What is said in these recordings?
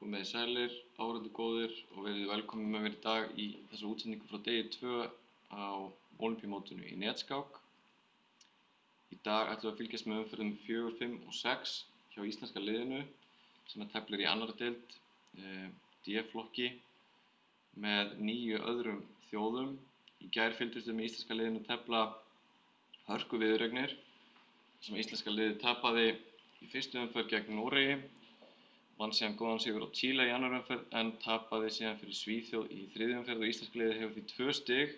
Komið þið sælir, áhorfendur góðir og verið velkomin með mér í dag í þessa útsendingu frá degi 2 á Ólympíumótinu í netskák. Í dag ætlum við að fylgjast með umferðum 4, 5 og 6 hjá íslenska liðinu sem teflir í annarri deild D-flokki með 9 öðrum þjóðum. Í gær fylgdust við með íslenska liðinu tefla hörku viðureignir sem íslenska liðið tapaði í fyrstu umferð gegn Noregi, vann síðan góðan sigur á Chile í annarri umferð en tapaði síðan fyrir Svíþjóð í þriðju umferð og íslenska liðið hefur því 2 stig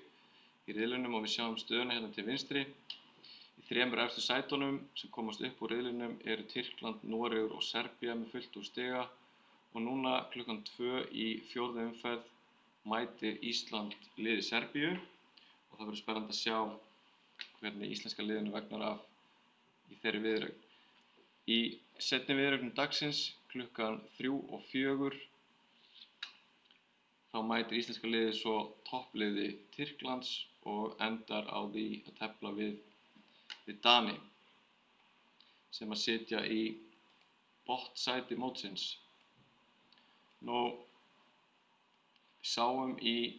í riðlinum og við sjáum stöðuna hérna til vinstri. Í 3 efstu sætunum sem komast upp úr riðlinum eru Tyrkland, Noregur og Serbía með fullt úr stiga og núna klukkan 2 í 4. umferð mætir Ísland liði Serbíu og það verður spennandi að sjá hvernig íslenska liðinu vegnar af í þeirri viðureign. Í seinni viðureignum dagsins klukkan 3 og 4 þá mætir íslenska liðið svo toppliði Tyrklands og endar á því að tefla við Dani sem að sitja í botnsæti mótsins. Við sáum í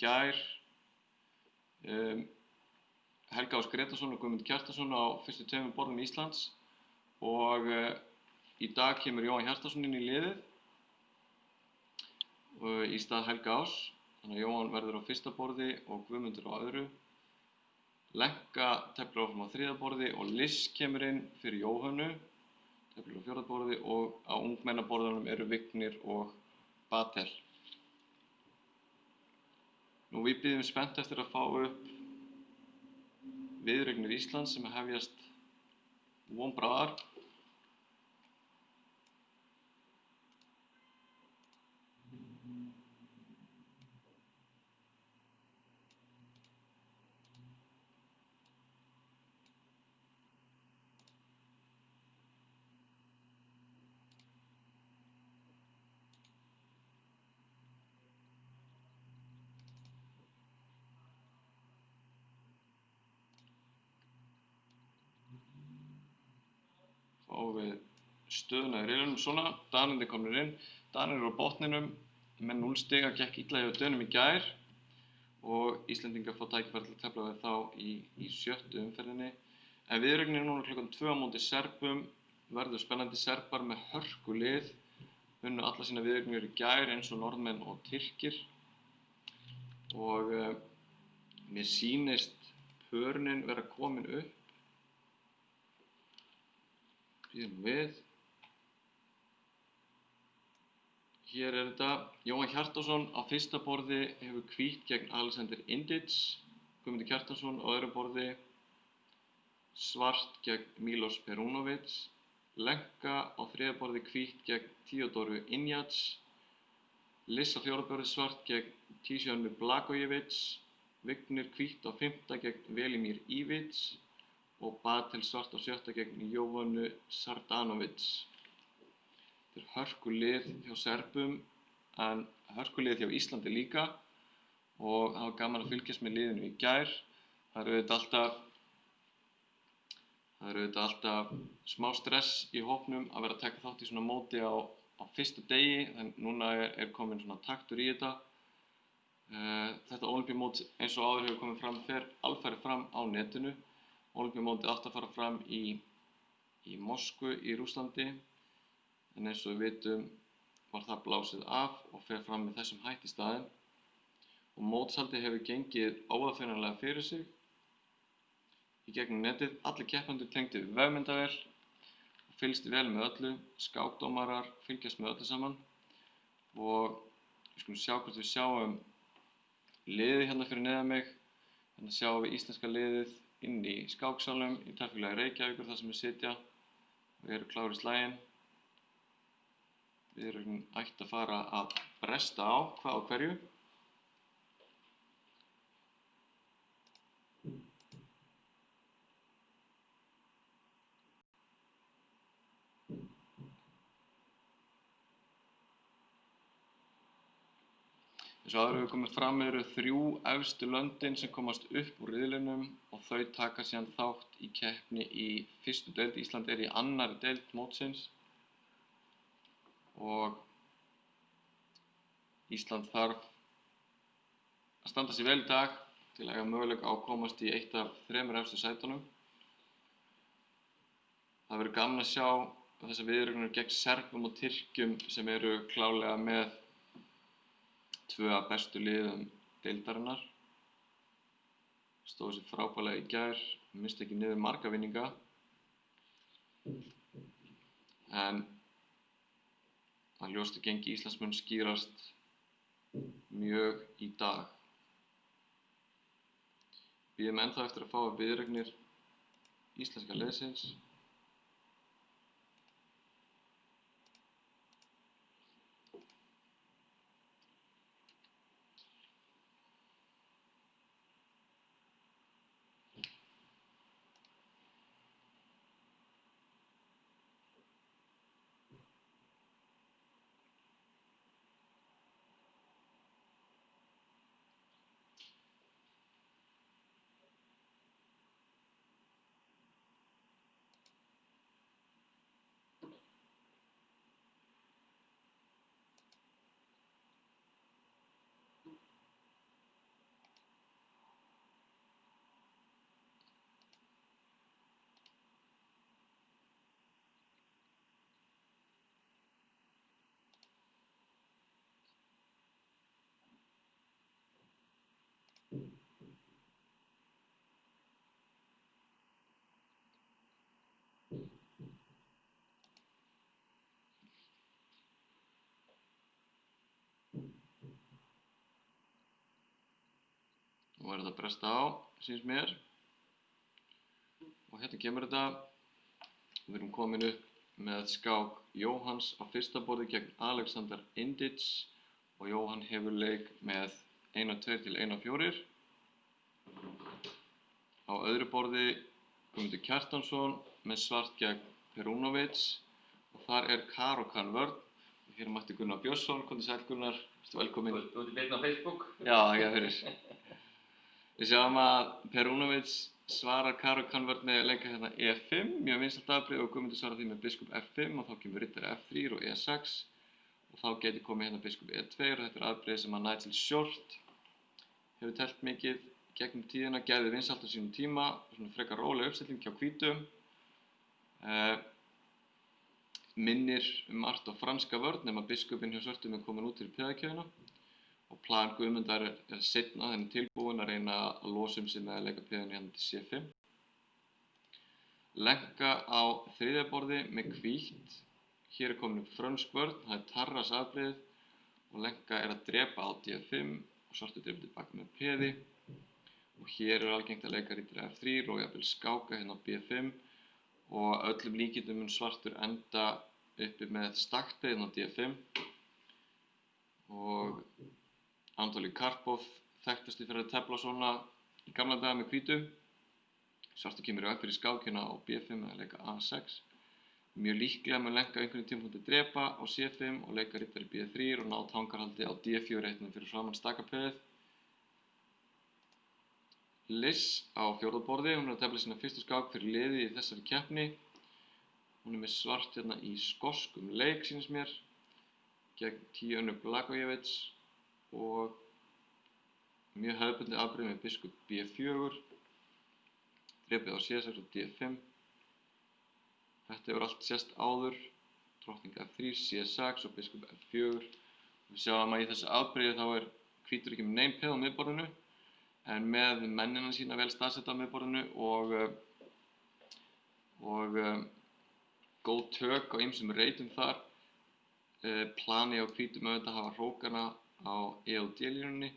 gær Helga Ás Gretarsson og Guðmund Kjartansson á fyrstu 2 borðum Íslands og í dag kemur Jóhann Hjartarson inn í liðið í stað Helga Ás. Þannig að Jóhann verður á fyrsta borði og Guðmundur á öðru. Lenka teflir áfram á 3. borði og Liss kemur inn fyrir Jóhönnu, teflir á 4. borði og á ungmennaborðunum eru Vignir og Batel. Við bíðum spennt eftir að fá upp viðureignir Íslands sem hefjast von bráðar. Fáum við stöðuna í riðlinum svona, Danirnir komnir inn. Danir eru á botninum með 0 stiga, gekk illa hjá Dönum í gær og Íslendingar fá tækifæri til að tefla við þá í 7. umferðinni. En viðureignin núna klukkan 2 á móti Serbum verður spennandi. Serbar með hörku lið, unnu alla sína viðureignir í gær eins og Norðmenn og Tyrkir og mér sýnist pörnin vera komin upp. Bíðum við. Hér er þetta. Jóhann Hjartarson á fyrsta borði hefur hvítt gegn Alexander Indic. Guðmundur Kjartansson á öðru borði svart gegn Milos Perunovic. Lenka á 3. borði hvítt gegn Teodoru Injac. Liss á 4. borði svart gegn Tisjanu Blagojevic. Vignir hvítt á 5. gegn Velimir Ivic og Batel svart á 7. gegn Jovanu Sardanovic. Þetta er hörkulið hjá Serbum en hörkulið hjá Íslandi líka og það var gaman að fylgjast með liðinu í gær. Það er auðvitað alltaf smá stress í hópnum að vera að taka þátt í svona móti á fyrsta degi en núna er komin svona taktur í þetta. Þetta Ólympíumót eins og áður hefur komið fram fer alfarið fram á netinu. Ólympíumótið átti að fara fram í Moskvu í Rússlandi en eins og við vitum var það blásið af og fer fram með þessum hætti í staðinn. Og mótshaldið hefur gengið óaðfinnanlega fyrir sig í gegnum netið. Allir keppendur tengdir við vefmyndavél og fylgst vel með öllu. Skákdómarar fylgjast með öllu saman og við skulum sjá hvort við sjáum liðið hérna fyrir neðan mig. Hérna sjáum við íslenska liðið inn í skáksalnum í Teflfélagi Reykjavíkur þar sem við sitja og eru klárir í slaginn. Viðureignin ætti að fara að bresta á hvað á hverju. Eins og áður hefur komið fram eru 3 efstu löndin sem komast upp úr riðlinum og þau taka síðan þátt í keppni í fyrstu deild. Ísland er í annarri deild mótsins og Ísland þarf að standa sig vel í dag til að eiga möguleika á að komast í eitt af 3 efstu sætunum. Það verður gaman að sjá þessar viðureignir gegn Serbum og Tyrkjum sem eru klárlega með 2 af bestu liðum deildarinnar. Stóðu sig frábærlega í gær, misstu ekki niður marga vinninga. En að ljóst að gengi Íslands mun skýrast mjög í dag. Bíðum ennþá eftir að fá viðureignir íslenska liðsins. Nú þetta að bresta á, sýnst mér. Og hérna kemur þetta. Við erum komin upp með skák Jóhanns á fyrsta borði gegn Alexander Indic og Jóhann hefur leik með 1-2 til 1-4. Á öðru borði Guðmundur Kjartansson með svart gegn Perunovic og þar er Caro-Kann vörn. Og hér mætti Gunnar Björnsson, komdu sæll Gunnar, ertu velkominn. Þú ert í beinni á Facebook? Já, ég fyrir. Við sjáum að Perunovic svarar Caro-Kann vörn með að leika hérna E5, mjög vinsælt afbrigði og Guðmundur svarar því með biskup F5 og þá kemur riddari F3 og E6 og þá geti komið hérna biskup E2 og þetta er afbrigði sem að Nigel Short hefur telt mikið gegnum tíðina, gerði vinsælt á sínum tíma og svona frekar róleg uppsetning hjá hvítum. Minnir margt á franska vörn nema biskupinn hjá svörtum er komin út fyrir peðakjöfina. Og plan Guðmundar er seinna þennan tilbúin að reyna að losa sig með að leika peðinu hérna til C5. Lenka á þriðja borði með hvítt. Hér er komin upp frönsk vörn, það er Tarras afbrigðið og Lenka er að drepa á D5 og svartur drepa tilbaka með peði. Og hér er algengt að leika riddari F3 og jafnvel skáka hérna á B5 og öllum líkindum mun svartur enda uppi með staktpeð hérna á D5 og Anatoli Karpov þekktasti fyrir að tefla svona í gamla daga með hvítu. Svartur kemur í veg fyrir skákina á B5 að leika A6. Mjög líklega mun Lenka einhvern tímapunkti drepa á C5 og leika riddari B3 og ná tangarhaldi á D4 eitnum fyrir framan stakapeðið. Liz á fjórða borði, hún er að tefla sína fyrstu skák fyrir liðið í þessari keppni. Hún er með svart hérna í skoskum leik, sýnist mér, gegn Tíönu Blagojevic og mjög hefðbundið afbrigði með biskup B4, drepið á C6 og D5. Þetta hefur allt sést áður, drottning F3, C6 og biskup F4. Við sjáum að í þessu afbrigði þá er hvítur ekki með nein peð á miðborðinu en með mennina sína vel staðsetta á miðborðinu og góð tök á ýmsum reitum þar. Planið á hvítum auðvitað hafa hrókana á E og D-línunni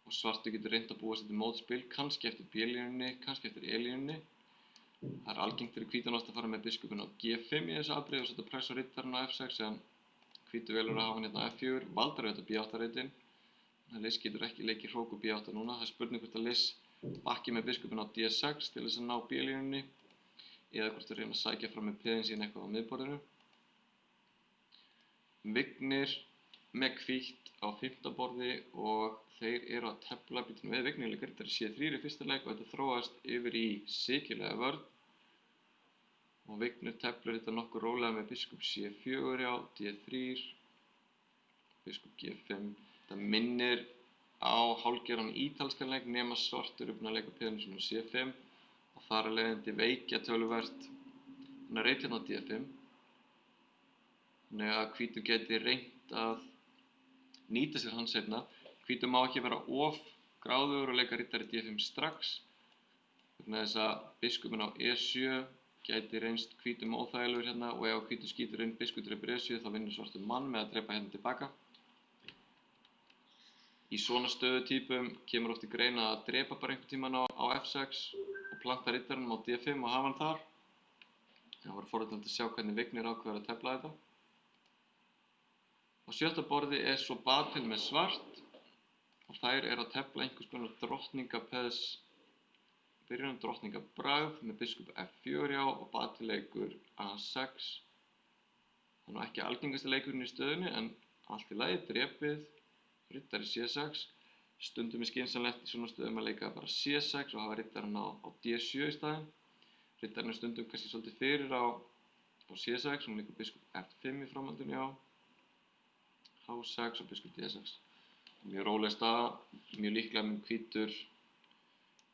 og svartur getur reynt að búa sér til mótspil, kannski eftir B-línunni, kannski eftir E-línunni. Það er algengt fyrir hvítan að fara með biskupinn á G5 í þessu afbrigði og setja press á riddarinn á F6 en hvítur velur að hafa hann hérna á F4, valdar auðvitað B8 reitin. Þannig að Liz getur ekki leikið hrók og B8 núna. Það er spurning hvort að Liz bakki með biskupinn á D6 til þess að ná B-línunni eða hvort að reyna að sækja fram með peðin sín eitthvað á miðborðinu. Vignir með hvítt á 5. borði og þeir eru að tefla býtum við Vignir leikar riddari C3 í fyrsta leik og þetta þróast yfir í sikjulega vörn og Vignir teflar þetta nokkuð rólega með biskup C4 á D3 biskup G5. Það minnir á hálfgerðan ítalskan leik nema svartur búinn að leika peðinu sínum C5 og þar af leiðandi veikja töluvert þannig að reit hérna á D5. Þannig að hvítur geti reynt að nýta sér hann seinna. Hvítur má ekki vera of gráðugur og leika riddari D5 strax vegna þess að biskupinn á E7 gæti reynst hvítum óþægilegur hérna og ef hvítur skýtur inn biskup drepur E7 þá vinnur svartur mann með að drepa hérna tilbaka. Í svona stöðutípum kemur oft í greina að drepa bara einhvern tímann á F6 og planta riddaranum á D5 og hafa hann þar. Það var forvitnilegt að sjá hvernig Vignir ákveður að tefla þetta. Á sjötta borði er svo batil með svart og þær eru að tefla einhvers konar drottningapeðs byrjunum drottningabragð með biskup F4 já og batilleikur A6. Það er ekki algengasti leikurinn í stöðunni en allt í lagi, drepið, riddari C6. Stundum er skynsamlegt í svona stöðum að leika bara C6 og hafa riddarinn á D7 í staðinn. Riddarinn er stundum kannski svolítið fyrir á C6 og leikur biskup F5 í framhaldinu já. H6 og biskup D6. Mjög róleg staða, mjög líklega mun hvítur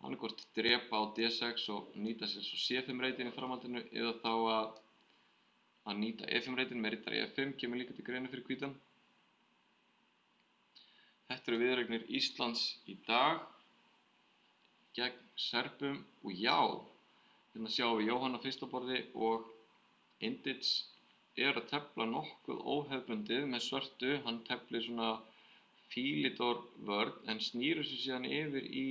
annarkvort drepa á D6 og nýta sér svo C5 reytin í framhaldinu eða þá að nýta E5 reytin með riddari E5 kemur líka til greina fyrir hvítan. Þetta eru viðureignir Íslands í dag gegn Serbum og já, hérna sjáum við Jóhann á fyrsta borði og Indic er að tefla nokkuð óhefðbundið með svörtu, hann teflir svona Philidor vörn en snýr þessu síðan yfir í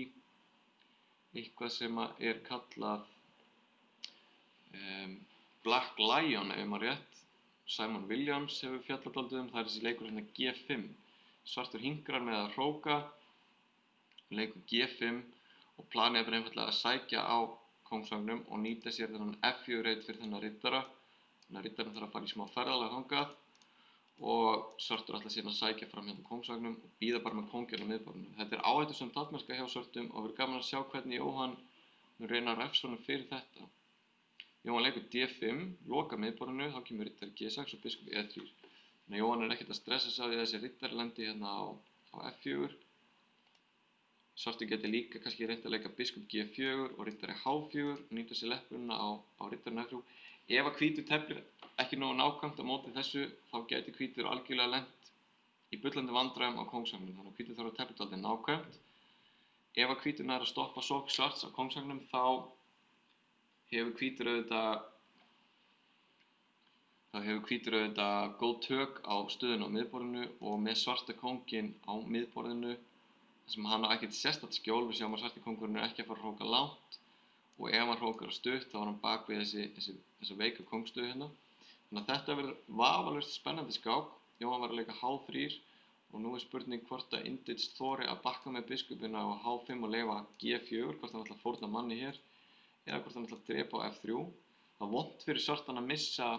eitthvað sem er kallað Black Lion ef maður rétt. Simon Williams hefur fjallað dálítið það er þessi leikur hérna G5. Svartur hinkrar með að hróka, leikur G5 og planið er bara einfaldlega að sækja á kóngsvagnum og nýta sér þennan F4 reit fyrir þennan riddara. Þannig að riddarinn þarf að fara í smá ferðalag þangað og svartur ætlar síðan að sækja fram hérna kóngsvagnum og bíða bara með kónginn á miðborðinu. Þetta er áhættusöm takmarka hjá svörtum og verður gaman að sjá hvernig Jóhann mun reyna að refsa honum fyrir þetta. Jóhann leikur D5, loka miðborðinu, þá kemur riddari G6 og biskup E3. Þannig að Jóhann er ekkert að stressa sig á því að þessi riddari lendi hérna á F4. Svartur geti líka kannski reynt að leika biskup G4 og riddari H4 og nýta sér leppuna á riddarinn F3. Ef að hvítur teflir ekki nógu nákvæmt á móti þessu þá gæti hvítur algjörlega lent í bullandi vandræðum á kóngsvagnum. Þannig að hvítur þarf að tefla dálítið nákvæmt. Ef að hvítur nær að stoppa sókn svarts á kóngsvagnum þá hefur hvítur auðvitað góð tök á stöðuna á miðborðinu og með svarta kónginn á miðborðinu þar sem hann á ekkert sérstakt skjól. Við sjáum að svarti kóngurinn er ekki að fara að hróka langt og ef hann hrókar stutt þá er hann bak við þessa veika kóngstöðu hérna. Þannig að þetta verður vafalaust spennandi skák. Jóhann var að leika H3 og nú er spurning hvort að Indic þori að bakka með biskupinn á H5 og leyfa G4, hvort hann ætlar að fórna manni hér eða hvort hann ætlar að drepa á F3. Það er vont fyrir svartan að missa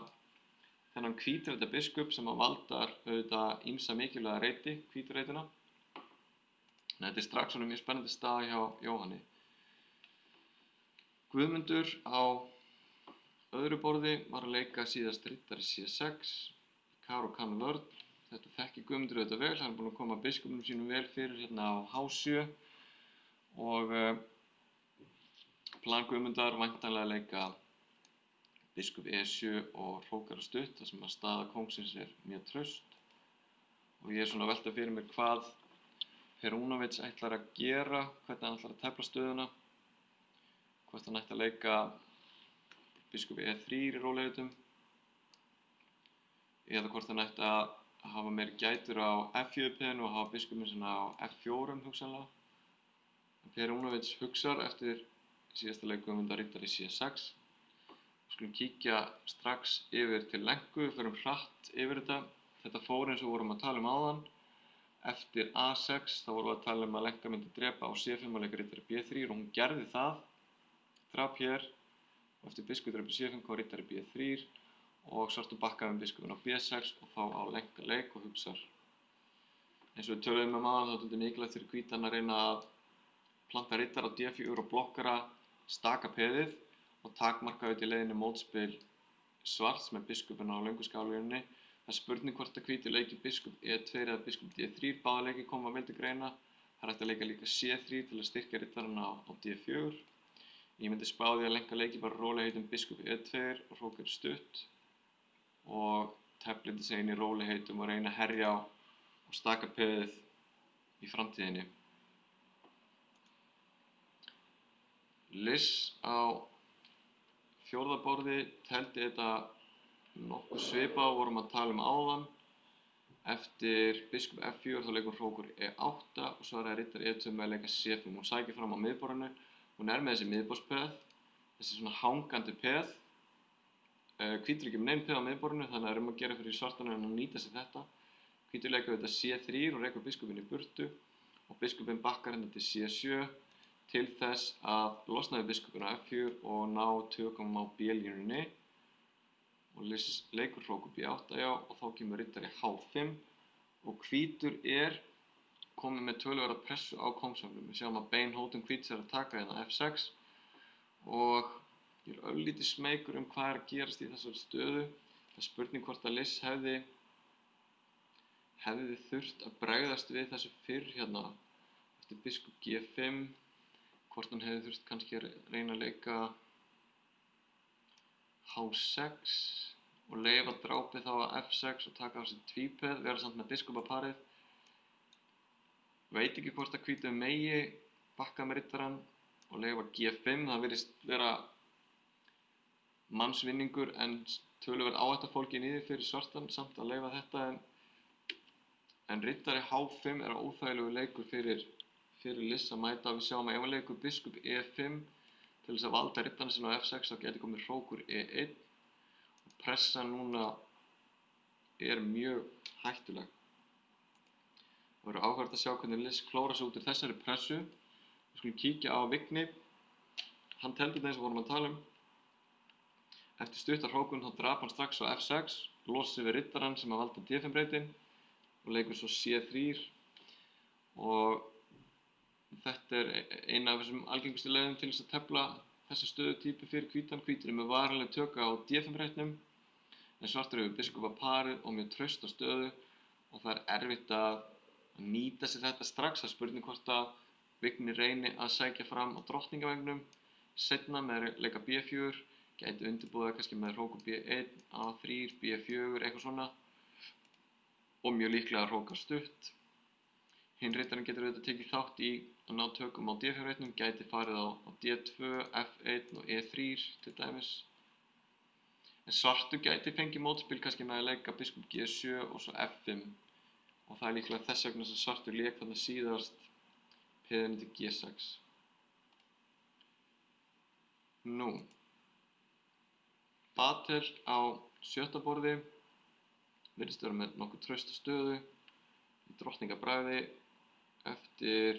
þennan hvítreita biskup sem valdar auðvitað ýmsa mikilvæga reiti, hvítureitina. Þetta er strax svona mjög spennandi staða hjá Jóhanni. Guðmundur á öðru borði var að leika síðast riddari C6, Karo kann vörn. Þetta þekkir Guðmundur auðvitað vel, hann er búinn að koma biskupnum sínum vel fyrir hérna á H7 og plan Guðmundar væntanlega að leika biskup E7 og hrókara stutt þar sem að staða kóngsins er mjög traust og ég er svona að velta fyrir mér hvað Perunović ætlar að gera, hvernig hann ætlar að tefla stöðuna, hvort hann ætti að leika biskup E3 í rólegheitum eða hvort hann ætti að hafa meiri gætur á F4 peðinu og hafa biskupinn sinna á F4 hugsanlega. Perunović hugsar eftir síðasta leik Guðmundar riddari C6. Við skulum kíkja strax yfir til lenku, við förum hratt yfir þetta. Þetta fór eins og vorum að tala áðan. Eftir A6 þá vorum við að tala að lenka myndi drepa á C5 og leika riddari B3 og hún gerði það. Drap hér og eftir biskup drepa C5 kom riddari B3 og svartur bakkaði með biskupinn á B6 og þá á lenka leik og hugsar. Eins og við töluðum áðan þá er þetta mikilvægt fyrir hvítan að reyna að planta riddara á D4 og blokkara staka peðið og takmarka auðvitað í leiðinni mótspil svarts með biskupinn á löngu skálínunni Það er spurning hvort að hvítir leiki biskup E2 eða biskup D3, báða leiki koma vel til greina. Það er hægt að leika líka C3 til að styrkja riddarann á D4. Ég myndi spá því að lenka leiki bara rólegheitum biskup E2 og hrókur stutt og teflindi sig inn í rólegheitum og reyna að herja á og staka peðið í framtíðinni. Liss á fjórða borði teldi þetta nokkuð svipað og vorum að tala um áðan. Eftir biskup F4 þá leikur hrókur E8 og svaraði riddari E2 með að leika C5. Hún sækir fram á miðborðinu, hún er með þessi miðborðspeð, þessi svona hangandi peð. Hvítur ekki með neinn peð á miðborðinu, þannig að það að gera fyrir svartan að nýta sér þetta. Hvítur leikur þetta C3 og rekur biskupinn í burtu og biskupinn bakkar hérna til C7 til þess að losna við biskupinn á F4 og ná tökum á B-línunni. Og Liss leikur hrókur B8 og þá kemur riddari H5 og hvítur komið með töluverða pressu á kóngsvagninum. Við sjáum að bein hótun hvíts að taka hérna F6 og ég örlítið smeykur hvað að gerast í þessari stöðu. Það er spurning hvort að Liss hefði þurft að bregðast við þessu fyrr hérna eftir biskup G5, hvort hann hefði þurft kannski að reyna að leika H6 og leyfa drápið þá að F6 og taka á sig tvípeð, vera samt með biskupaparið. Veit ekki hvort að hvítur megi bakka með riddarann og leyfa G5, það virðist vera mannsvinningur en töluverð áhætta fólgin í því fyrir svartan samt að leyfa þetta en riddari H5 óþægilegu leikur fyrir Liss að mæta. Við sjáum að ef hann leikur biskup E5 til þess að valda riddarann sinna á F6 þá geti komið hrókur E1 og pressan núna mjög hættuleg. Það verður áhugavert að sjá hvernig Liss klórar sig út úr þessari pressu. Við skulum kíkja á Vigni. Hann teldi þetta eins og vorum að tala um. Eftir stuttar hrókun þá drap hann strax á F6, losar sig við riddarann sem að valda D5 breytin og leikur svo C3 og þetta eina af þessum algengustu leiðum til þess að tefla þessa stöðutýpu fyrir hvítan. Hvítur með varanleg tök á D5 breytnum en svartur hefur biskupaparið og mjög trausta stöðu og það erfitt að nýta sér þetta strax. Það er spurning hvort að Vigni reyni að sækja fram á drottningavengnum seinna með að leika B4, gæti undirbúið kannski með hrókur B1, A3, B4, eitthvað svona og mjög líklega að hróka stutt. Hinn riddarinn getur auðvitað tekið þátt í að ná tökum á D4 breytnum, gæti farið á D2, F1 og E3 til dæmis. En svartur gæti fengið mótspil kannski með að leika biskup G7 og svo F5 og það er líklega þess vegna sem svartur lék þarna síðast peðinu til G6. Nú, Batel á sjötta borði virðist vera með nokkuð trausta stöðu í drottningabragði eftir,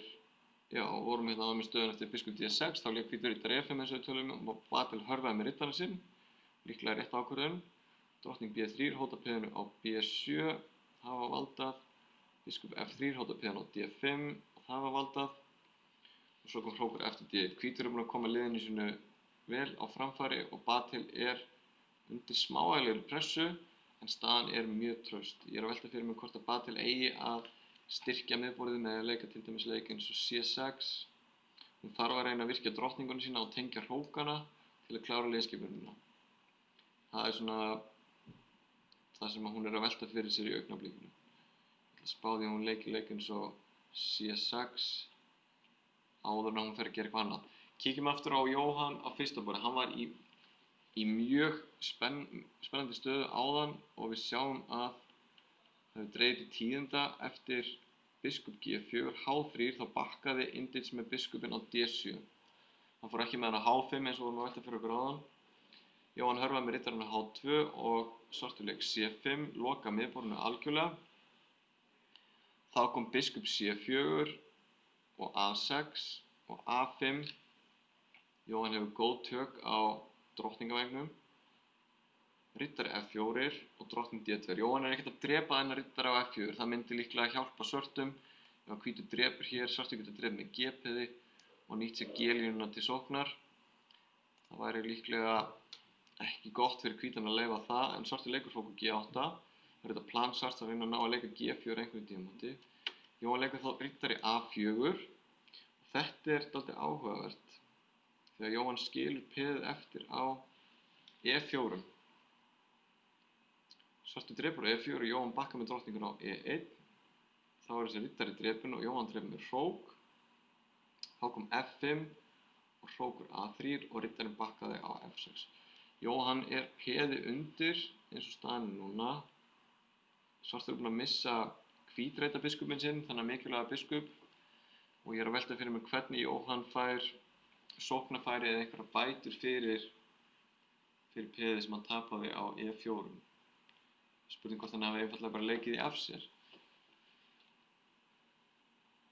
vorum hérna áður með stöðun eftir biskup D6, þá lék hvítur riddari E5 eins og við tölum og Batel hörfaði með riddarann sinn, líklega rétt ákvörðun. Drottning B3 hótar peðinu á B7, það var valdað. Biskup F3 hótar peðinu á D5 og það var valdað. Og svo kom hrókur eftir D1. Hvítur búinn að koma liðinu sínu vel á framfæri og Batel undir smávægilegri pressu en staðan mjög traust. Ég að velta fyrir mig hvort að Batel eigi að styrkja miðborðið með að leika til dæmis leik eins og C6. Hún þarf að reyna að virkja drottninguna sína og tengja hrókana til að klára liðskipunina. Það svona það sem hún að velta fyrir sér í augnablikinu. Ég ætla að spá því að hún leiki leik eins og C6 áður en hún fer að gera eitthvað annað. Kíkjum aftur á Jóhann á fyrsta borði. Hann var í mjög spennandi stöðu áðan og við sjáum að það hefur dregið til tíðinda eftir biskup G4, H3 þá bakkaði Indits með biskupinn á D7. Hann fór ekki með hann á H5 eins og vorum að velta fyrir okkur áðan. Jóhann hörfaði með riddarann á H2 og svartur leik C5, loka miðborðinu algjörlega. Þá kom biskup C4 og A6 og A5. Jóhann hefur góð tök á drottningavengnum. Riddari F4 og drottning D2. Jóhann ekkert að drepa þennan riddara á F4. Það myndi líklega hjálpa svörtum. Ef hvítur drepur hér, svartur getur drepið með G-peði og nýtt sér G-línuna til sóknar. Það væri líklega ekki gott fyrir hvítan að leyfa það, en svartur leikur hrókur G8. er þetta plan Svarts að reyna að ná að leika G4 einhverjum tímapunkti. Jóhann leikur þá riddari A4 og þetta er dálítið áhugavert þegar Jóhann skilur peðið eftir á E4. Svartur drepur á E4 og Jóhann bakkar með drottningun á E1. Þá er þessi riddari drepinn og Jóhann drepur með hrók. Þá kom F5 og hrókur A3 og riddarinn bakkaði á F6. Jóhann er peði undir eins og staðan er núna. Svartur er búinn að missa hvítreita biskupinn sinn, þannig að mikilvæga biskup. Og ég er að velta fyrir mér hvernig Jóhann fær sóknarfæri eða einhverja bætur fyrir peðið sem hann tapaði á E4. Spurning hvort hann hafi einfaldlega bara leikið í af sér.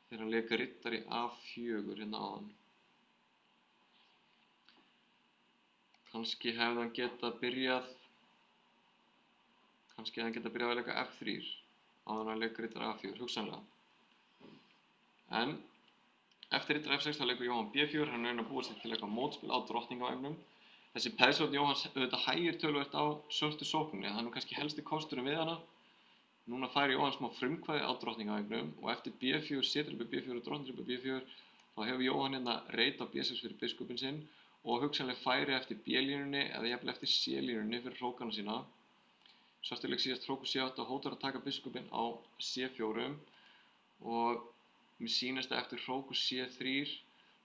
Þegar hann leika riddari A4 hérna áðan. Kannski hefði hann getað byrjað að leika F3 áður en að leika riddari A4, hugsanlega. En eftir riddari F6 þá leikur Jóhann B4, hann reynar að búa sig til eitthvað mótspil á drottningavægnum. Þessi peðsvörn Jóhanns auðvitað hægir töluvert á svörtu sókninni, það er nú kannski helsti kosturinn við hana. Núna fær Jóhann smá frumkvæði á drottningavægnum og eftir B4, C-drepur B4 og drottningdrepur B4 þá hefur Jóhann hérna reit á B6 fyrir biskupinn sinn og hugsanlega færi eftir B-línunni eða jafnvel eftir C-línunni fyrir hrókana sína. Svartur leik síðast hrókur C8 og hótar að taka biskupinn á C4 og mér sýnist að eftir hrókur C3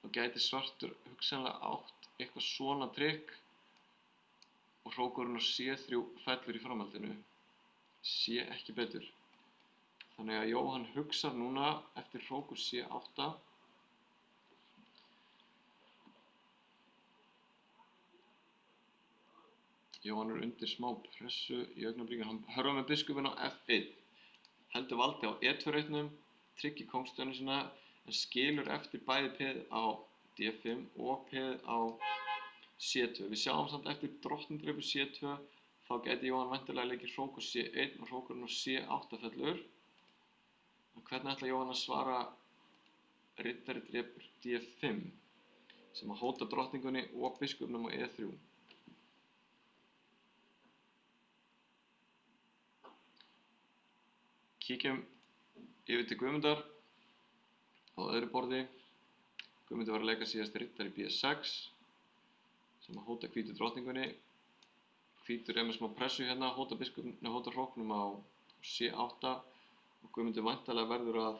þá gæti svartur hugsanlega átt eitthvað svona trikk og hrókurinn á C3 fellur í framhaldinu. Sé ekki betur. Þannig að Jóhann hugsar núna eftir hrókur C8. Jóhann er undir smá pressu í augnablikinu. Hann hörfar með biskupinn á F1. Heldur valdi á E2-reitnum, tryggir kóngstöðuna sína en skilur eftir bæði peð á D5 og peð á C2. Við sjáum samt eftir drottningdrepur C2 þá gæti Jóhann væntanlega leikið hrókur C1 og hrókurinn á C8 fellur. En hvernig ætla Jóhann að svara riddari drepur D5 sem að hóta drottningunni og biskupnum á E3? Kíkjum yfir til Guðmundar á öðru borði. Guðmundur var að leika síðast riddari B6 sem að hóta hvítu drottningunni. Hvítur er með smá pressu hérna, hóta hróknum á C8 og Guðmundur væntanlega verður að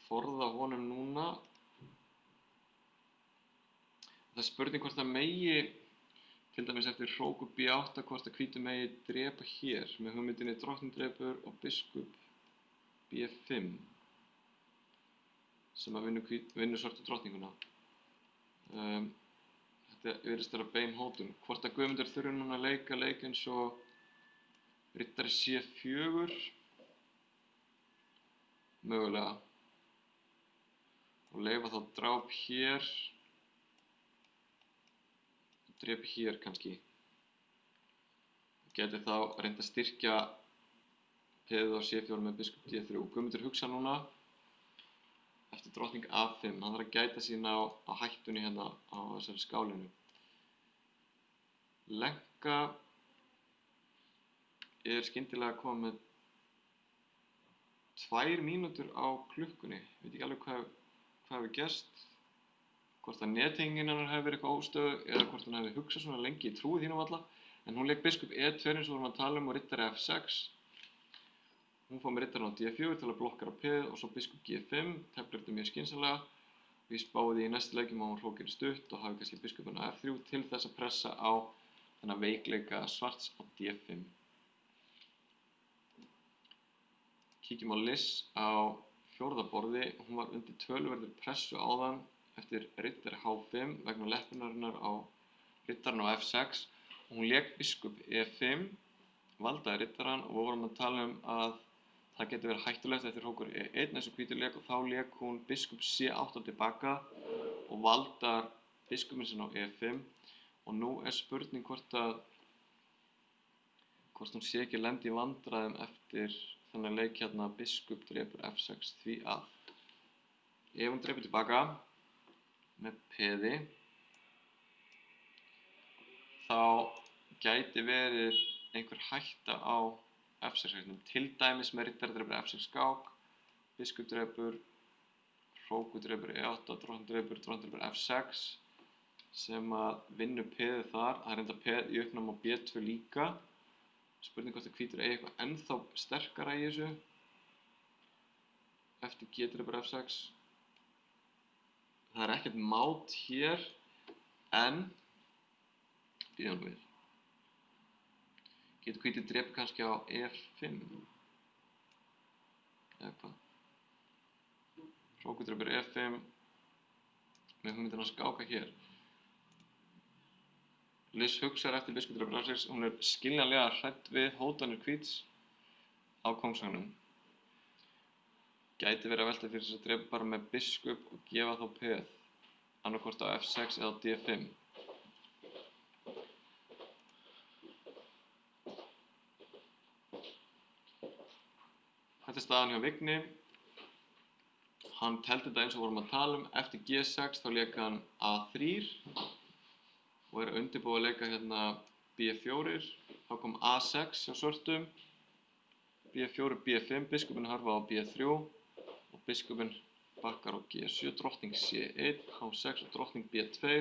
forða honum núna. Það er spurning hvort það megi, til dæmis eftir hrókur B8, hvort að hvítur megi drepa hér með hugmyndinni drottningdrepur og biskup B5 sem að vinnur svartu drottninguna. Þetta virðist vera bein hótun. Hvort að Guðmundur þurfi núna að leika leik eins og riddari C4 mögulega og leyfa þá dráp hér og drepi hér kannski. Geti þá reynt að styrkja peðið á C4 með biskup D3 og Guðmundur hugsa núna eftir drottning A5, hann þarf að gæta sín á hættunni hérna á þessari skálinu. Lenka er skyndilega að koma með 2 mínútur á klukkunni. Ég veit ekki alveg hvað hefur gerst. Hvort að nettengingin hennar hefur verið eitthvað óstöðug eða hvort hann hefur hugsað svona lengi, ég trúi þínum alla. En hún leik biskup E2 eins og vorum að tala um og riddari F6. Hún fór með riddarinn á D4 til að blokkara peð og svo biskup G5, teflir þetta mjög skynsamlega. Við spáði í næstu leikjum að hún hrókir stutt og hafi kannski biskupinn á F3 til þess að pressa á þennan veikleika svarts á D5. Kíkjum á Liz á fjórða borði. Hún var undir töluverðri pressu áðan eftir riddari H5 vegna leppunarinnar á riddarinn á F6 og hún lék biskup E5, valdaði riddarann og við vorum að tala um að það getur verið hættulegt eftir hrókur E1 eins og hvítur lék og þá lék hún biskup C8 tilbaka og valdar biskupinn sinn á E5 og nú er spurning hvort hún sé ekki lendi í vandræðum eftir þennan leik hérna biskup drepur F6 því að ef hún drepur tilbaka með peði þá gæti verið einhver hætta á F6-reitnum. Til dæmis með riddari drepur F6 skák, biskup drepur, hrókur drepur E8, drottning drepur F6 sem að vinnur peðið þar. Það er enda peð í uppnámi á B2 líka. Spurning hvort að hvítur eigi eitthvað ennþá sterkara í þessu. Eftir G drepur F6. Það er ekkert mát hér, en bíðum við. Getur hvítur drepur kannski á E5 eða hvað? Hrókur drepur E5 með hugmyndina að skáka hér. Liss hugsar eftir biskup drepur F6. Hún er skiljanlega hrædd við hótanir hvíts á kóngsvagnum. Gæti verið að velta fyrir þess að drepa bara með biskup og gefa þá peð. Annarkvort á F6 eða á D5. Þetta er staðan hjá Vigni. Hann teldi þetta eins og vorum að tala eftir G6 þá lék hann A3 og er að undirbúa að leika hérna B4. Þá kom A6 hjá svörtum, B4, B5, biskupinn harfa á B3 og biskupinn bakkar á G7, drottning C1, H6 og drottning B2.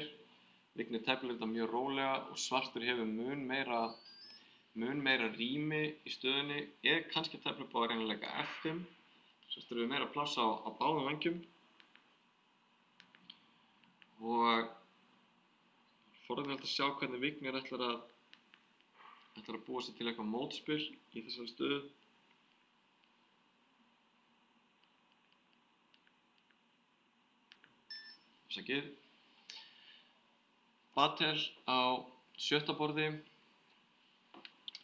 Vigni teflir þetta mjög rólega og svartur hefur mun meira rými í stöðunni. Ég kannski að tefla upp á að reyna að leika F5. Svartur hefur meira pláss á báðum vængjum. Og forðanlegt að sjá hvernig Vignir ætlar að búa sér til eitthvað mótspil í þessari stöðu. Batel á 7. borði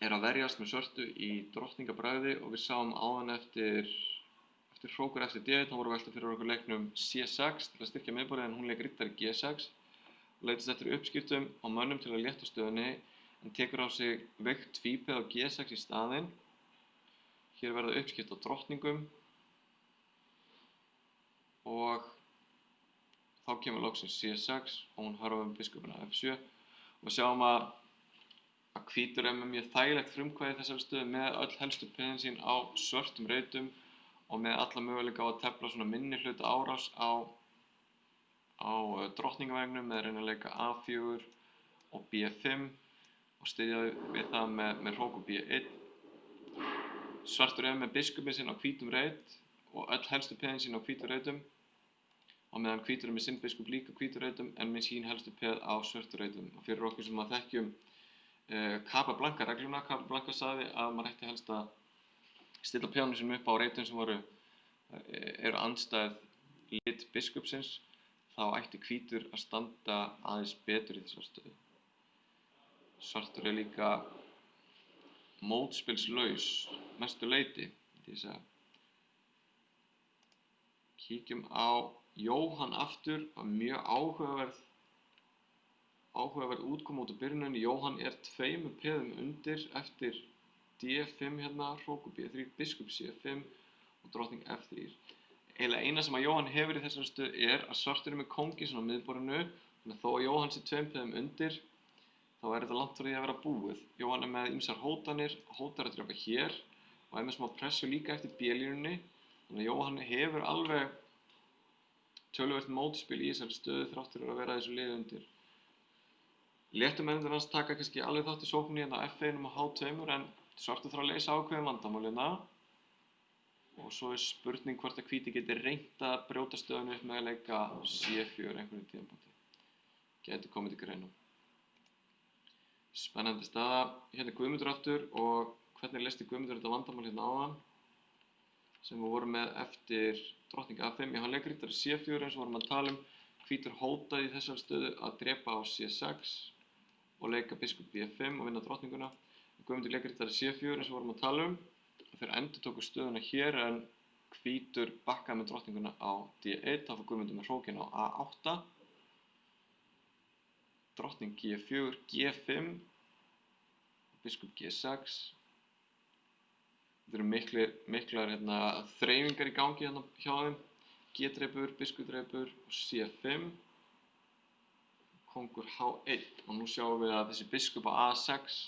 er að verjast með svörtu í drottningabragði og við sáum áðan eftir hrókur eftir D1 þá vorum við velta fyrir okkur leiknum C6 til að styrkja miðborðið en hún leik riddari G6 og leitast eftir uppskiptum á mönnum til að létta stöðunni en tekur á sig veikt tvípeð á G6 í staðinn. Hér verða uppskipt á drottningum og þá kemur loksins C6 og hún harfa með biskupinn á F7 og við sjáum að hvítur er með mjög þægilegt frumkvæði í þessari stöðu með öll helstu peðin sín á svörtum reitum og með alla möguleika á að tefla svona minni hluta árás á drottningavegnum með að reyna að leika A4 og B5 og styðja við það með hrók og B1. Svartur er með biskupinn sinn á hvítum reit og öll helstu peðin sín á hvítum reitum og meðan hvítur er með sinn biskup líka hvítum reitum en með sín helstu peð á svörtum reitum. Og fyrir okkur sem að þekkjum Capablanca regluna, Capablanca sagði að maður ætti helst að stilla peðunum sínum upp á reitum sem eru andstæð lit biskupsins, þá ætti hvítur að standa aðeins betur í þessari stöðu. Svartur er líka mótspilslaus mestu leyti, myndi ég segja. Kíkjum á Jóhann aftur, mjög áhugaverð útkoma út úr byrjuninni. Jóhann er 2 peðum undir eftir D5 hérna, hrókur B3, biskup C5 og drottning F3. Eiginlega eina sem að Jóhann hefur í þessari stöðu er að svartur er með kónginn svona á miðborðinu, þannig að þó að Jóhann sé 2 peðum undir, þá er þetta langt frá því að vera búið. Jóhann er með ýmsar hótanir, hótar að drepa hér og er með smá pressu líka eftir B-línunni, þannig að Jóhann hefur alveg töluvert mótspil í þessari stöðu þrátt fyrir að vera þessu liði undir. Léttu mennirnir hans taka kannski alveg þátt í sókninni hérna á F1 og H2 en svartur þarf að leysa ákveðin vandamál hérna. Og svo er spurning hvort að hvíti geti reynt að brjóta stöðunni upp með að leika C4 einhverjum tímapunkti. Gæti komið til greina. Spennandi staða. Hérna er Guðmundur aftur og hvernig leysti Guðmundur þetta vandamál hérna áðan sem við vorum með eftir drottning A5. Hann leik riddari C4 eins og vorum að tala hvítur hótaði í þessari stöðu að drepa á C6 og leika biskup B5 og vinna drottninguna. Guðmundur leik riddari C4 eins og vorum að tala Þeir endurtóku stöðuna hér en hvítur bakkaði með drottninguna á D1, þá fór Guðmundur með hrókinn á A8, drottning G4, G5, biskup G6. Þetta eru miklar þreifingar í gangi hérna hjá þeim, G-dreipur, biskupdreipur og C5, kóngur H1 og nú sjáum við að þessi biskup á A6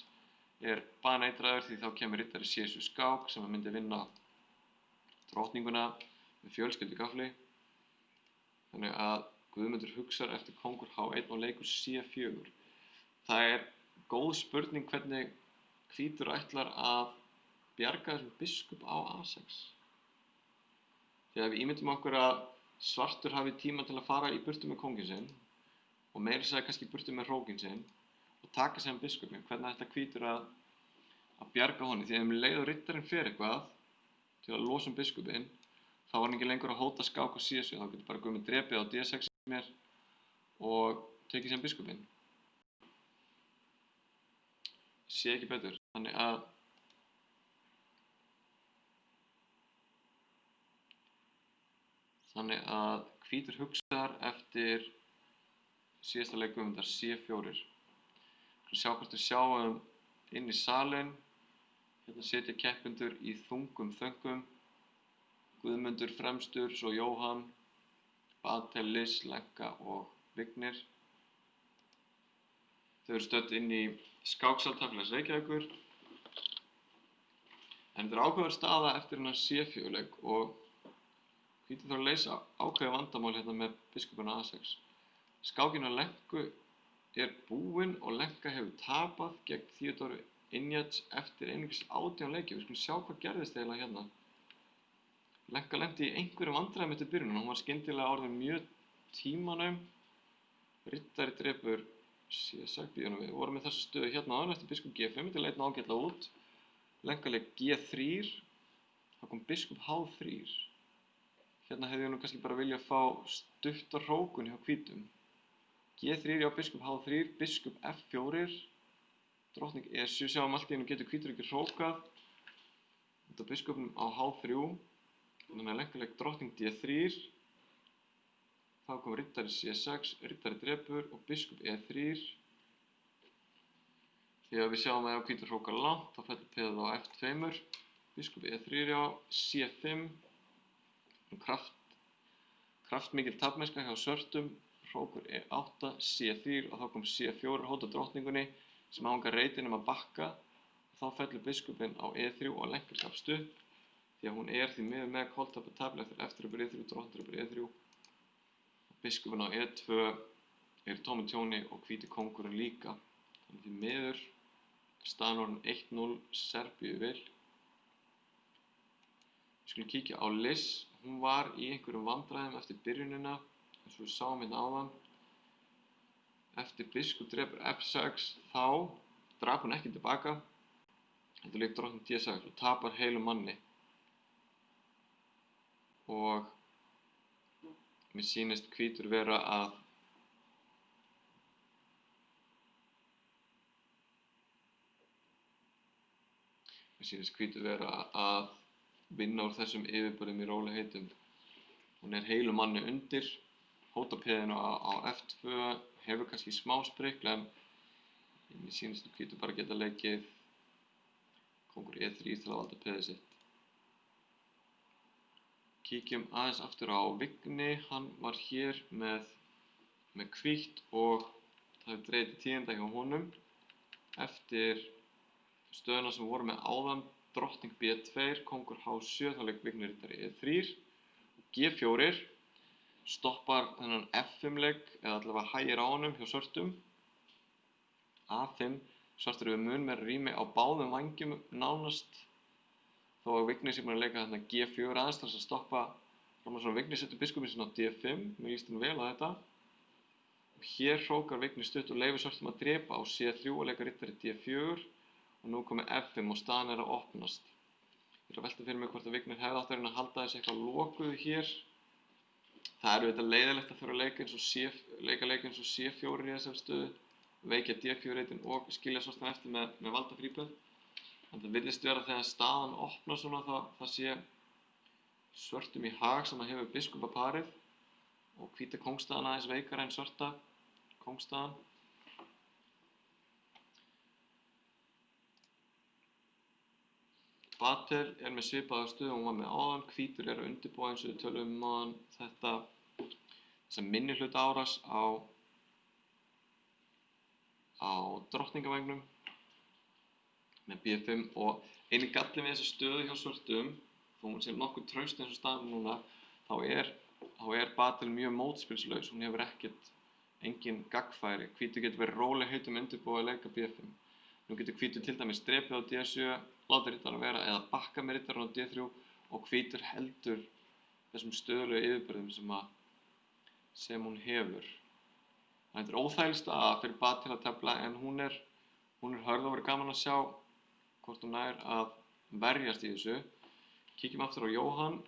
er baneitraður því þá kemur riddari C7 skák sem myndi vinna drottninguna með fjölskyldugafli. Þannig að Guðmundur hugsar eftir kóngur H1 og leikur C4. Það er góð spurning hvernig hvítur ætlar að bjarga þessum biskup á A6. Þegar við ímyndum okkur að svartur hafi tíma til að fara í burtu með kónginn sinn og meira að segja kannski í burtu með hrókinn sinn og taka sig biskupinn, hvernig ætlar hvítur að bjarga honum? Því að leið og riddarinn fer eitthvað til að losa biskupinn, þá var hann ekki lengur að hóta skák á C7, þá getur bara Guðmundur drepið á D6 mér og tekið sem biskupinn. Sé ekki betur. Þannig að hvítur hugsar eftir síðasta leik Guðmundar C4. Sjá hvort við sjáum inn í salinn. Hérna setja keppendur í þungum þöngum. Guðmundur fremstur, svo Jóhann, Batel, Liss, Lenka og Vignir. Þau eru stödd inn í skáksal Tafélags Reykjavíkur. En þetta er áhugaverð staða eftir hennar C4 leik og hvítur þarf að leysa ákveðið vandamál hérna með biskupinn á A6. Skákinn á Lenku er búinn og Lenka hefur tapað gegn Theodóru Ingjats eftir einungis 18 leiki. Við skulum sjá hvað gerðist eiginlega hérna. Lenka lenti í einhverjum vandræðum eftir byrjunina. Hún var skyndilega orðin mjög tímanum. Riddari drepur C6 bíðunum við. Við vorum með þessa stöðu hérna áðan eftir biskup G5. Þetta leit ágætlega út. Lenka leik G3. Það kom biskup H3. Hérna hefði ég nú kannski bara viljað fá stuttar hrókun hjá hvítum. G3 á biskup H3, biskup F4, drottning E7, sjáum allt í einu getur hvítur ekki hrókað. Þetta biskupnum á H3, þannig að Lenka leik drottning D3. Þá kom riddari C6, riddari drepur og biskup E3. Þegar við sjáum að ef hvítur hrókar langt, þá fellur peðið á F2, biskup E3 á C5. Kraftmikil taflmennska hjá svörtum, hrókur E8, C3 og þá kom C4 hóta drottningunni sem ángar reytinum að bakka og þá fellur biskupinn á E3 og Lenka gafst upp því að hún er því miður með koltapa tafli eftir E3, drottning E3 og biskupinn á E2 er tómu tjóni og hvíti kóngurinn líka. Þannig því miður staðan orðin 1-0 Serbíu vil. Við skulum kíkja á Liss. Hún var í einhverjum vandræðum eftir byrjunina, eins og við sáum hérna áðan. Eftir biskup drepur F6, þá drap hún ekki tilbaka. Þetta leik drottning D6 og tapar heilum manni. Og mér sýnist hvítur vera að vinna úr þessum yfirbörðum í rólegheitum. Hún er heilum manni undir, hóta peðinu á F2, hefur kannski smá sprikla en mér sýnist hvítur bara geta leikið kóngur E3 til að valda peðið sitt. Kíkjum aðeins aftur á Vigni, hann var hér með hvítt og það hefur dregið til tíðinda hjá honum. Eftir stöðuna sem voru með áðan, drottning B2, kóngur H7, þá leik Vignir riddari E3 og G4 stoppar þennan F5 leik eða allavega hægir á honum hjá svörtum. A5, svartur við mun meira rými á báðum vængjum nánast þó að Vignir sé búinn að leika þarna G4 aðeins til þess að stoppa fram að svona Vignir setur biskupinn sinn á D5, mér líst vel á þetta. Og hér hrókar Vignir stutt og leyfir svörtum að drepa á C3 og leika riddari D4 og nú komið F5 og staðan er að opnast. Ég er að velta fyrir mig hvort að Vignir hefði átt að reyna að halda þessi eitthvað lokuðu hér. Það er auðvitað leiðilegt að fyrir að leika leik eins og C4 í þessari stöðu, veikja D4 reytin og skilja svartan eftir með valdafríböð. En það virðist vera þegar staðan opnast svona það sé svörtum í hag sem að hefur biskupaparið og hvíta kóngstaðan aðeins veikara en svarta kóngstaðan. Batel er með svipaða stöðu og hún var með áðan, hvítur er að undirbúa eins og við tölum áðan þessa minnihluta árás á drottningavægnum. með B5 og eini galli við þessa stöðu hjá svörtum, þó hún sé nokkuð traust eins og staðan núna, þá er Batel mjög mótspilslaus, hún hefur engin gagfæri. Hvítur getur verið róleg heitum undirbúið að leika B5. Nú getur hvítur til dæmis drepið á D7, láta riddarann vera eða bakka með riddarann á D3 og hvítur heldur þessum stöðulegu yfirbörðum sem hún hefur. Þetta er óþægileg staða fyrir Batel að tefla en hún er hörð og verður gaman að sjá hvort hún nær að verjast í þessu. Kíkjum aftur á Jóhann.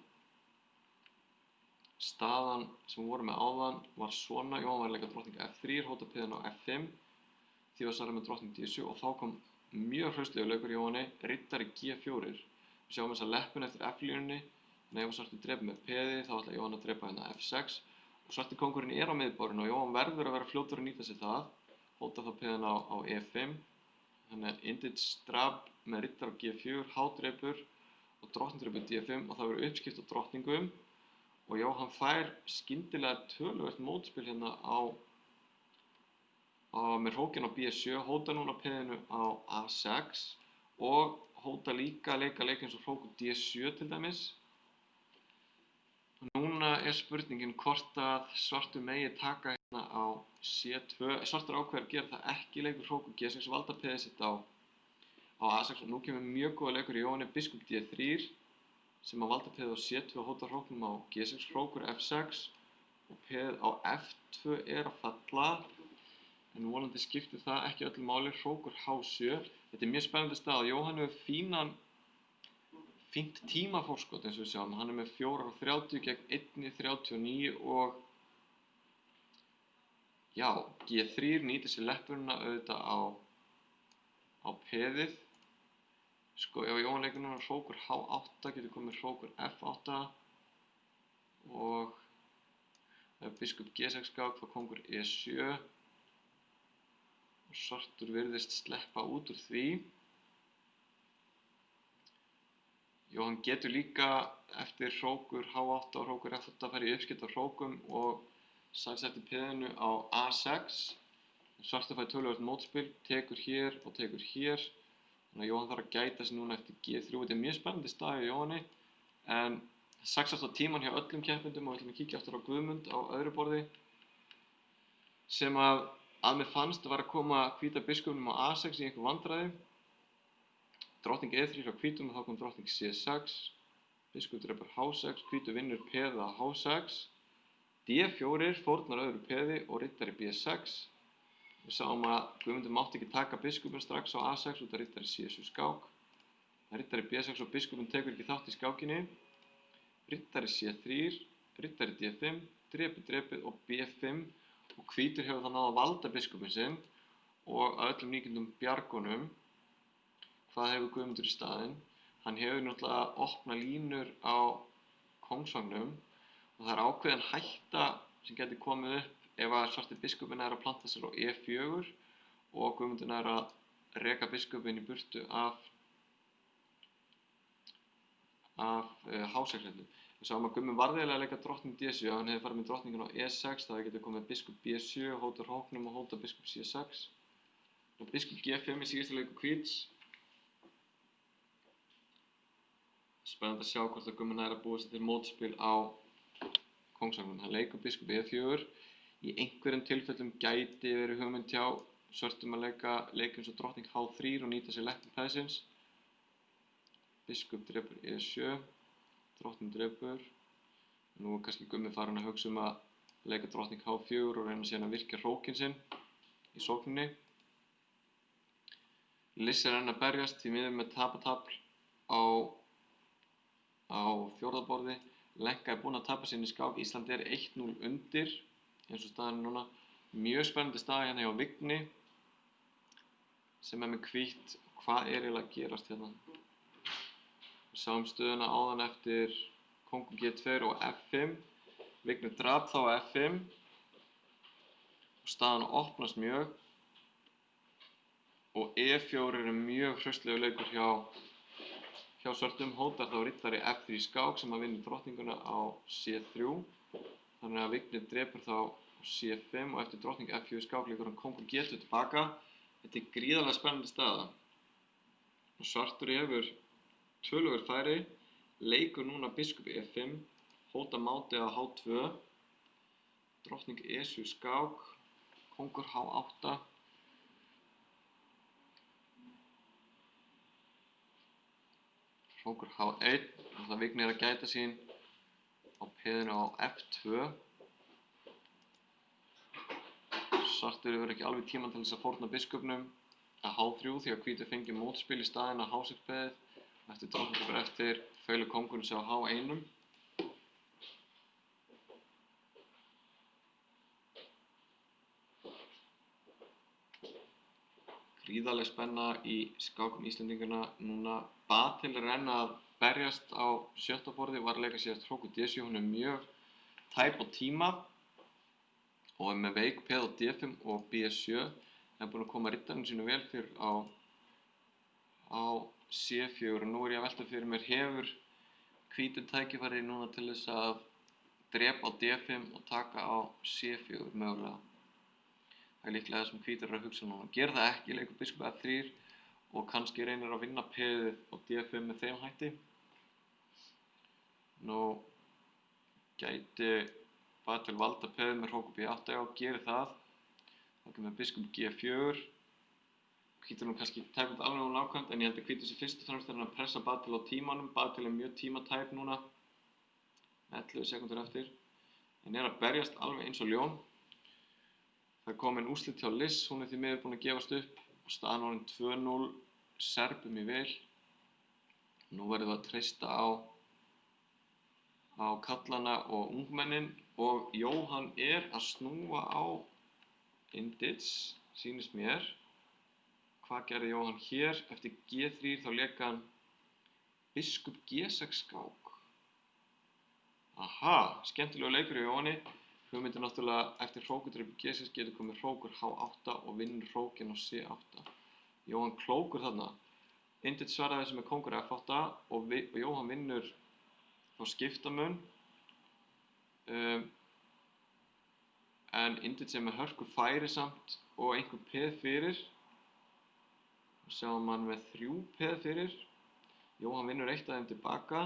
Staðan sem við vorum með áðan var svona, Jóhann var að leika drottning F3, hóta piðan á F5, því var svarað með drottning D7 og þá kom mjög hraustlegur leikur í Jóhanni, riddari G4. Við sjáum þessa leppun eftir F-línunni, en ef svartur drepur með piði þá ætla Jóhann að drepa hérna F6 og svarti kóngurinn er á miðborðinu og Jóhann verður að vera fljótur að nýta sér það, hóta þá piðan á E5, þannig að Indic drap með riddar á G4, hádreipur og drottning drepur D5 og það verður uppskipt á drottningum. Og Jóhann fær skyndilega töluvert mótspil hérna með hrókinn á B7, hóta núna piðinu á A6 og hóta líka að leika leik eins og hrókur D7 til dæmis. Núna er spurningin hvort að svartur megi taka hérna á C2. Svartur ákveður að gera það ekki, leikur hrókur G6, valda piðið sitt á A6 og nú kemur mjög góða leikur í Jóhanni, biskup D3 sem að valda piðið á C2 og hóta hróknum á G6, hrókur F6 og piðið á F2 er að falla en vonandi skiptir það ekki öllu máli, hrókur H7. Þetta er mjög spennandi staða, Jóhann hefur fínt tímaforskot eins og við sjáum, hann er með 4:30 gegn 1:39 og já, G3 nýtir sér leppurina auðvitað á piðið. Sko, ef Jóhann leikur núna hrókur H8 getur komið hrókur F8 og ef biskup G6 skák þá kóngur E7 og svartur virðist sleppa út úr því. Jóhann getur líka eftir hrókur H8 og hrókur F8 farið í uppskipt á hrókum og sæsætti piðinu á A6. Svartur fær töluvert mótspil, tekur hér og tekur hér. Þannig að Jóhann þarf að gæta sig núna eftir G3. Þetta er mjög spennandi staða í Jóhanni en 6. tíman hjá öllum keppendum og við ætlum að kíkja aftur á Guðmund á öðru borði sem að mér fannst var að koma hvíta biskupnum á A6 í einhver vandræði. Drottning E3 frá hvítum og þá kom drottning C6, biskup drepur H6, hvítur vinnur peð á H6, D4 fórnar öðru peði og riddari B6. Við sáum að Guðmundur mátti ekki taka biskupinn strax á A6 út af riddari C7 skák. Riddari B6 og biskupinn tekur ekki þátt í skákinni. Riddari C3, riddari D5, drepið og B5 og hvítur hefur það náð að valda biskupinn sinn og að öllum líkindum bjargunum. Hvað hefur Guðmundur í staðinn? Hann hefur náttúrulega opnað línur á kóngsvagnum og það er ákveðin hætta sem getur komið upp ef að svarti biskupinn er að planta sér á E4 og Guðmundur er að reka biskupinn í burtu af H6-hellu. Við sáum að Guðmund varði eiginlega að leika drottning D7, hann hefði farið með drottninguna á E6, það getur komið biskup B7, hóta hróknum og hóta biskup C6. Og biskup G5 í síðasta leikur hvíts. Spennandi að sjá hvort að Guðmund er að búa sér til mótspil á kóngsvagnum. Hann leikur biskup E4. Í einhverjum tilfellum gæti verið hugmynd hjá svörtum að leika eins og drottning H3 og nýta sér leppum peðsins. Biskup drepur E7, drottning drepur. Nú er kannski Gummi farin að hugsa að leika drottning H4 og reyna síðan að virkja hrókinn sinn í sókninni. Liss er enn að berjast því miður með tapatafl á fjórða borði. Lenka er búinn að tapa sinni skák, Ísland er 1-0 undir eins og staðan núna. Mjög spennandi staða hérna hjá Vigni sem er með hvítt. Hvað er eiginlega að gerast hérna? Við sáum stöðuna áðan eftir kóngur G2 og F5. Vigni drap þá á F5 og staðan opnast mjög og E4 er mjög hraustlegur leikur hjá svörtum, hótar þá riddari F3 skák sem að vinna drottninguna á C3. Þannig að Vigni drepur þá C5 og eftir drottning F4 skák leikur hann kóngur G2 tilbaka. Þetta er gríðarlega spennandi staða. Svartur hefur töluvert færi, leikur núna biskup E5, hóta máti á H2, drottning E7 skák, kóngur H8, kóngur H1, það Vignir að gæta sín á peðinu á F2. Svartur hefur ekki alveg tíma til þess að fórna biskupnum að H3 því að hvítur fengi mótspil í staðinn að H6 peðið. Eftir drottning bara eftir fölur kóngurinn sig á H1. Gríðarleg spenna í skákum Íslendinganna núna. Batil er enn að berjast á sjötta borði, var að leika síðast hrókur D7, hún er mjög tæp á tíma og er með veik peð á D5 og B7. Það er búin að koma riddarinn sínu vel fyrir á C4 og nú er ég að velta fyrir mér, hefur hvítur tækifæri núna til þess að drepa á D5 og taka á C4 mögulega. Það er líklega það sem hvítur er að hugsa núna. Gera það ekki, leikur biskup F3 og kannski reynir að vinna peðið á D5 með þeim hætti. Nú gæti Batil valda peðið með hrókur B8 og gerir það. Þá kemur biskup G4. Hvítur nú kannski tæpið alveg nógu nákvæmt en ég held að hvítur sé fyrst og fremst að pressa Batil á tímanum. Batil er mjög tímatæp núna, 11 sekúndur eftir, en er að berjast alveg eins og ljón. Það er komin úrslit hjá Liz, hún er því miður búin að gefast upp og staðan orðin 2-0 Serbum í vil. Nú verðum við að treysta á kallana og ungmennin og Jóhann er að snúa á Indic, sýnist mér. Hvað gerði Jóhann hér? Eftir G3 þá lék hann biskup G6 skák. Aha, skemmtilegu leikur hjá Jóhanni. Hugmyndin náttúrulega eftir hrókudreipi G6 getur komið hrókur H8 og vinnur hrókinn á C8. Jóhann klókur þarna. Indic svaraði þessu með kóngur F8 og Jóhann vinnur á skiptamun. En Indic er með hörku færi samt og einhver peð fyrir. Nú sjáum hann með 3 peð fyrir. Jóhann vinnur eitt af þeim tilbaka.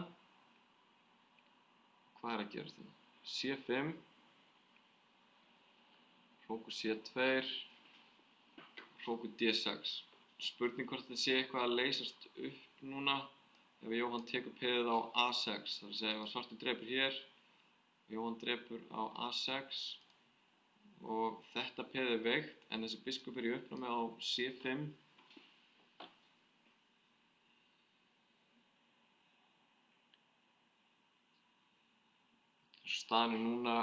Hvað er að gerast þetta? C5, hrókur C2, hrókur D6. Spurning hvort þetta sé eitthvað að leysast upp núna ef Jóhann tekur peðið á A6. Það er að segja ef svartur drepur hér, Jóhann drepur á A6 og þetta peðið er veikt en þessi biskup er í uppnámi á C5. Staðan er núna,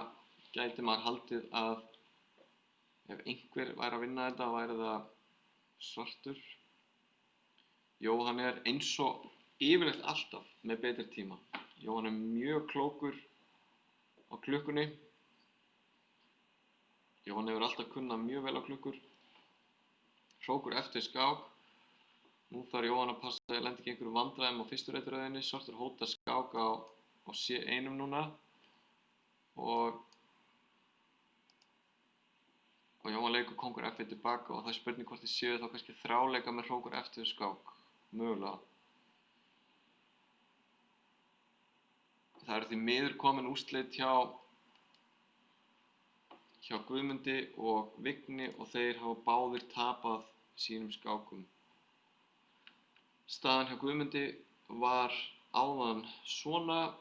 gæti maður haldið að ef einhver væri að vinna þetta væri það svartur. Jóhann er eins og yfirleitt alltaf með betri tíma. Jóhann er mjög klókur á klukkunni. Jóhann hefur alltaf kunnað mjög vel á klukkur. Hrókur eftir skák. Nú þarf Jóhann að passa að lenda ekki einhverjum vandræðum á fyrstu reituröðinni. Svartur hótar skák á C1 núna. Og Jóhann leikur kóngur F1 tilbaka og það er spurning hvort þið séu þá kannski þráleika með hrókur F2 skák, mögulega. Það eru því miður komin úrslit hjá Guðmundi og Vigni og þeir hafa báðir tapað sínum skákum. Staðan hjá Guðmundi var áðan svona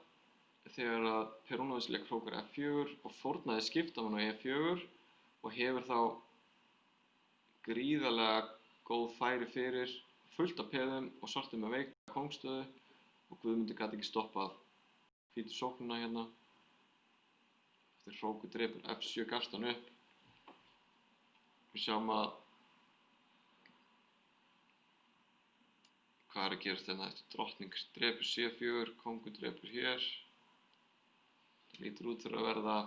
þegar að Perunović lék hrókur F4 og fórnaði skiptamun á E4 og hefur þá gríðarlega góð færi fyrir, fullt af peðum og svartur með veika kóngstöðu og Guðmundur gat ekki stoppað hvítu sóknina hérna. Eftir hrókur drepur F7 gafst hann upp. Við sjáum að hvað er að gerast hérna eftir drottning drepur C4, kóngur drepur hér. Það lítur út fyrir að verða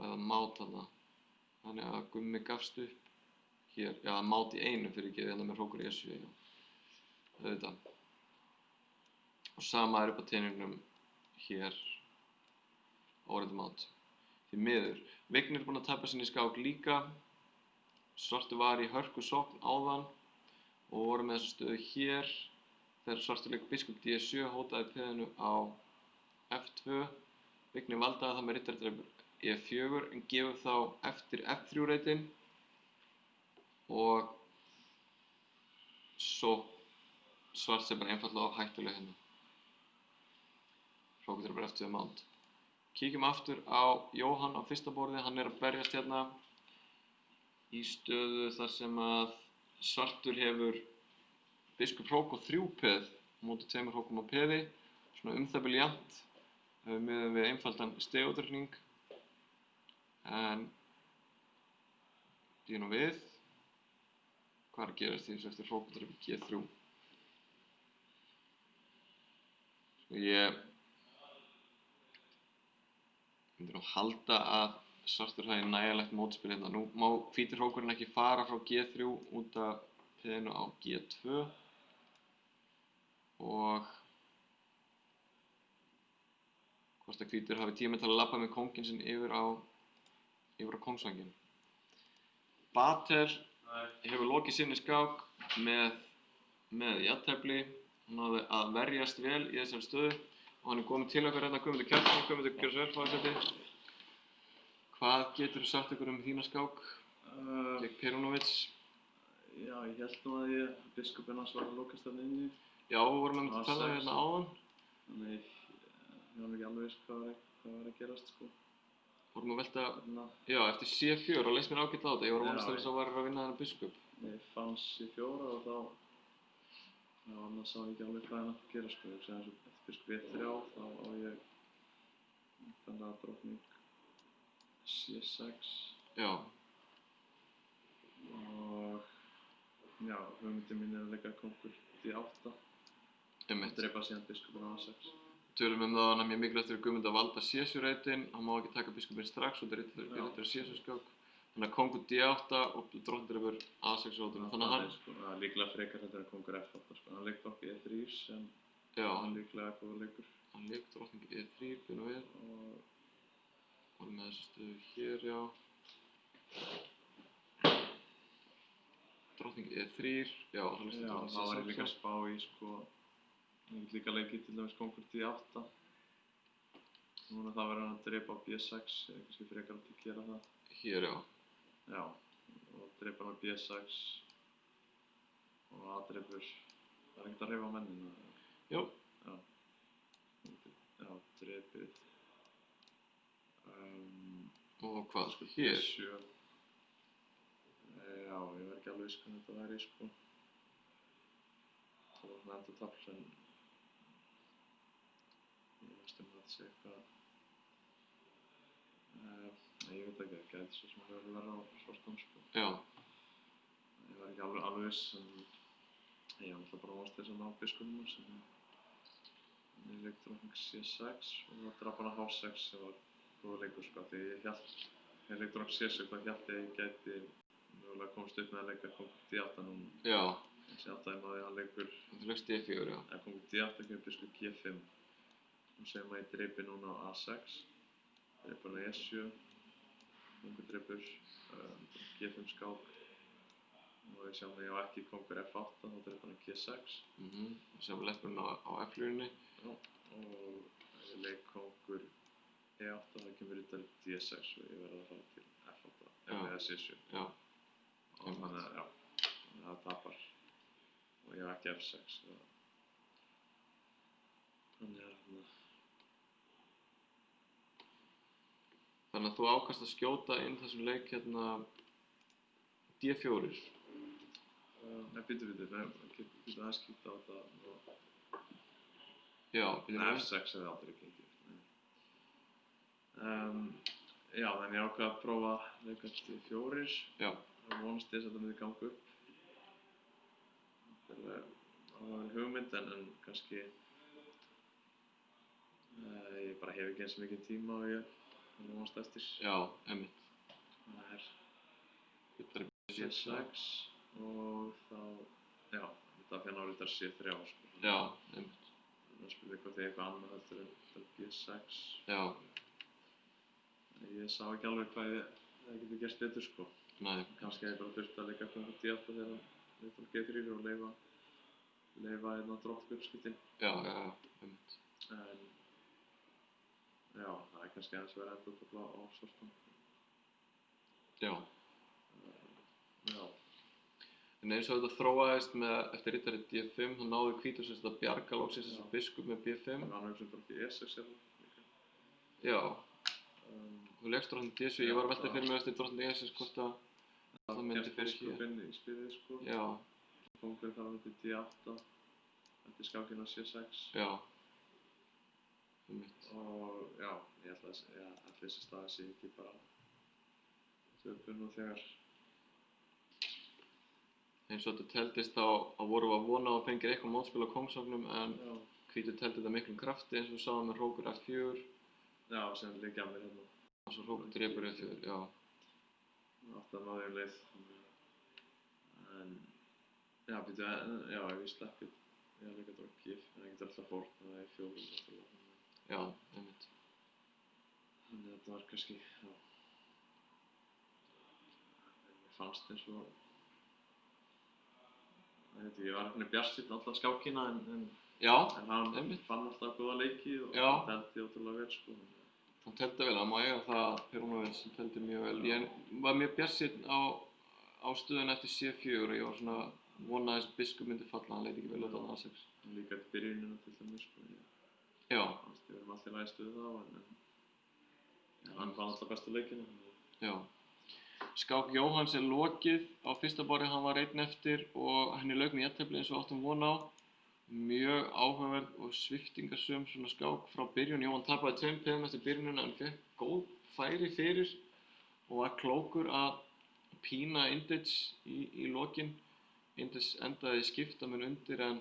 mát þarna. Þannig að Gummi gafst upp hér, já mát í einu fyrir ekki hérna með hrókur E7, já. Auðvitað. Og sama er upp á teningnum hér, óreittur mát. Því miður. Vignir er búinn að tapa sinni skák líka. Svartur var í hörku sókn áðan og vorum með þessa stöðu hér. Þegar svartur lék biskup D7 hótaði peðinu á F2. Vigni valdaði það með rittardrepur E4 en gefur þá eftir F3 reitin og svo svart sem bara einfallega hættuleg hérna. Hrókadrepur F2 mount. Kíkjum aftur á Jóhann á fyrsta borði, hann að berjast hérna í stöðu þar sem að svartur hefur biskup hrók og 3 peð á móti 2 hrókum á peði, svona það bil jafnt miðað við einfaldan stegudreikning. En býðum nú við, hvað að gerast því eftir hrókadrepur G3? Ég myndi nú halda að svartur hafi nægjanlegt mótspil hérna. Nú má hvíti hrókurinn ekki fara frá G3 út af peðinu á G2 og hvort að hvítur hafi tíma til að labba með kónginn sinn yfir á kóngsvænginn. Batel hefur lokið sinni skák með jafntefli. Hann náði að verjast vel í þessari stöðu og hann kominn til okkar hérna, Guðmundur Kjartansson. Guðmundur, gjörðu svo vel, fá þér sæti. Hvað geturðu sagt ykkur þína skák gegn Perunovic? Já, ég held nú að biskupinn hans var að lokast þarna inni. Já, við vorum að tala hérna áðan. Þannig ég var ekki alveg viss hvað var að gerast, sko. Vorum að velta, já, eftir C4 og leist mér ágætlega á þetta. Ég var að vonast þess að væri að vinna þennan biskup. Ég fann C4 og þá annars sá ég ekki alveg hvað átti að gera, sko. Ég hugsaði eins og eftir biskup E3 þá á ég þannig að drottning C6. Já. Og já, hugmyndin mín að leika kóngur D8. Einmitt. Drepa síðan biskupinn á A6. Tölum það að mjög mikilvægt fyrir Guðmund að valda C7 reitin. Hann má ekki taka biskupinn strax og þetta er C7 skák. Þannig að kóngur D8 og drottningdrepur A6 rótunum. Þannig að hann... Það er líklega frekar þetta en kóngur F8, sko. Hann leik okkur E3 sem hann líklega góður leikur. Hann leik drottning E3, býðum við. Og vorum með þessu stöðu hér, já. Drottning E3, já, það líst þetta það var ég líka að spá í, sko. Ég get líka leikið til dæmis kóngur D8. Núna það verður hann að drepa á B6, ég er kannski frekar að gera það. Hér, já. Já, og drepa hann á B6 og A-drepur. Það er ekkert að hreyfa á mennina. Jú. Já, drepið. Og hvað, sko, hér? B7. Já, ég var ekki alveg viss hvernig þetta væri, sko. Það var svona endurtafl en ég veist að þetta sé eitthvað. Ég veit ekki, það gæti svo sem að vera á svartum, sko. Já. Ég var ekki alveg viss en ég var alltaf bara vonast þess að ná biskupnum sem ég leik drottning C6 og það drap hann á H6 sem var góður leikur, sko. Því ég leik drottning C6 þá hélt ég gæti mögulega komst upp með að leika kóngur D8 núna. Já. Þessi aðdæmi að hann leikur... Þú leikst D4, já. Ef kóngur D8 kemur biskup G5 sem að ég dreipi núna á A6, dreipi hann á E7, kóngur dreipur, G5 skák og við sjáum að ég á ekki kóngur F8, þá dreipi hann á G6. Við sjáum leppurinn á F-línunni. Já, og ef ég leik kóngur E8 þá kemur riddari D6 og ég verð að fara til F8 eða C7. Já. Og þannig að, já, það tapar og ég á ekki F6. Þannig að Þannig að þú ákast að skjóta inn þessum leik hérna D4. Nei, býtu, getur aðeins kíkt á þetta og... Já, F6 hefði aldrei gengið. Já, þannig ég ákvað að prófa að leika D4. Já. Það vonast þess að þetta myndi ganga upp. Það var hugmynd en kannski... ég bara hef ekki eins og mikið tíma og ég vonast eftir. Já, einmitt. Það er C6 og þá, já, þetta fyrir náður þetta C3 sko. Já, einmitt. Það spurði hvort ég eitthvað annað heldur en B6. Já. Ég sá ekki alveg hvað ég geti gert betur sko. Nei. Kannski hef ég bara þurft að leika kóngur D8 þegar Leifur G3 og leyfa hérna droppskiptin. Já, einmitt. En já, það kannski aðeins verið að endurtafla á svartan. Já. Já. En eins og þetta þróaðist eftir riddari D5, þá náði hvítur sem sagt að bjarga loksins þessum biskup með B5. Það var náttúrulega bara ekki E6 hérna líka. Já. Þú leggst drottning D7, ég var að velta fyrir mig eftir drottning E6 hvort að það myndi fyrir hér. Biskupinn í spilið sko. Já. Kóngurinn þarf upp í D8 eftir skákinn á C6. Já. Einmitt. Og já, ég held að þessi staði sé ekki bara töpun og þegar eins og þetta teldist þá vorum við að vona að fengið eitthvað mótspil á kóngsvagnum en hvítur teldi þetta miklum krafti eins og við sáum með hrókur F4. Já, sem liggja mér hérna. Og svo hrókur drepur F4, já. Átti að náði leið. En já, ef ég sleppi ég hef líka drótt gif, en ég get alltaf fórn, það er fjórum náttúrulega. Já, einmitt. Þannig að þetta var kannski, já. Mér fannst eins og ég var einhvern veginn bjartsýnn alla skákina en hann fann alltaf góða leiki og hann teldi ótrúlega vel sko. Hann teldi vel, það má eiga það Perunovic sem teldi mjög vel. Ég var mjög bjartsýnn á stöðuna eftir C4 og ég var svona vonaði að þessi biskup myndi falla, hann leit ekki vel út á A6. Líka í byrjunina til dæmis sko. Já. Við erum alltaf í lagi stuði þá en hann fann alltaf bestu leikina. Já. Skák Jóhanns lokið á fyrsta borði, hann var einn eftir og henni lauk með jafntefli eins og áttum von á. Mjög áhugaverð og sviptingarsöm svona skák frá byrjun. Jóhann tapaði 2 peðum eftir byrjunina en fékk góð færi fyrir og var klókur að pína Indic í lokin. Indic endaði skiptamun undir en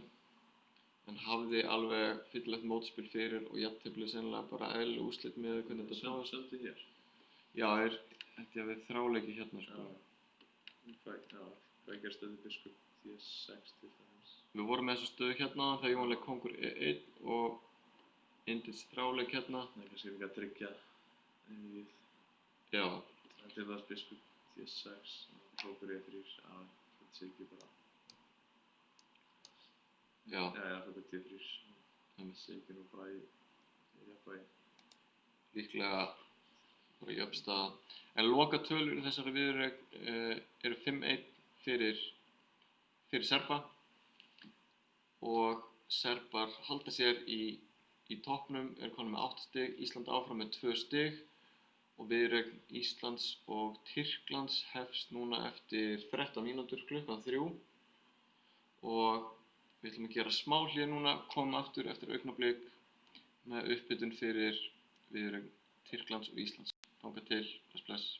hafði alveg fyllilegt mótspil fyrir og jafntefli sennilega bara eðlileg úrslit með hvernig þetta þróaðist. Sömdu hér? Já, held ég að við þráleiki hérna sko. Hvað gerst þetta biskup D6 til dæmis? Við vorum með þessa stöðu hérna þegar Jóhann leik kóngur E1 og Indic þráleik hérna. Það er kannski ekki að tryggja við. Já. Það er til þess biskup D6 og kóngur E3, þetta sé ekki bara. Já. Þetta er D3. Það sé ekki nú bara í jafnvægi. Líklega bara í uppstaða. En lokatölur í þessari viðureign eru 5-1 fyrir Serba og Serbar halda sér í toppnum, komnir með 8 stig, Ísland áfram með 2 stig og viðureign Íslands og Tyrklands hefst núna eftir 13 mínútur klukkan 3 og við ætlum að gera smá hlé núna, komum aftur eftir augnablik með upphitun fyrir viðureign Tyrklands og Íslands. Þangað til, bless.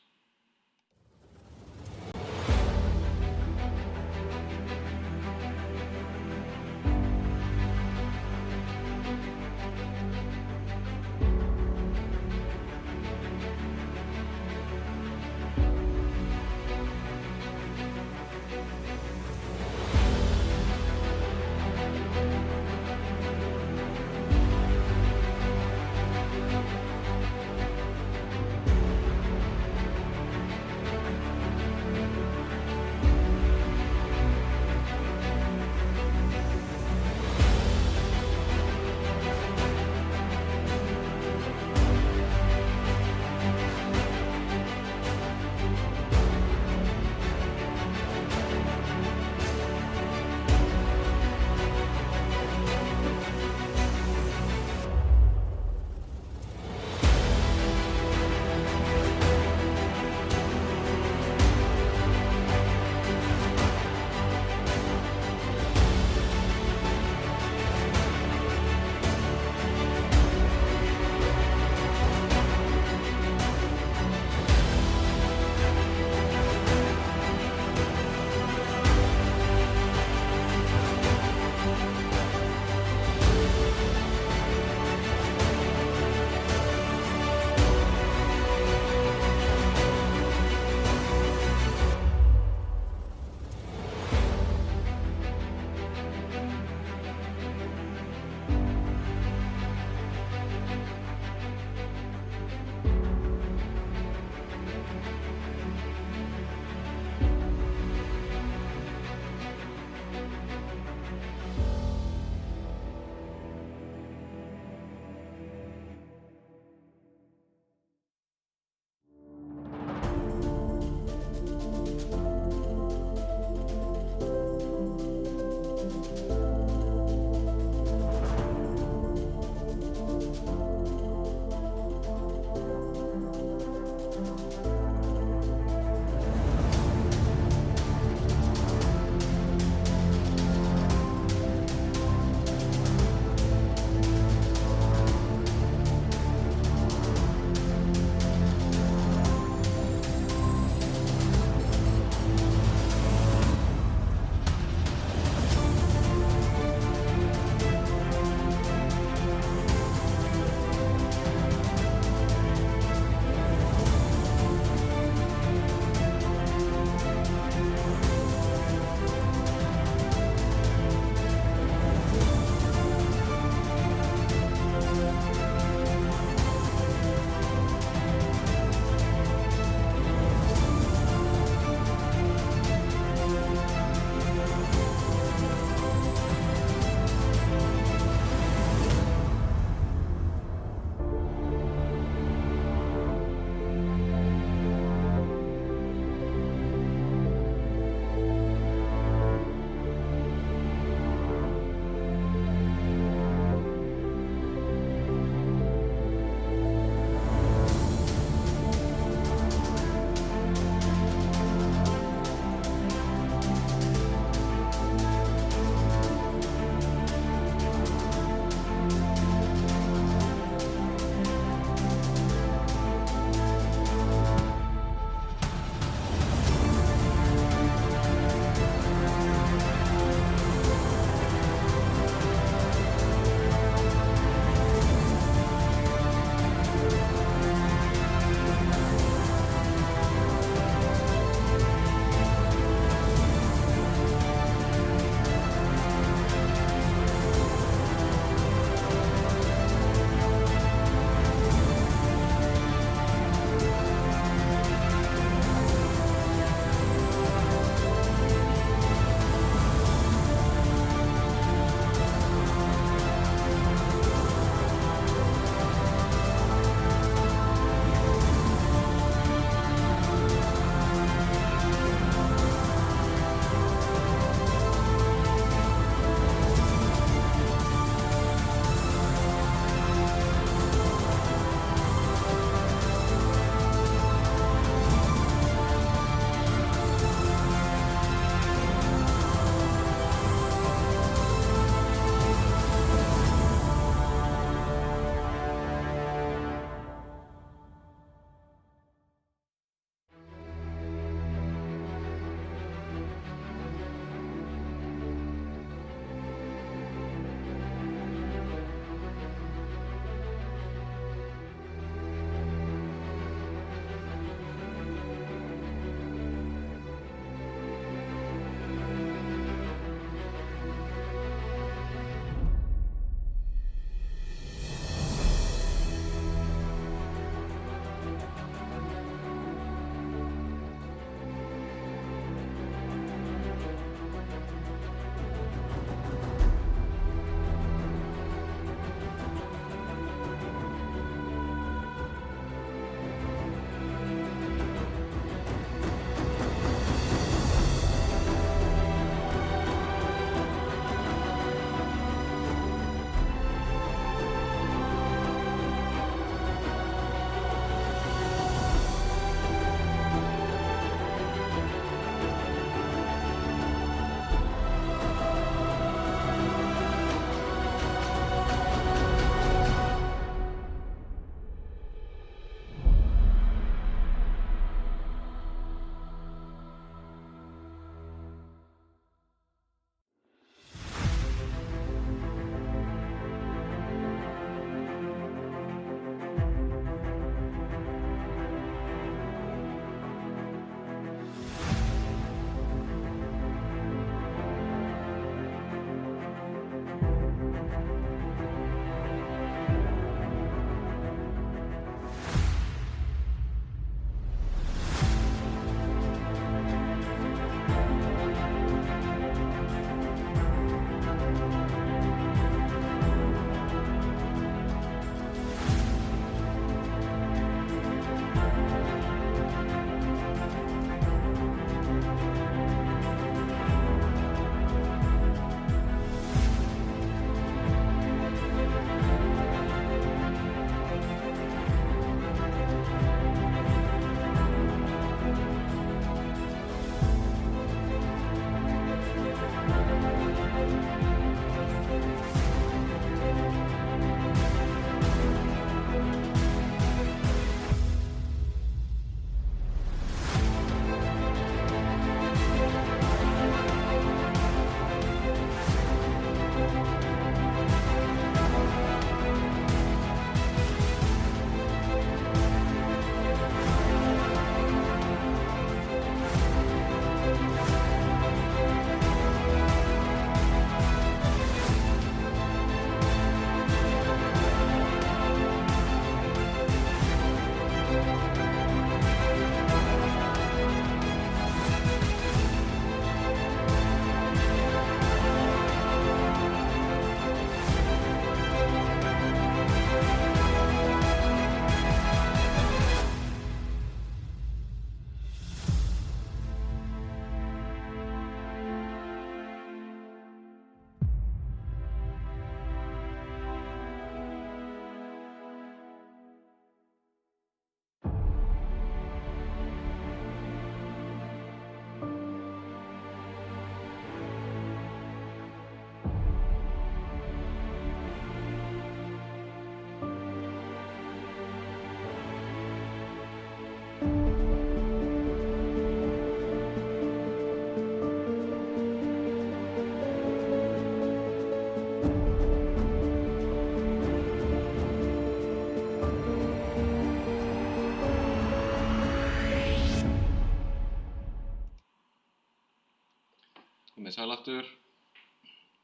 mótur.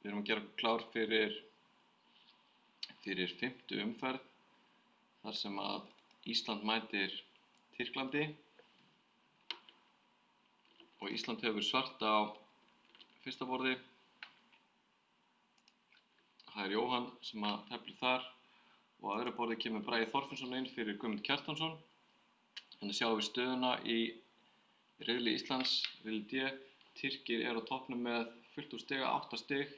Við erum að gera okkur klár fyrir 5. umferð þar sem að Ísland mætir Tyrklandi og Ísland hefur svart á fyrsta borði. Það er Jóhann sem að teflir þar og á öðru borði kemur Bragi Þorfinnsson inn fyrir Guðmund Kjartansson. Þannig sjáum við stöðuna í riðli Íslands, riðli D. Tyrkir eru á toppnum með fullt úr stiga, 8 stig.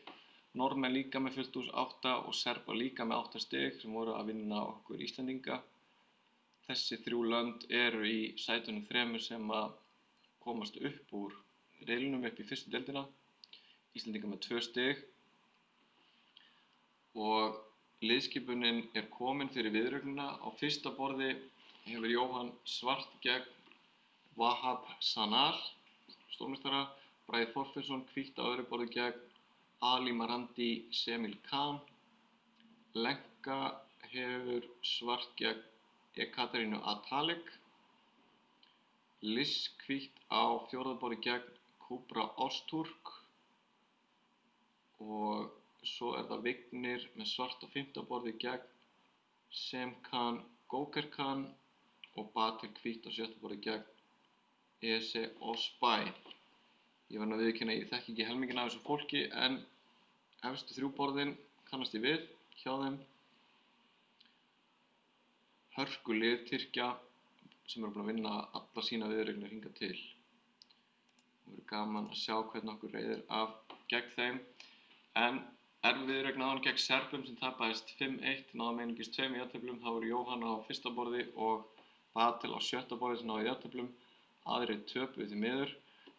Norðmenn líka með fullt úr 8 og Serbar líka með 8 stig sem voru að vinna okkur Íslendinga. Þessi 3 lönd eru í sætunum 3 sem að komast upp úr riðlinum upp í fyrstu deildina. Íslendinga með 2 stig. Og liðskipunin er komin fyrir viðureignina. Á fyrsta borði hefur Jóhann svart gegn Wahab Sanal, stórmeistara. Bragi Þorfinnsson hvítt á öðru borði gegn Ali Marandi Semil Khan. Lenka hefur svart gegn Ekaterínu Atalik. Liss hvítt á fjórða borði gegn Kubra Özturk. Og svo er það Vignir með svart á 5. borði gegn Semkan Gökerkan og Batir hvítt á 6. borði gegn Ese Osbay. Ég verð að viðurkenna að ég þekki ekki helminginn af þessu fólki en efstu 3 borðin kannast ég við hjá þeim. Hörkulið Tyrkja sem eru búin að vinna alla sína viðureignir hingað til. Það verður gaman að sjá hvernig okkur reiðir af gegn þeim. En erfið viðureign áðan gegn Serbum sem tapaðist 5-1, náðum einungis 2 jafnteflum. Það voru Jóhann á fyrsta borði og Batil á 7. borði sem náði jafnteflum. Aðrir töpuðu því miður.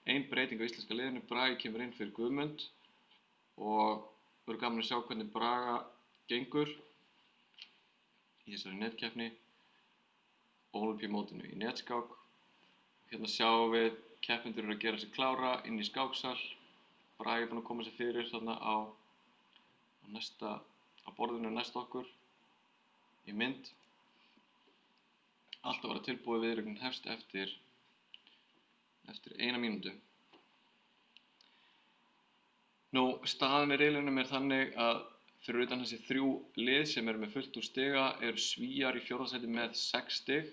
Ein breyting á íslenska liðinu, Bragi kemur inn fyrir Guðmund og verður gaman að sjá hvernig Braga gengur í þessari netkeppni, Ólympíumótinu í netskák. Hérna sjáum við keppendur eru að gera sig klára inn í skáksal. Bragi er búinn að koma sér fyrir þarna á borðinu næst okkur í mynd. Allt að vera tilbúið, viðureignin hefst eftir 1 mínútu. Nú, staðan í riðlinum er þannig að fyrir utan þessi 3 lið sem eru með fullt úr stiga eru Svíar í 4. sæti með 6 stig,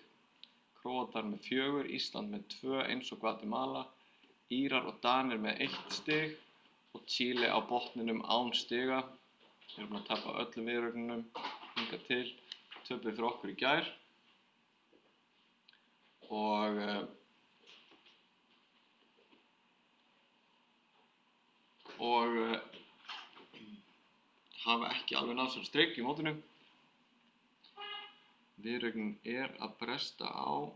Króatar með 4, Ísland með 2 eins og Guatemala, Írar og Danir með 1 stig og Chile á botninum án stiga. Við erum búin að tapa öllum viðureignunum hingað til, töpuðu fyrir okkur í gær og hafa ekki alveg náð sér strik í mótinu. Viðureignin er að bresta á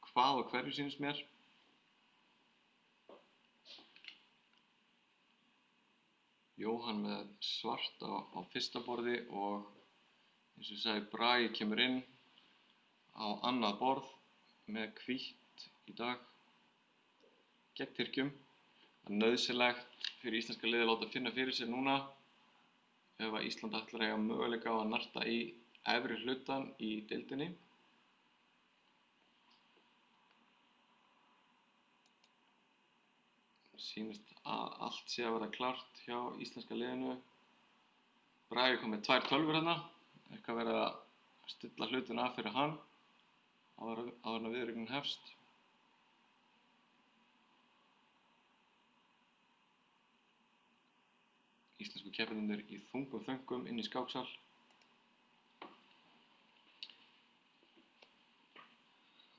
hvað og hverju sýnist mér. Jóhann með svart á fyrsta borði og eins og ég sagði, Bragi kemur inn á annað borð með hvítt í dag gegn Tyrkjum. Það er nauðsynlegt fyrir íslenska liðið að láta finna fyrir sér núna ef að Ísland ætlar að eiga möguleika á að narta í efri hlutan í deildinni. Sýnist að allt sé að vera klárt hjá íslenska liðinu. Bragi kom með 2 tölvur hérna, eitthvað verið að stilla hlutina af fyrir hann áður en viðureignin hefst. Íslensku keppendurnir í þungum þönkum inn í skáksal.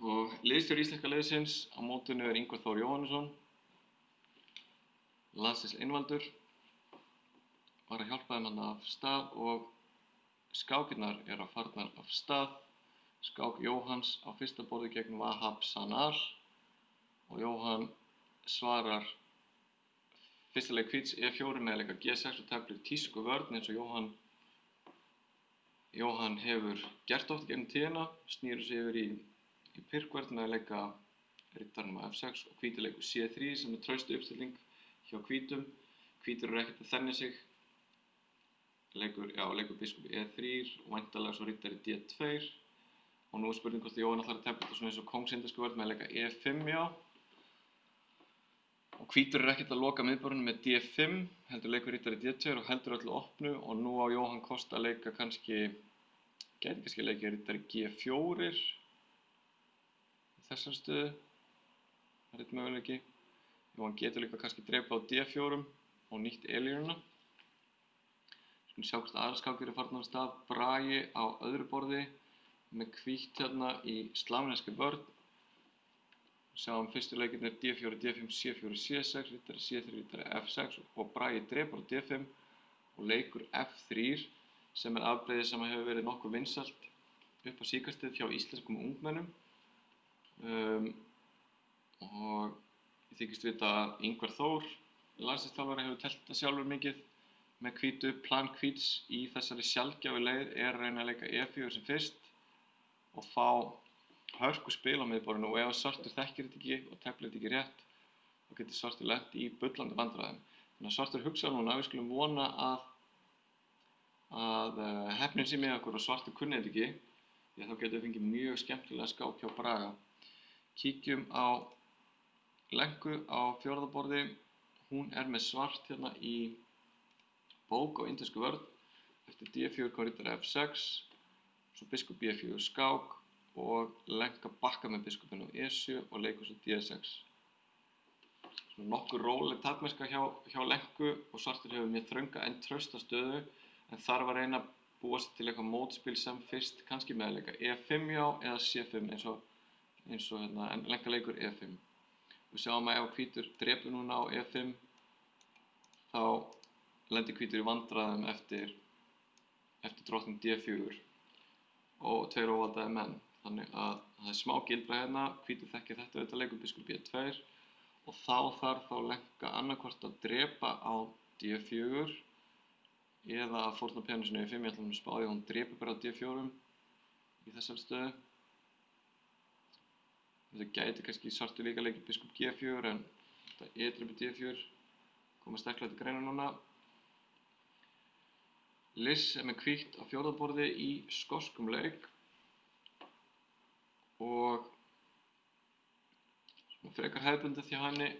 Og liðsstjóri íslenska liðsins á mótinu er Ingvar Þór Jóhannesson. Landsins einvaldur var að hjálpa þeim hann af stað og skákirnar eru farnar af stað. Skák Jóhanns á fyrsta borði gegn Wahab Sanal og Jóhann svarar fyrsta leik hvíts E4 með leika G6 og teflir tísku vörn eins og Jóhann hefur gert oft gegnum tíðina, snýr sig yfir í pirkvörn með leika riddaranum á F6 og hvítur leikur C3 sem er traustu uppstilling hjá hvítum. Hvítur eru ekkert að þenja sig. Leikur biskup E3 og væntanlega svo riddari D2. Og nú er spurning hvort Jóhann ætlar að tefla þetta svona eins og kóngsindarsku vörn með leika E5 já. Og hvítur ekkert að loka miðborðinu með D5, heldur leikur riddari D2 og heldur öllu opnu og nú á Jóhann kost að leika gæti kannski að leika riddari G4 í þessari stöðu. Það er einn möguleiki. Jóhann getur líka kannski drepa á D4 og nýtt elínuna. Skulum sjá hvort aðrar skákir eru farnar af stað. Bragi á öðru borði með hvítt hérna í slavneski vörn. Sjáum fyrstu leikirnir D4, D5, C4, C6, riddari C3, riddari F6 og Bragi drepur á D5 og leikur F3 sem er afbrigði sem hefur verið nokkuð vinsælt upp á síðkastið hjá íslenskum ungmennum. Og ég þykist vita að Ingvar Þór, landsliðsþjálfari, hefur telt það sjálfur mikið með hvítu. Plan hvíts í þessari sjaldgæfu leið er að reyna að leika E4 sem fyrst og fá hörku spil á miðborðinu og ef svartur þekkir þetta ekki og teflir þetta ekki rétt þá getur svartur lent í bullandi vandræðum. Þannig að svartur hugsa núna að við skulum vona að heppnin sé með okkur og svartur kunni þetta ekki því að þá getum við fengið mjög skemmtilega skák hjá Braga. Kíkjum á Lenku á fjórða borði. Hún er með svart hérna í bók á indversku vörn. Eftir D4 kom riddari F6, svo biskup B4 skák og Lenka bakka með biskupinn á E7 og leikur svo D6. Svona nokkur róleg takmennska hjá Lenku og svartur hefur mjög þrönga en trausta stöðu en þarf að reyna að búa sig til eitthvað mótspil sem fyrst kannski með að leika E5 já eða C5 eins og hérna, en Lenka leikur E5. Við sjáum að ef hvítur drepur núna á E5 þá lendir hvítur í vandræðum eftir drottning D4 og tveir óvaldaðir menn. Þannig að það er smá gildra hérna, hvítur þekkir þetta auðvitað leikur biskup B2 og þá þarf Lenka annarkvort að drepa á D4 eða að fórna peningu sinu E5. Ég ætla að spá því að hún drepi bara á D4 í þessari stöðu. Þetta gæti kannski svartur líka leikir biskup G4 en þetta E-drepi D4 koma sterklega til greina núna. Liss er með hvítt á fjórða borði í skoskum leik og svona frekar hefðbundið hjá henni.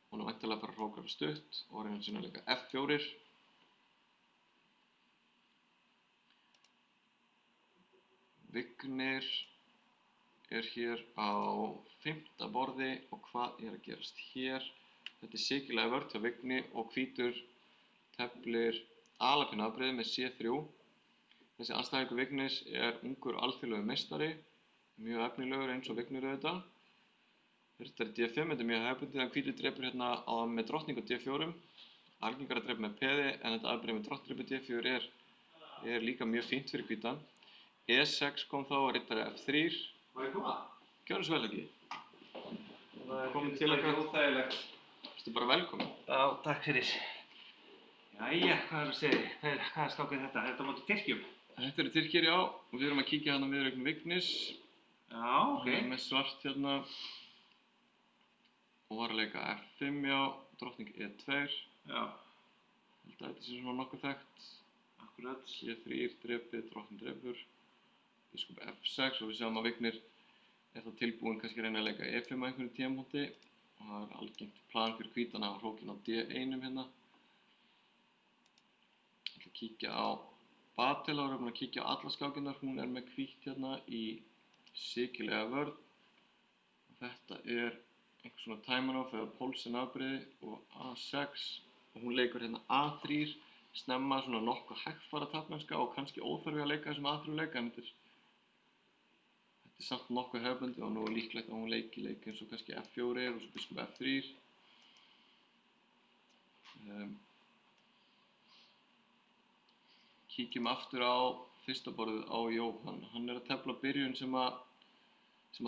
Hún er væntanlega bara hrókar stutt og reyna sína að leika F4. Vignir er hér á fimmta borði og hvað er að gerast hér? Þetta er sikilega vörn hjá Vigni og hvítur teflir alapinna afbrigði með C3. Þessi andstæðingur Vignis er ungur alþjóðlegur meistari, mjög efnilegur eins og Vignir auðvitað. Riddari D5, þetta er mjög hefðbundið en hvítur drepur hérna með drottning á D4. Algengar að drepa með peði en þetta afbrigði með drottning D4 er líka mjög fínt fyrir hvítan. E6 kom þá að riddari F3. Má ég koma? Gjörðu svo vel ekki. Komin til okkar. Óþægilegt. Ertu bara velkomin. Já, takk fyrir. Jæja, hvað er að segja? Hvað er skákið þetta? Er þetta á móti Tyrkjum? Þetta eru Tyrkir, já, og við erum að kíkja hérna viðureign Vignis. Já, ok. Hann er með svart hérna og var að leika F5, já, drottning E2. Já. Held að þetta sé svona nokkuð þekkt. Akkurat. C3 drepið, drottning drepur, biskup F6 og við sjáum að Vignir er þá tilbúinn kannski að reyna að leika E5 á einhverjum tímapunkti og það er algengt plan fyrir hvítan að hafa hrókinn á D1 hérna. Ég ætla að kíkja á Batel og við erum að kíkja á alla skákinnar. Hún er með hvítt hérna í sikilega vörn og þetta er einhvers svona Taimanov eða Poulsen afbrigði og A6 og hún leikur hérna A3 snemma svona nokkuð hægfara taflmennska og kannski óþarfi að leika þessum A3 leika en þetta er samt nokkuð hefðbundið og nú er líklegt að hún leiki eins og kannski F4 og svo biskup F3. Kíkjum aftur á fyrsta borðið á Jóhann. Hann er að tefla byrjun sem að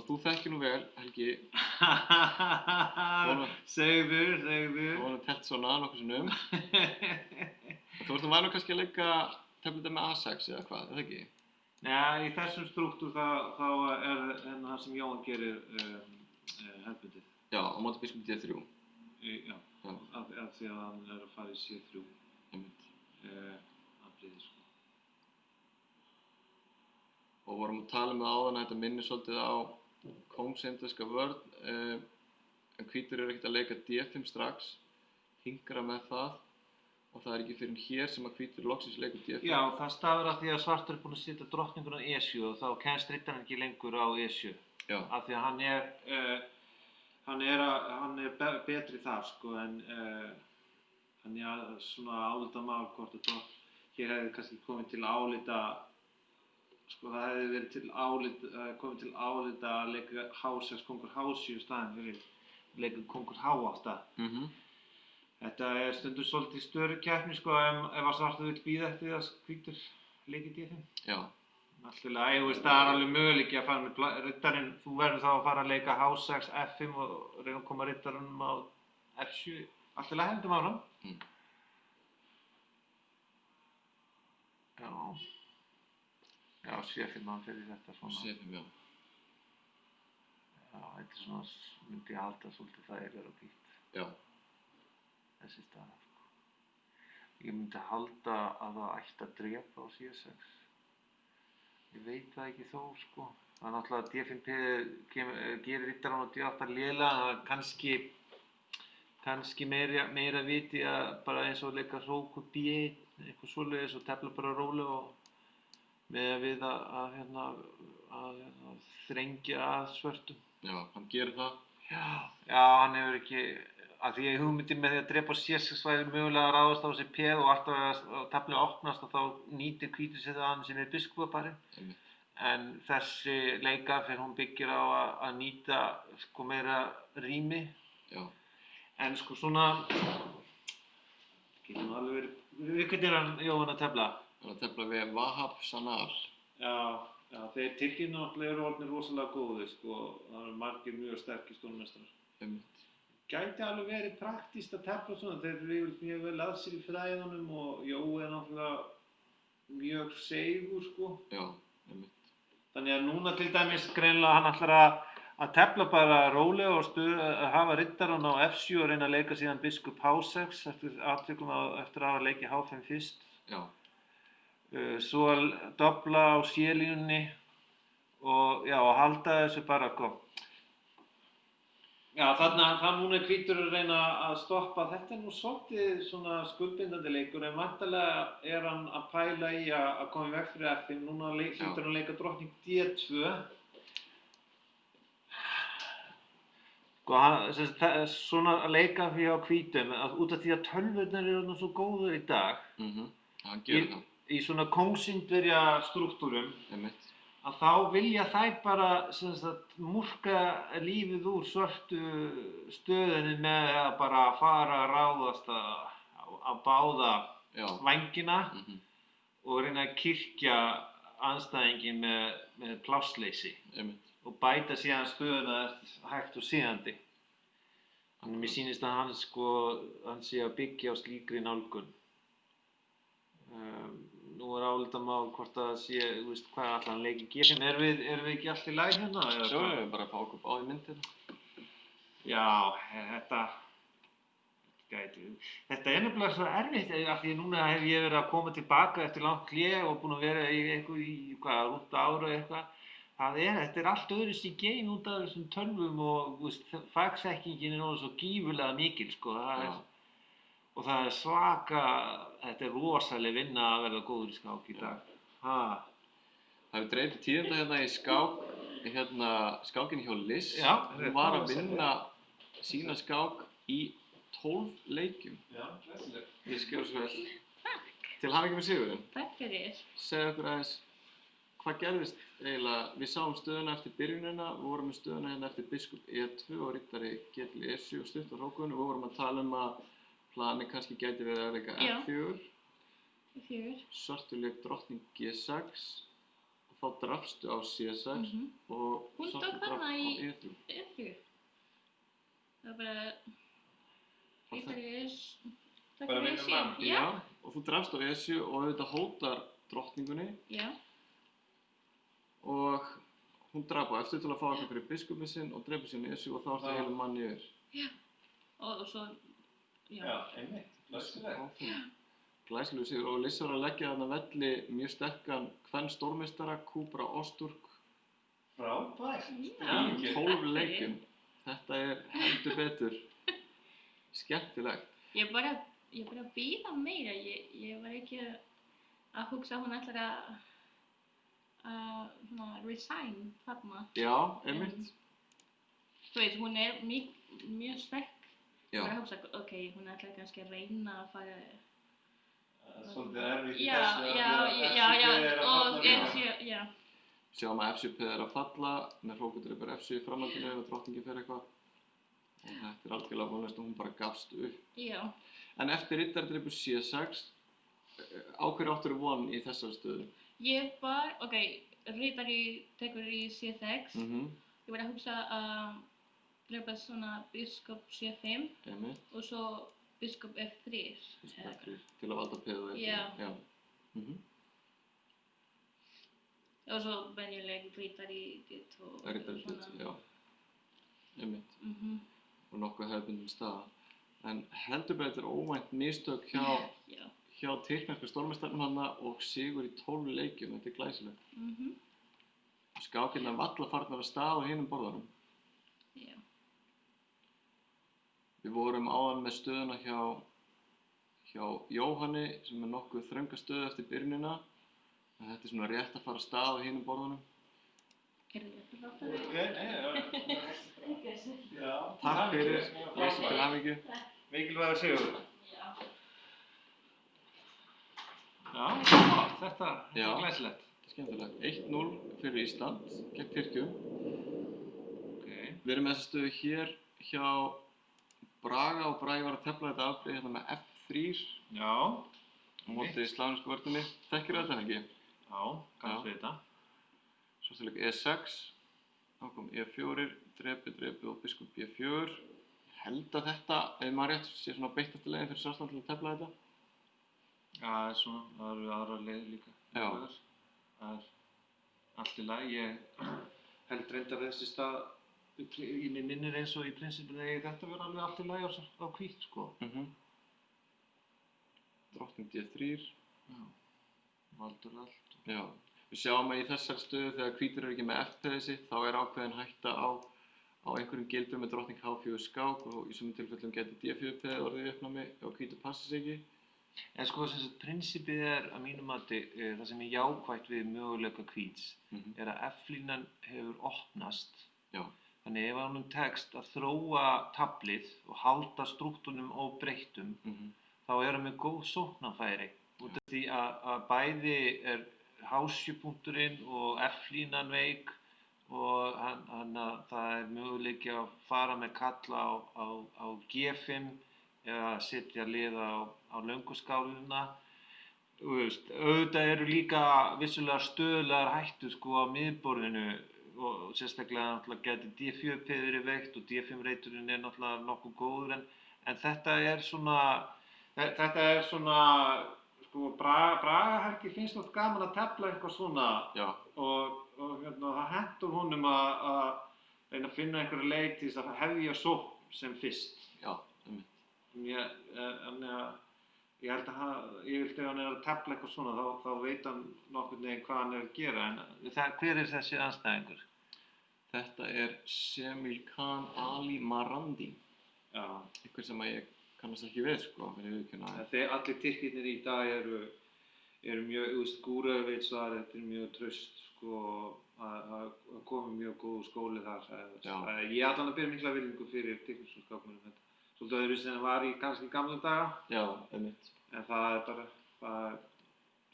þú þekkir nú vel, Helgi. Segðu. Þú var teflt svona nokkuð sinnum. Þú var nú kannski að leika tefla þetta með A6 eða hvað, er það ekki? Já, í þessum strúktúr þá er það sem Jóhann gerir hefðbundið. Já, á móti biskup D3. Já, af því að hann er að fara í C3. Einmitt. Afbrigði, sko. Og vorum að tala um það áðan að þetta minnir svolítið á kóngseindverska vörn. en hvítur eru ekkert að leika D5 strax, hingra með það og það ekki fyrir hér sem að hvítur loksins leikur D5. Já, það stafar af því að svartur búinn að setja drottninguna á E7 og þá kemst riddarinn ekki lengur á E7. Já. Af því að hann er betri þar sko en hann er svona álitamál hvort að hér hefði kannski komið til álita sko það hefði verið komið til álita að leika H6 kongur H7 staðinn fyrir leika kongur H8. Þetta er stundum svolítið störu keppni sko ef að svartur vill bíða eftir því að hvítur leiki D5. Já. Allt í lagi, þú veist, það er alveg möguleiki að fara með riddarinn, þú verður þá að fara að leika H6, F5 og reyna að koma riddarinn á F7. Allt í lagi, hendum áfram. Já, C5 hann fyrir þetta svona. C5, já. Já, þetta er svona, myndi ég halda svolítið þægilegra og hvítt. Já. Þessi staða, sko. Ég myndi halda að það ætti að drepa á C6. Ég veit það ekki þó, sko. Það er náttúrulega að D5 gerir riddarann á D8 lélega, það er kannski meira viti að bara eins og leika hrókur B1, eitthvað svoleiðis og tefla bara rólega og með við að þrengja að svörtum. Já, hann gerir það. Já, hann hefur ekki, að því að hugmyndin með því að drepa C6 væri mögulega að ráðast á þessi peð og alltaf að taflið opnast og þá nýtir hvítur sér það hann sem er biskupapari. En þessi leikaðferð hún byggir á að nýta sko meira rými. Já. En sko svona, getur nú alveg verið, við hvernig er hann Jóhann að tefla? Hann er að tefla við Wahab Sanal. Já, þeir Tyrkirnir náttúrulega eru orðnir rosalega góðir sko, það eru margir mjög sterkir stórmeistarar. Gæti alveg verið praktískt að tefla svona, þeir eru mjög vel að sér í fræðunum og Jói er náttúrulega mjög seigur sko. Já, Þannig að núna til dæmis greinilega hann ætlar að tefla bara rólega og hafa riddarann á F7 og reyna að leika síðan biskup H6 eftir atvikum eftir að hafa leikið H5 fyrst. Já. Svo að dobla á C-línunni og já, að halda þessu bara kom. Já, þannig að núna er hvítur að reyna að stoppa. Þetta er nú svolítið svona skuldbindandi leikur en væntanlega er hann að pæla í að koma í veg fyrir F5. Núna hlýtur hann að leika drottning D2. Sko, svona að leika fyrir á hvítum, út af því að tölvurnar eru svo góður í dag. Hann gerir það. Í svona kóngsindverja strúktúrum. Að þá vilja þær bara múrka lífið úr svörtu stöðunni með að bara fara að ráðast á báða vængina og reyna að kyrkja andstæðinginn með plássleysi og bæta síðan stöðuna hægt og sígandi. Þannig mér sýnist að hann sé að byggja á slíkri nálgun. Nú er álitamál hvort að sé, þú veist, hvað ætlar hann leiki G5? Erum við ekki allt í lagi hérna? Svo erum við bara að fá okkur báði myndina. Já, þetta er nefnilega svo erfitt af því að núna hef ég verið að koma tilbaka eftir langt hlé og búinn að vera rúmt ára eitthvað. Þetta er allt öðruvísi gein út af þessum tölvum og fagsekkingin er svo gífurlega mikil, sko. Og það er þetta er rosaleg vinna að verða góður í skák í dag. Það hefur dreifð tíðinda hérna í skákinni hjá Liz. Já. Hún var að vinna sína skák í 12 leikjum. Já, glæsileg. Ég skrifa svo vel. Til hamingju með sigurinn. Takk fyrir. Segðu okkur aðeins, hvað gerðist eiginlega? Við sáum stöðuna eftir byrjunina, við vorum með stöðuna hérna eftir biskup E2 og riddari G til E7 og stutt á hrókunum. Við vorum að tala að planið kannski gæti verið að leika F4. Svartur leik drottning G6 og þá drafstu á C6 og svartur draf á E3. Það var bara Bara vinna mann. Já, og þú drafst á E7 og auðvitað hótar drottningunni. Já. Og hún draf á F7 til að fá eitthvað fyrir biskupinn sinn og drepa sín E7 og þá ertu heilu mann yfir. Já, og svo Já, einmitt, glæsileg. Glæsilegur sigur og Liz var að leggja þarna velli mjög sterkan kvenstórmeistara, Kubra Osturk. Frábært. Já. Í 12 leikjum. þetta heldur betur skemmtilegt. Ég bara bíða meira. Ég var ekki að hugsa hún ætlar að resign þarna. Já, einmitt. Þú veist, hún mjög sterk. Ég Já. var að hugsa, ok, hún ætlar kannski að reyna að fara. Svolítið erfitt í Já, þessu já, að já, FCP er að og falla. já. Sjáum að FCP er að falla, með hrókudreipur FC í framhaldinu ef drottningin fer eitthvað. Og þetta er algjörlega vonlaust og hún bara gafst upp. Já. En eftir riddardreipur C6, á hverju áttirðu von í þessari stöðu? Ok, riddari tekur í C6. Ég var að hugsa að drepa svona biskop C5 Einmitt. og svo biskop F3. Til að valda peðu Já. Já. Og svo venjuleg riddari D2. Riddari D2, já. Einmitt. Og nokkuð hefðbundin staða. En heldur betur óvænt mistök hjá tyrknesku stórmeistarnum þarna og sigur í 12 leikjum. Þetta er glæsilegt. Skákirnar varla farnar af stað á hinum borðunum. Já. Við vorum áðan með stöðuna hjá Jóhanni sem nokkuð þrönga stöðu eftir byrjunina. En þetta er svona rétt að fara af stað á hinum borðunum. Takk fyrir, lesum til hamingju. Mikilvægur sigur. Já, þetta er glæsilegt. Þetta er skemmtilegt. 1-0 fyrir Ísland gegn Tyrkjum. Við erum með þessa stöðu hér hjá Braga og Bragi var að tefla þetta afbrigði hérna með F3. Já. Á móti slavnesku vörninni. Þekkirðu þetta ekki? Já, kannski við þetta. Svo til E6. Þá kom E4, drepi og biskop B4. Ég held að þetta, ef maður rétt, sé svona beittasta leiðin fyrir Svartland til að tefla þetta. Já, svona, það eru aðrar leiðir líka. Já. Það er allt í lagi. Ég held reyndar þessi stað, í mig minnir eins og í prinsipinu þetta verður alveg allt í lagi á hvítt, sko. Drottning D3. Já. Valdur allt. Já. Við sjáum að í þessari stöðu þegar hvítir eru ekki með F-teðið sitt, þá er ákveðin hætta á einhverjum gildrum með drottning H4 skák og í sumum tilfellum getur D4-peðið orðið í uppnámi og hvítur passar sig ekki. En sko þess að prinsipið er að mínum mati það sem er jákvætt við möguleika hvíts er að F-línan hefur opnast. Já. Þannig ef honum tekst að þróa taflið og halda strúktúrnum óbreyttum, þá er hann með góð sóknarfæri. Út af því að bæði er H7-punkturinn og F-línan veik og það er möguleiki að fara með kalla á G5 eða setja lið á lönguskálina. Auðvitað eru líka vissulega stöðulegar hættur sko á miðborðinu og sérstaklega náttúrulega gæti D4-peðið verið veikt og D5-reiturinn er náttúrulega nokkuð góður en þetta er svona sko Braga-Helgi finnst náttúrulega gaman að tefla eitthvað svona og það hentur honum að reyna að finna einhverja leið til þess að hefja sókn sem fyrst. Já, Ég held að ef hann er að tefla eitthvað svona þá veit hann nokkurn veginn hvað hann er að gera en hver er þessi andstæðingur? Þetta er Semil Khan Ali Marandi. Já. Einhver sem ég kannast ekki við sko, fyrir viðkynna. Allir Tyrkirnir í dag eru mjög, Gúrevits var, þetta er mjög traust sko, að komi mjög góð skóli þar. Ég allan að bera mikla virðingu fyrir tyrkneskum skákmönnum. Svolítið öðruvísi en það var kannski í gamla daga. Já, einmitt. En það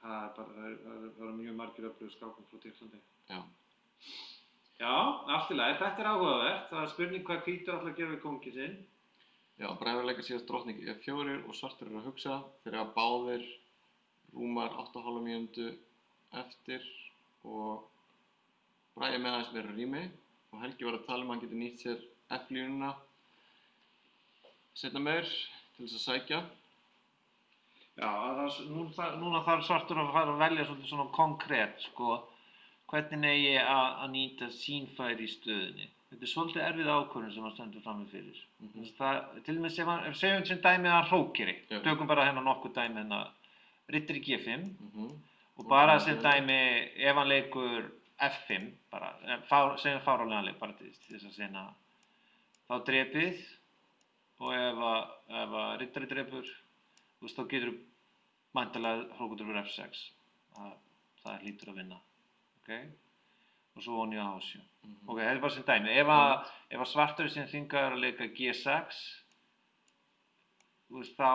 eru mjög margir öflugir skákmenn frá Tyrklandi. Já. Já, allt í lagi. Þetta er áhugavert. Það er spurning hvað hvítur ætlar að gera við kónginn sinn. Já, Bragi var að leika síðast drottning E4 og svartur eru að hugsa. Þeir eiga báðir rúmar 8,5 mínútu eftir og Bragi með aðeins meira rými og Helgi var að tala um að hann geti nýtt sér F-línuna seinna meir til þess að sækja. Já, núna þarf svartur að fara að velja svolítið svona konkrét, sko, hvernig eigi að nýta sín færi í stöðunni. Þetta er svolítið erfið ákvörðun sem hann stendur frammi fyrir. Til og með segjum sem dæmið hann hrókeri, tökum bara hérna nokkuð dæmi hérna riddari G5 og bara sem dæmi ef hann leikur F5, bara, segjum fáránlegan leik bara til þess að þá drepið og ef að riddari drepur, þú veist, þá getur væntanlega hrókudrepur F6. Það hlýtur að vinna, ok? Og svo ofan í á H7. Ok, þetta er bara sem dæmi. Ef að svartur er síðan þvingaður að leika G6, þú veist, þá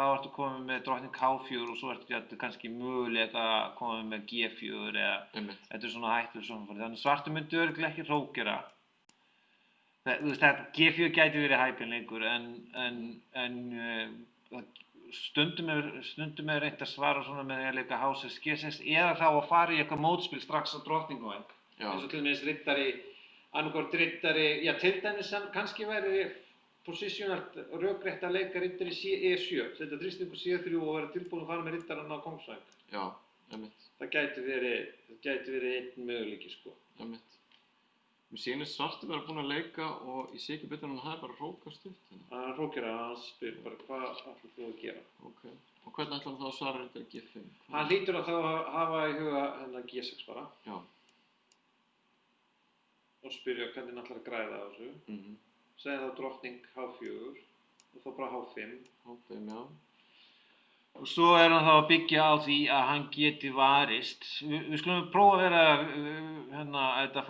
ertu komið með drottning H4 og svo ertu kannski mögulega komið með G4 eða þetta er svona hættur svona fyrir. Þannig svartur myndi örugglega ekki hrókera. Þú veist, G4 gæti verið hæpinleikur en stundum er reynt að svara svona með því að leika H6, G6 eða þá að fara í eitthvað mótspil strax á drottningavæng. Eins og til dæmis riddari, annarkvort riddari, já til dæmis kannski væri positionalt rökrétt að leika riddari E7, setja þrýstingur C3 og vera tilbúin að fara með riddarann á kongsvæng. Já, einmitt. Það gæti verið einn möguleiki, sko. Einmitt. Mér sýnist svartur vera búinn að leika og ég sé ekki betur en hann hafi bara hrókast upp. Hann hrókera, hann spyr bara hvað ætlar þú að gera. Ok. Og hvernig ætlar hann þá að svara riddari G5? Hann hlýtur að þá hafa í huga hennar G6 bara. Já. Og spyrja hvernig hann ætlar að græða á þessu. Segja þá drottning H4 og þá bara H5. H5, já. Og svo er hann þá að byggja á því að hann geti varist. Við skulum prófa að vera, að þetta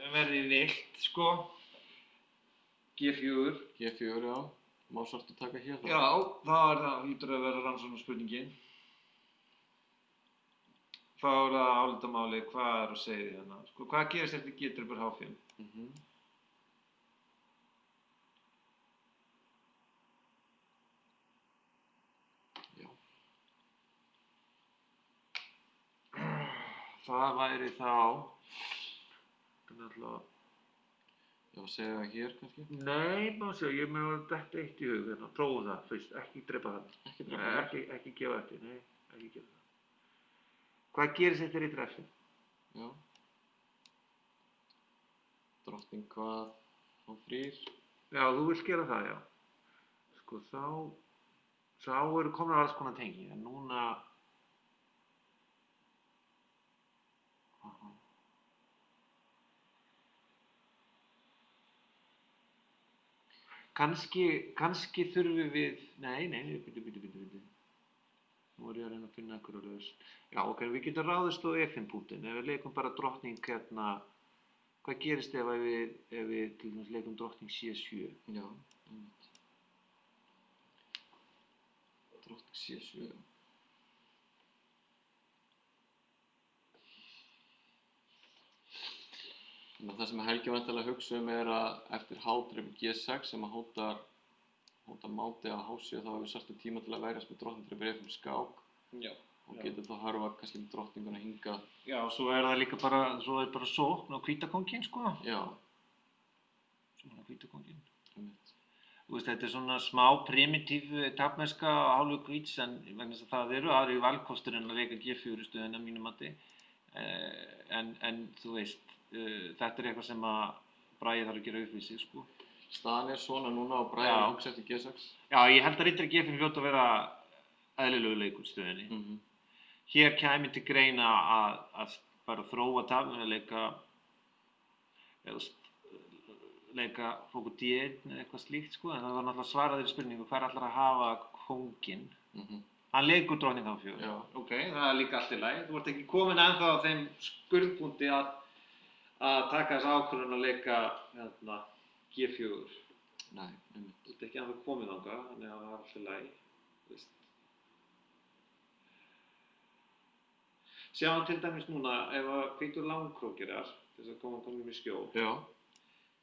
verði villt, sko. G4. G4, já. Má svartur taka hér þá? Já, það hlýtur að vera rannsóknarspurningin. Þá er það álitamáli hvað er að segja hérna. Sko, hvað gerist eftir G-drepur H5? Það væri þá, Já, segja það hér kannski? Nei, má segja, ég með þetta eitt í hug hérna, prófa það fyrst, ekki drepa það. Ekki drepa það? Ekki gefa eftir, nei, ekki gefa það. Hvað gerist eftir í drefi? Já. Drottning hvað? H3? Já, þú vilt gera það, já. Sko, þá eru komnar alls konar tengingar, en núna Kannski þurfum við, nei, bíddu. Nú er ég að reyna að finna einhverja lausn. Já, ok, við getum ráðist á F5-punktinn. Ef við leikum bara drottning hérna, hvað gerist ef við til dæmis leikum drottning C7? Já, einmitt. Drottning C7. Þannig að það sem Helgi væntanlega að hugsa er að eftir H-drepur G6 sem að hóta máti á H7 þá hefur svartur tíma til að verjast með drottningdrepur E5 skák. Já. Og getur þá hörfa kannski með drottninguna hingað. Já, svo er það líka bara sókn á hvítakónginn, sko. Já. Svona hvítakónginn. Einmitt. Þú veist, þetta er svona smá primitív tapmennska á hálfu hvíts en vegna þess að það eru aðrir valkostir en að leika G4 stöðina mínu mati. En þú veist, þetta er eitthvað sem að Bragi þarf að gera upp við sig, sko. Staðan er svona núna og Bragi hugsa eftir G6. Já, ég held að riddari G5 hljóta að vera eðlilegu leikur stöðinni. Hér kæmi til greina að bara þróa tapmenn að leika fóku D1 eða eitthvað slíkt, sko, en það var náttúrulega svara þeirri spurningu hver ætlar að hafa kónginn. Hann leikur drottning H4. Já. Ok, það er líka allt í lagi. Þú ert ekki komin ennþá á þeim skurðpunkti að taka þessa ákvörðun að leika G4. Nei, einmitt. Þú ert ekki ennþá komin þangað, þannig að það er allt í lagi. Sjáum til dæmis núna, ef að hvítur langkrókir til þess að koma í skjól. Já.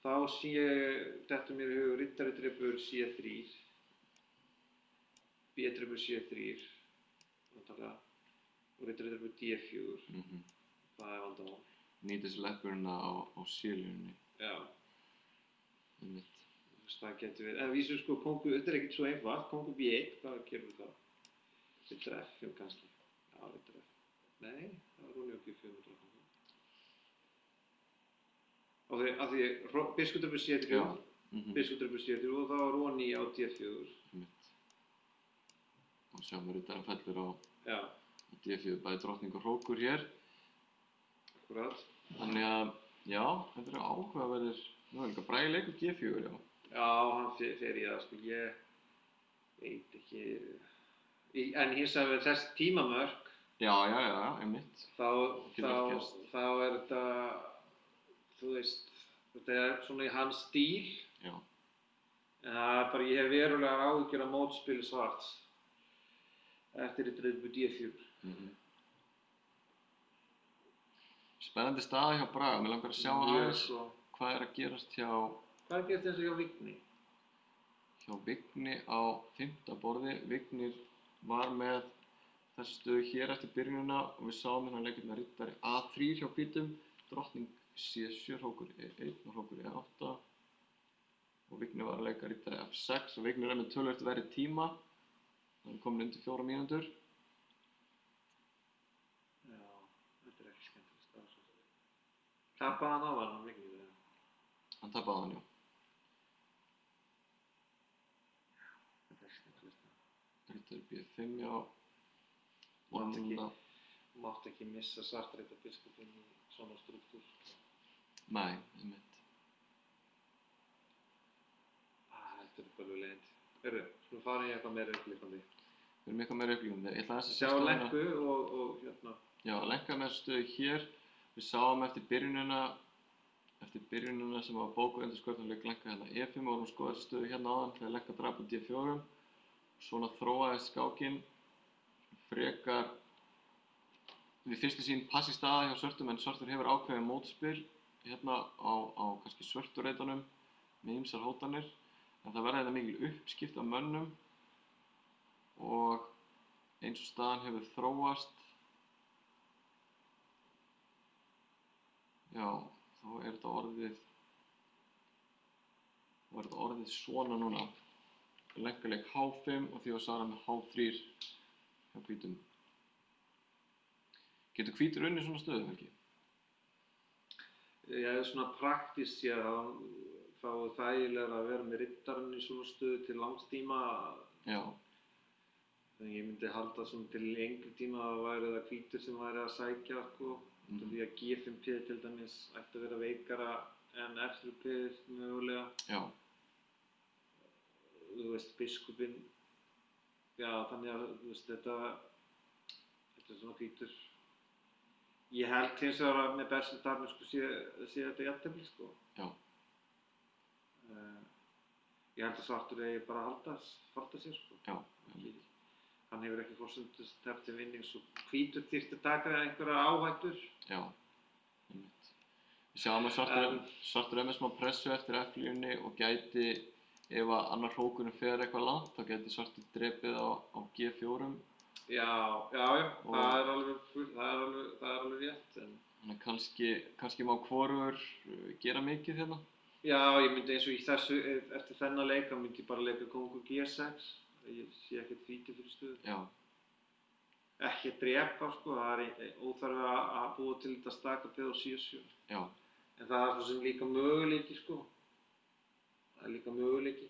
Þá dettur mér í hug riddari drepur C3, B-drepur C3, og riddari drepur D4. Það er vandamál. Nýta sér leppurina á C-línunni. Já. Einmitt. Það getur verið. En vísu sko, þetta er ekkert svo einfalt. Kóngur B1, hvað gerum við þá? Riddari F5 kannski. Já, riddari F5. Nei, það var róni okkur 400. Af því biskupdrepur C3, biskupdrepur C3 og þá var róni á D4. Einmitt. Og sjáum við riddari fellur á Já. D4, bæði drottning og hrókur hér. Akkurat. Þannig að, já, þetta eru áhugaverðir Nú er líka Bragi leikur G4, já. Já, hann fer í það, sko, ég veit ekki. En hins vegar þessi tímamörk, Já, einmitt. Getur allt gerst. þá er þetta, þú veist, þetta er svona í hans stíl. Já. En það er bara, ég hef verulega áhyggjur af mótspili Svarts eftir þetta reyðbúið D4. Spennandi staða hjá Braga, mér langar að sjá aðeins hvað er að gerast hjá... Hvað er gert eins og hjá Vigni? Hjá Vigni á 5. borði. Vignir var með þessu stöðu hér eftir byrjunina og við sáum hérna leikirna riddari A3 hjá hvítum, drottning C7, hrókur E1 og hrókur E8 og Vignir var að leika riddari F6 og Vignir er með töluvert verri tíma. Það er komin undir 4 mínútur. Já, þetta er ekki skemmtileg staða. Tapaði hann á hann Vignir eða? Hann tapaði hann, já. Þetta er ekki skemmtileg staða. Riddari B5, já. Mátt ekki missa svartreita biskupinn í svona struktúr. Nei, einmitt. Þetta er bara leiðindi. Heyrðu, skulum fara í eitthvað meira upplýfandi. Við erum eitthvað meira upplýfandi. Ég ætla aðeins að sjá lenku og hérna. Já, lenka með stöðu hér. Við sáum eftir byrjunina sem var bóku undir skörðanleik lenka hérna E5 og vorum skoðað þessi stöðu hérna áðan þegar lenka drap á D4. Svona þróaðist skákinn frekar við fyrstu sín passi staða hjá svörtum en svartur hefur ákveðið mótspil hérna á kannski svörtureitunum með ýmsar hótanir en það verða þetta mikil uppskipt af mönnum og eins og staðan hefur þróast já, þá er þetta orðið svona núna lenka leik H5 og því var Sara með H3 hjá hvítum. Getur hvítur unnið svona stöðu, Helgi? Já, svona praktískt séð þá er þægilegra að vera með riddarinn í svona stöðu til langs tíma. Já. Þannig ég myndi halda svona til lengri tíma að það væri það hvítur sem væri að sækja, sko. Því að G5P til dæmis ætti að vera veikara en F3P mögulega. Já. Þú veist, biskupinn, já, þannig að þú veist, þetta er svona hvítur. Ég held hins vegar að með bestu tarnu sko sé þetta jafntefli sko. Já. Ég held að svartur eigi bara að halda sér sko. Já. Hann hefur ekki forsendust til vinnings og hvítur þyrfti að taka einhverja áhættur. Já, einmitt. Við sjáum að svartur er með smá pressu eftir F-línunni og gæti, ef að annar hrókurinn fer eitthvað langt, þá gæti svartur drepið á G4. Já, það er alveg rétt. Þannig kannski má hvorugur gera mikið hérna? Já, ég myndi eins og í þessu, eftir þennan leik, þá myndi ég bara leika kóngur G6. Ég sé ekkert hvíti fyrir stöðu. Já. Ekki drepa, sko, það er óþarfi að búa til þetta staka peð og C7. Já. En það er svo sem líka möguleiki, sko. Það er líka möguleiki.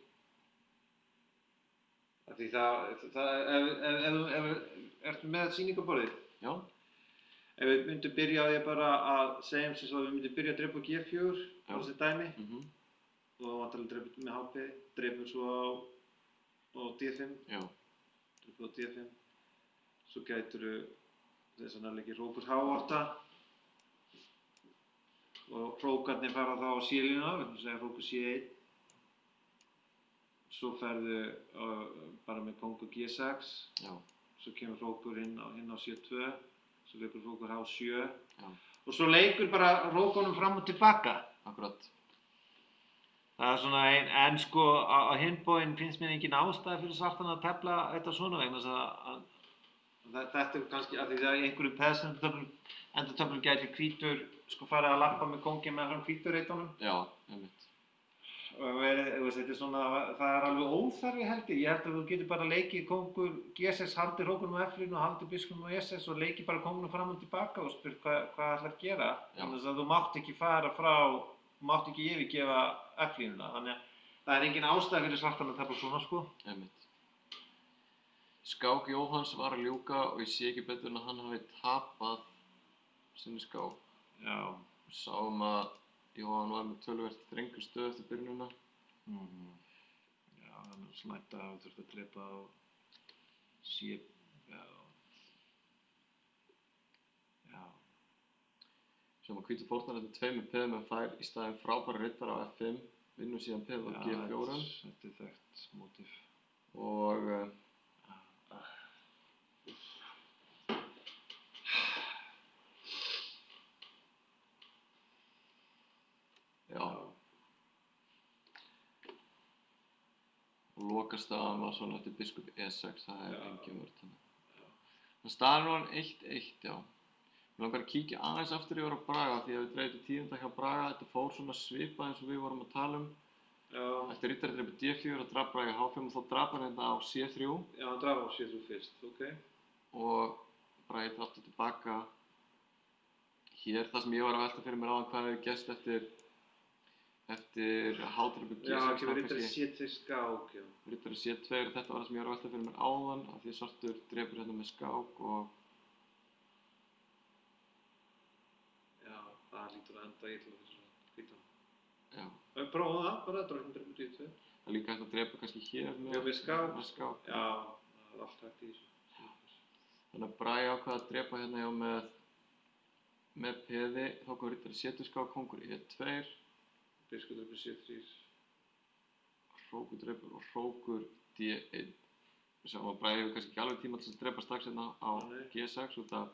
Því ef ertu með sýningaborðið? Já. Ef við myndum byrja á því bara að segja sem svo að við myndum byrja að drepa á G4 á þessi dæmi og vantarlega drepa með HP, drepa svo á D5 Já. Drepa á D5 svo gætirðu þess að leggja hrókur H8 og hrókarnir fara þá á C-línuna, við myndum segja hrókur C1 svo ferðu bara með kóngur G6 Já. svo kemur hrókur hinn á C2 svo leikur hrókur H7 Já. og svo leikur bara hrókunum fram og tilbaka. Akkurat. Það er svona en sko á hinn bóginn finnst mér engin ástæða fyrir svartan að tefla þetta svona vegna þess að þetta er kannski að því það í einhverjum PES-endatöflum gæti hvítur sko farið að lappa með kónginn meðfram hvítureitunum. Já, einmitt. Þetta er svona, það er alveg óþarfi held ég. Ég held að þú getur bara leikið kóngur G6, haldið hrókunum á F-línu og haldið biskupnum á E6 og leikið bara kóngunum fram og tilbaka og spyr hvað ætlar að gera. Þannig að þú mátt ekki fara frá, þú mátt ekki yfirgefa F-línuna. Þannig að það er engin ástæða fyrir svartan að tefla svona sko. Einmitt. Skák Jóhanns var að ljúka og ég sé ekki betur en að hann hafi tapað sinni skák. Já. Við sáum að Jóhann var með töluvert þrengri stöð eftir byrjunina. Já, hann er slæmt að hann þurfti að drepa á C... Já. Sem að hvítu fórnar eftir tveimur peðum en fær í staðinn frábæra riddara á F5, vinnur síðan peð á G4. Þetta er þekkt mótíf. Og já. Og lokastaðan var svona eftir biskup E6, það er engin vörn þarna. Þannig staðan var 1-1, já. Mér langar að kíkja aðeins aftur yfir á Braga því að við dreifum til 10. hjá Braga. Þetta fór svona svipað eins og við vorum að tala um. Eftir riddari dreipur D4 og drap Braga H5 og þá drap hann hérna á C3. Já, hann draf á C3 fyrst, ok. Og Bragi drafti tilbaka hér. Það sem ég var að velta fyrir mér áðan hvað hefði gerst eftir H-dreipur G6. Já, það kemur riddari C2 skák, já. Riddari C2, þetta var það sem ég var að velta fyrir mér áðan af því að svartur dreipur hérna með skák og það lítur að enda illa fyrir hvítan. Já. Prófa það, bara drottning dreipur D2. Það er líka hægt að drepa kannski hér með skák. Já, það er allt hægt í þessu. Þannig að Bragi ákvað að drepa hérna með peði, þá kom riddari C2 skák, kóngur E2. Biskup dreipur C3. Hrókur dreipur og hrókur D1. Við sjáum að Bragi hefur kannski ekki alveg tíma til að drepa strax hérna á G6 út af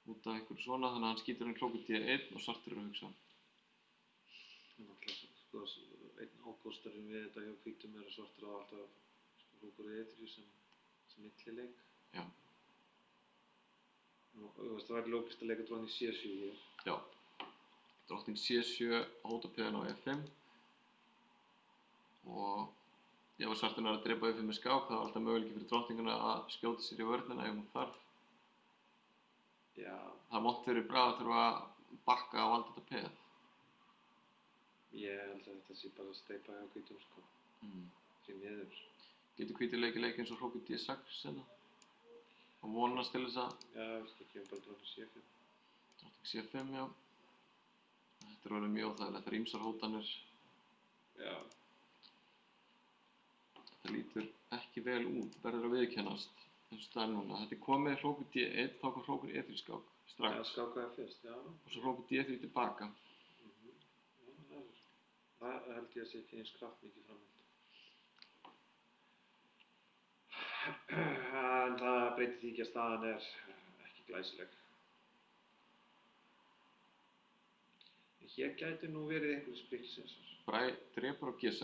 einhverju svona, þannig að hann skýtur hann hrókur D1 og svartur að hugsa. Það er náttúrulega sko, einn ákosturinn við þetta hjá hvítum er að svartur á alltaf hrókur E3 sem millileik. Já. Það væri lógist að leika drottning C7 hér. Já. Drottning C7 hóta peðan á E5 og ef svarturinn er að drepa E5 með skák, það er alltaf möguleiki fyrir drottninguna að skjóta sér í vörnina ef hún þarf. Já. Það er vont fyrir Braga að þurfa að bakka á valda þetta peð. Ég held að þetta sé bara að steypa hjá hvítum sko. Því miður. Getur hvítir leik eins og hrókur D6 hérna og vonast til þess að... Já, það kemur bara drottning C5. Drottning C5, já. Þetta er orðið mjög óþægilegt, það er ýmsar hótanir. Já. Þetta lítur ekki vel út, verður að viðurkennast eins og staðar núna. Þetta er komið hrókur D1, þá kom hrókur E3 skák strax. Já, skákaði fyrst, já. Og svo hrókur D3 tilbaka. Já, það held ég að sé ekki eins kraftmikið framhald. En það breytir því ekki að staðan er ekki glæsileg. Hér gæti nú verið einhverjir sprikkisensar. Bragi drepur á G6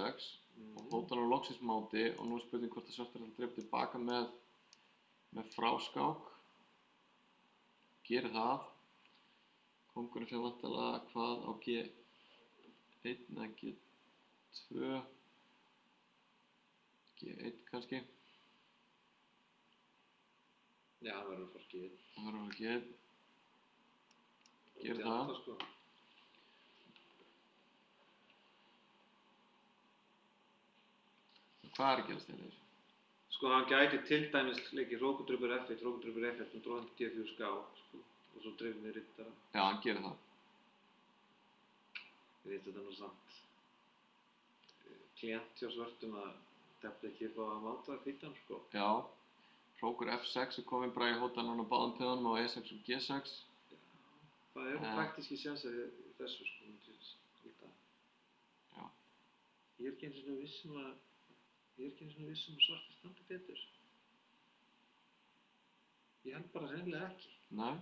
og hótar hann á loksins máti og nú er spurning hvort að svartur ætlar að drepa tilbaka með fráskák. Gerir það. Kóngurinn fyrir væntanlega hvað á G1 eða G2. G1 kannski. Já, hann verður að fara G1. Hann verður að fara G1. Gerir það. Sko. Hvað er að gerast í þessu? Sko, hann gæti til dæmis leikið hrókur dreipur F1, hrókur dreipur F1 og drottning D4 skák, sko, og svo dreifir með riddara. Já, hann gerir það. Ég veit þetta nú samt. Klient hjá svörtum að tefla ekki upp á að máta hvítan, sko. Já. Hrókur F6 er kominn, Bragi hótar hann á báðum peðunum á E6 og G6. Já, það eru praktíski sénsar í þessu, sko, myndi ég halda. Já. Ég er ekki eins og vissum að svartir standi betur. Ég held bara hreinlega ekki. Nei.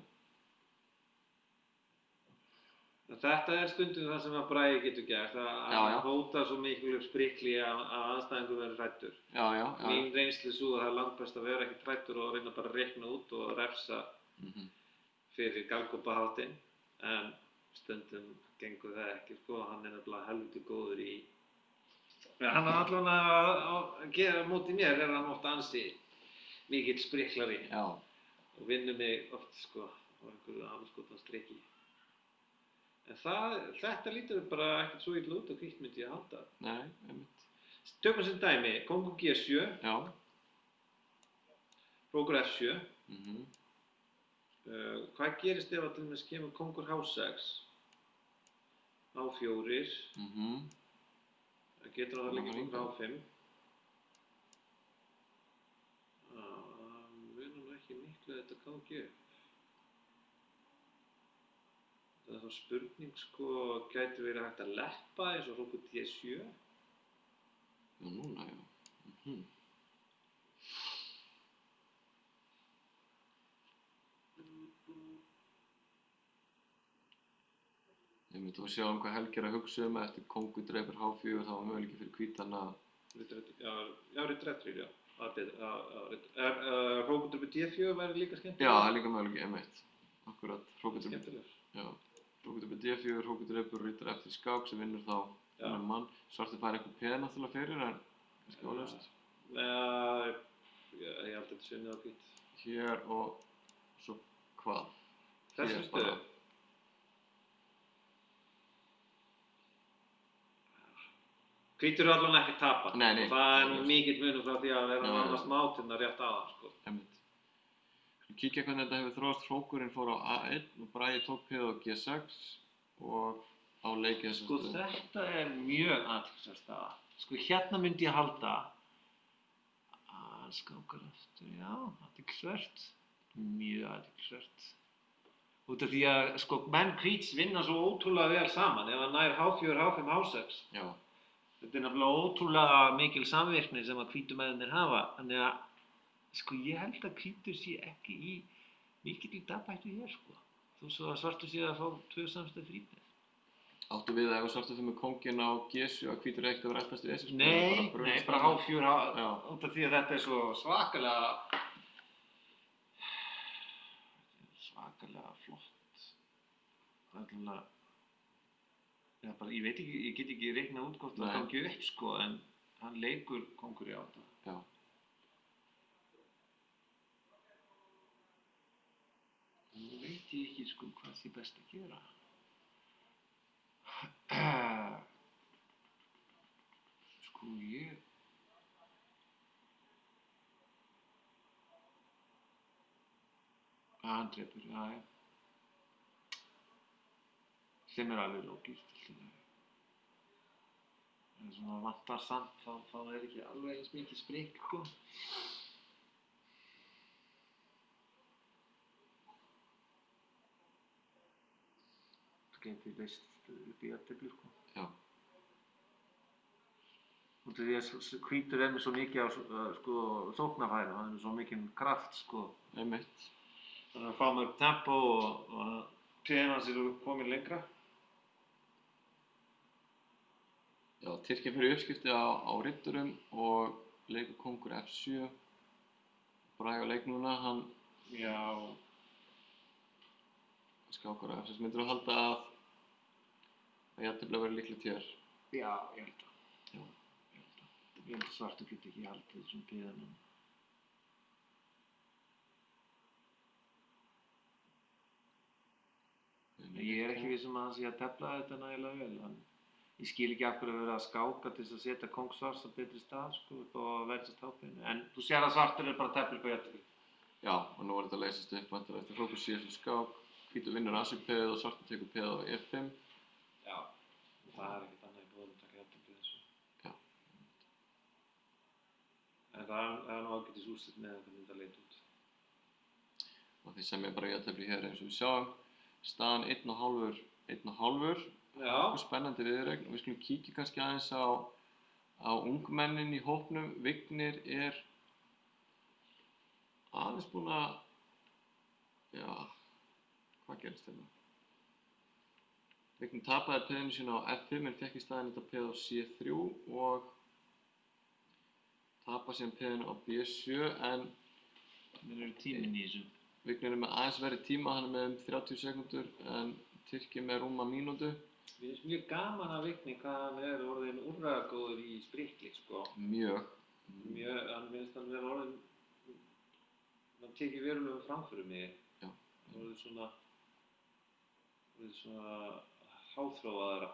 Þetta er stundum það sem að Bragi getur gert, að hóta svo miklu sprikli að andstæðingur verður hræddur. Já. Mín reynslu sú að það er langbest að vera ekki hræddur og reyna bara að reikna út og refsa fyrir galgopaháttinn, en stundum gengur það ekki, sko, hann er nefnilega helviti góður í... Hann er allavega að gera móti mér er hann oft ansi mikill spriklari. Já. Og vinnur mig oft, sko, á einhverju anskotans striki. En þetta lítur bara ekkert svo illa út og hvítt myndi ég halda. Nei, einmitt. Tökum sem dæmi, kóngur G7. Já. Hrókur F7. Mhm. Hvað gerist ef að til dæmis kemur kóngur H6? H4. Það getur það líka komið H5. Munar nú ekki miklu að þetta gangi upp. Það er þá spurning sko, gæti verið hægt að leppa eins og hrókur D7? Já, núna, já. Einmitt, og við sjáum hvað Helgi er að hugsa eftir kóngur dreipur H4, þá var möguleiki fyrir hvítan að... Já, retreat, já. Það er betra. Hrókur dreipur D4 væri líka skemmtilegur? Já, það er líka möguleiki, einmitt. Akkurat, hrókur dreipur... Skemmtilegur. Já, hrókur dreipur D4, hrókur dreipur rittar eftir skák sem vinnur þá mann. Svartur fær eitthvað peð náttúrulega fyrir, en kannski óljóst. Ég held að þetta sé niður á hvít. Hér og svo hvað? Þessum stöðu? Hvítur eru allan ekki að tapa. Nei. Og það er nú mikill munur frá því að vera nánast mátina rétt aðan, sko. Einmitt. Kíkja hvernig þetta hefur þróast. Hrókurinn fór á A1 og Bragi tók peð á G6 og á leikið þessa stöðu. Sko þetta er mjög athyglisverð staða. Sko hérna myndi ég halda að skákar aftur, já, athyglisvert. Mjög athyglisvert. Út af því að sko menn hvíts vinna svo ótrúlega vel saman ef hann nær H4, H5, H6. Já. Þetta er náttúrulega ótrúlega mikil samvirkni sem að hvítu mennirnir hafa, þannig að sko ég held að hvítur sé ekki í mikilli tapahættu hér sko, þó svo að svartur sé að fá 2 samstæð frípið. Áttu við að ef svartur fyrir með kónginn á G7 að hvítur ekkert að vera elpast í þessu? Nei, bara H4, út af því að þetta er svo svakalega flott. Það er alveg Já, bara, ég veit ekki, ég get ekki reiknað út hvort það gangi upp sko, en hann leikur kóngur í 8. Já. Nú veit ég ekki sko hvað sé best að gera. Sko hann drepur, já. Sem er alveg lógískt. En svona vantar samt, þá er ekki alveg eins mikið sprikk, sko. Það geti leist upp í jafntefli, sko. Já. Út af því að hvítur er með svo mikið á sko, sóknarfæri, hann er með svo mikinn kraft, sko. Einmitt. Þannig að fá mörg tempo og peðin hans eru komin lengra. Já, Tyrkja fyrir uppskipti á riddurum og leikur kóngur F7. Bragi á leik núna, hann... Já. Skákar á F6. Myndirðu halda að jafntefli verði líklegt hér? Já, ég held það. Já, ég held það. Ég held að svartur geti ekki haldið þessum peðinum. Ég er ekki viss að hann sé að tefla þetta nægilega vel. Ég skil ekki af hverju að vera að skáka til þess að setja kóng svars á betri stað sko, upp á verðsast hápinu. En þú sér að svartur er bara tefla upp á jafntefli. Já, og nú er þetta að leysast upp væntanlega eftir hrókur síðasta skák. Hvítur vinnur A7-peðið og svartur tekur peðið á F5. Já, það er ekkert annað í boði að taka jafntefli þessu. Já. En það er nú ágætis úrslit með hvernig þetta leit út. Og því sem ég bara jafntefli hér eins og við sjáum. Staðan 1,5. Já. Spennandi viðureign og við skulum kíkja kannski aðeins á ungmennin í hópnum. Vignir er aðeins búinn að, já, hvað gerist hérna? Vignir tapaði peðinu sína á F5 en fekk í staðinn þetta peð á C3 og tapaði síðan peðinu á B7 en Þeir eru tíminn í þessu. Vignir er með aðeins verri tíma, hann er með 30 sekúndur en Tyrkir með rúma mínútu. Mér finnst mjög gaman að Vigni hvað hann er orðinn úrræðagóður í sprikkleik, sko. Mjög. Hann finnst hann vera orðinn, hann tekið verulega framförum í. Já. Orðið svona háþróaðara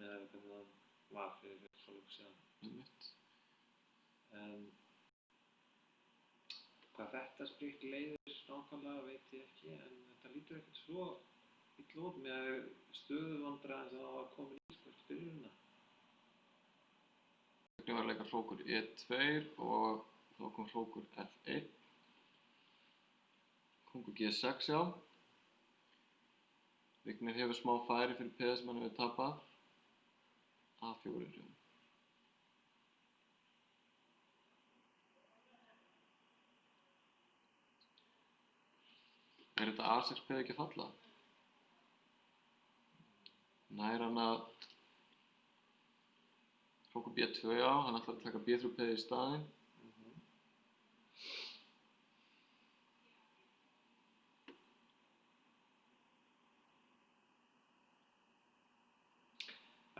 með hvernig hann var fyrir svolítið síðan. Einmitt. En hvað þetta sprikk leiðir nákvæmlega veit ég ekki, en þetta lítur ekkert svo illa út með stöðuvandræðin sem það var komin í eftir byrjunina. Vignir var að leika hrókur E2 og þá kom hrókur F1. Kóngur G6 já. Vignir hefur smá færi fyrir peða sem hann hefur tapað. A4 já. Þetta A6 peði ekki að falla? Nær hann að hrókur B2 já, hann ætlar að taka B3 peði í staðinn.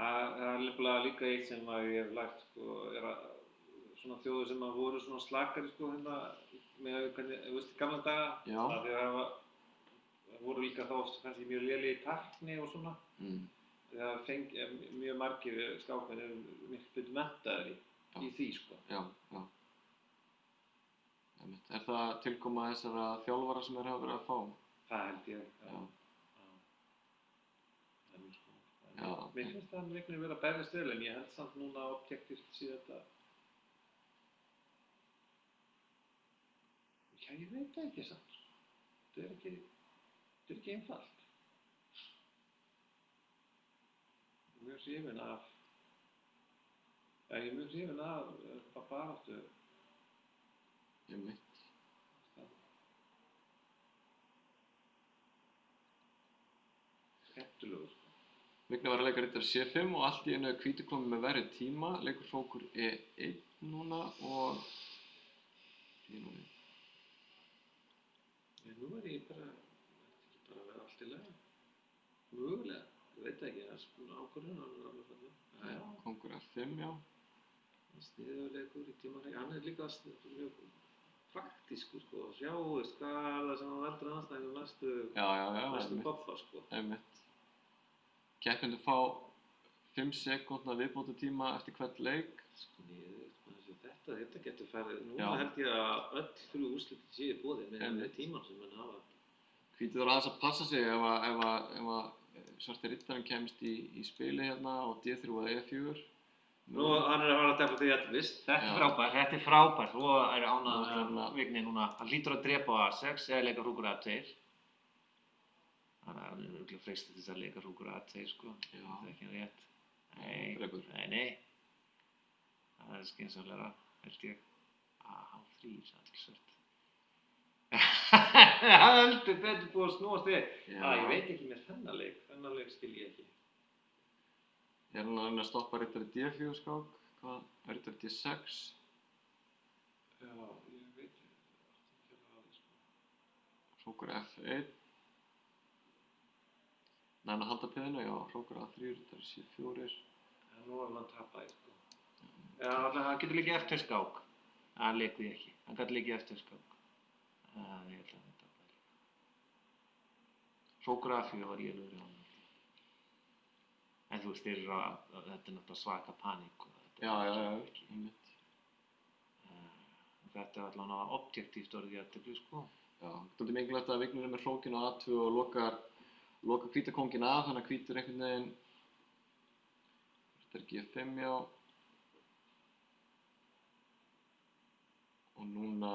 Það er nefnilega líka eitt sem að ég hef lært sko, er að svona þjóðir sem að voru svona slakari sko hérna með hvernig, þú veist, í gamla daga. Já. Það því að það voru líka þá oft kannski mjög lélegir í tækni og svona. Það mjög margir skákmenn eru miklu betur menntaðir í því sko. Já, já. Er það tilkoma þessara þjálfara sem hafa verið að fá? Það held ég, já. Já. Mér finnst það Vignir vera að berjast vel en ég held samt núna objektíft sé þetta. Já, ég veit það ekki samt. Þetta er ekki einfalt. Ég er mjög hrifinn af baráttu. Einmitt. Skemmtilegur sko. Vignir var að leika riddari C5 og allt í einu er hvítur kominn með verri tíma, leikur hrókur E1 núna og núna. Nú er ég bara, þetta ekki bara að vera allt í lagi. Mögulega, ég veit ekki, það er svona ákvörðun, hann er alveg fallið. Kóngur F5, já. Sniðugleikur í tímanleik, hann er líka mjög praktískur sko, sjá veist hvað er það sem hann veldur anstæðingur næstu bobba sko. Einmitt. Keppendur fá 5 sekúndna viðbótartíma eftir hvern leik. Sko þetta getur farið, núna held ég að öll fyrir úrslitin séu í boði með tíman sem menn hafa. Hvítur þarf aðeins að passa sig ef svarti riddarinn kemst í spili hérna á D3 eða E4. Nú hann er að fara að tefla því vist. Þetta er frábært, svo er ánægður með Vignir núna. Hann hlýtur að drepa A6 eða leika hrókur A2. Þannig að hann er örugglega freistað til þess að leika hrókur A2 sko. Það er ekki rétt. Nei. Það er skynsamlegra, held ég. H3 athyglisvert. Það er heldur betur búið að snúast við. Ég veit ekki með þennan leik skil ég ekki. Er hann að reyna að stoppa riddari D4 skák? Hvað? Riddari D6? Já, ég veit ekki að því sko. Hrókur F1. Næ, hann að halda peðinu, já, hrókur A3, riddari C4. Nú er hann tapaði sko. Já, hann getur líka eftir skák. Hann leikur því ekki. Hann gæti líka eftir skák. Ég held að hann tapaði líka. Hrókur A4 var ég lögur í honum. En þú veist, þetta er náttúrulega svaka paník. Já, einmitt. Þetta er allavega objektíft orðið jafntefli, sko. Já, þetta er mikilvægt að Vignir er með hrókinn á A2 og lokar hvíta kónginn af, þannig að hvítur einhvern veginn. Þetta er G5, já. Og núna...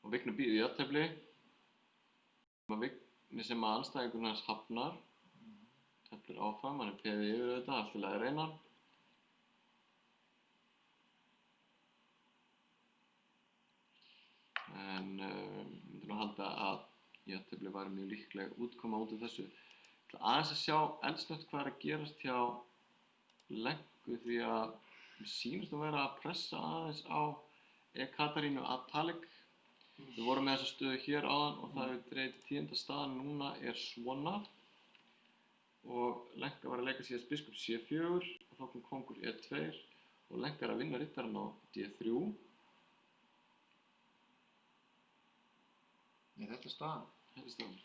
Og Vignir býður í jafntefli. Vignir sem að andstæðingurinn hans hafnar. Teflir áfram, hann er peðið yfir þetta, allt í lagi að reyna. En myndi nú halda að jafntefli væri mjög líkleg útkoma út af þessu. Ég ætla aðeins að sjá eldsnögt hvað er að gerast hjá Lenku því að mér sýnist að vera að pressa aðeins á Katarínu Atalik. Við vorum með þessa stöðu hér áðan og það hefur dreifð til 10. staðan núna er svona. Og Lenka var að leika síðast biskup C4 og þá kom kóngur E2 og Lenka er að vinna riddarann á D3. Nei, þetta er staðan. Þetta er staðan.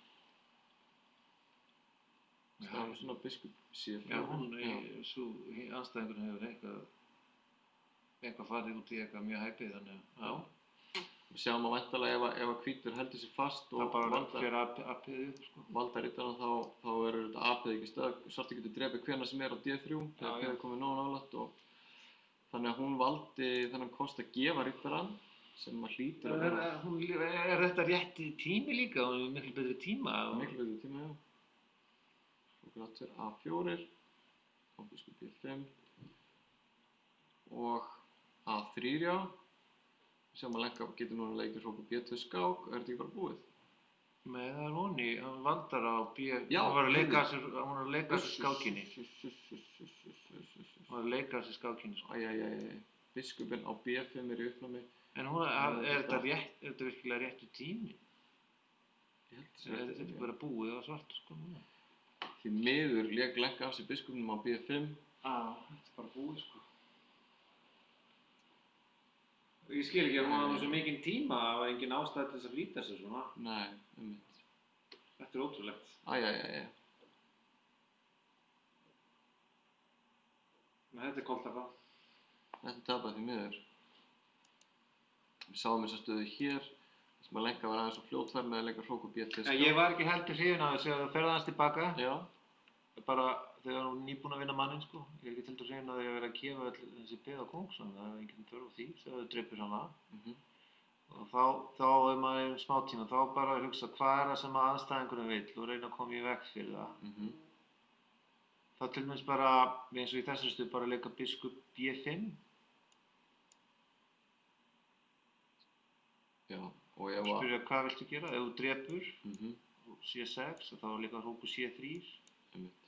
Staðan er svona biskup C4. Já, svo anstæðingurinn hefur eitthvað farið út í eitthvað mjög hæpið, þannig að, já. Við sjáum að væntanlega ef að hvítur heldur sér fast Það og bara fyrir appið upp, sko. valda riddarann þá verður þetta apið ekki stöð. Svarti getur drepið hvenær sem er á D3 þegar peð er komið nógu nálægt og þannig að hún valdi þennan kost að gefa riddarann sem að hlýtur að vera. Er þetta rétti tími líka? Hún er miklu betri tíma? Miklu betri tíma, já. Hrókur A4, og biskup B5 og A3, já. Sjáum að Lenka getur núna leikið hrókur B2 skák, er þetta ekki bara búið? Nei, það er honi, hann vandar á B... Já, hún var að leika sér skákinni. Hún var að leika sér skákinni, sko. Æjæjæjæj, biskupinn á B5 er í uppnámi. En er þetta virkilega réttu tími? Ég held Er þetta bara búið á svart, sko, núna? Því miður lék Lenka af sér biskupnum á B5. Þetta er bara búið, sko. Ég skil ekki að hún hafði svo mikinn tíma, það var engin ástæða til þess að flýta sig svona. Nei, einmitt. Þetta er ótrúlegt. Æjæjæjæj. En þetta er koltapa. Þetta tapaði því miður. Við sáum þessa stöðu hér, þar sem að Lenka var aðeins og fljótfær með að leika hrókur B2 skák. En ég var ekki heldur hrifinn af þessu að það ferði aðeins tilbaka. Já. Bara þegar hún er nýbúin að vinna manninn, sko. Ég er ekki heldur hrifinn af því að vera að gefa öll þessi peð á kóng, þannig að það er enginn þörf á því, þegar þau dreipur hana. Og þá ef maður er um smá tíma, þá bara að hugsa hvað er það sem andstæðingurinn vill og reyna að koma í veg fyrir það. Þá til dæmis bara, eins og í þessari stöðu, bara að leika biskup B5. Já, og ef að... Spyrja hvað viltu gera, ef þú drepur C6, þá líka hrókur C3. Einmitt.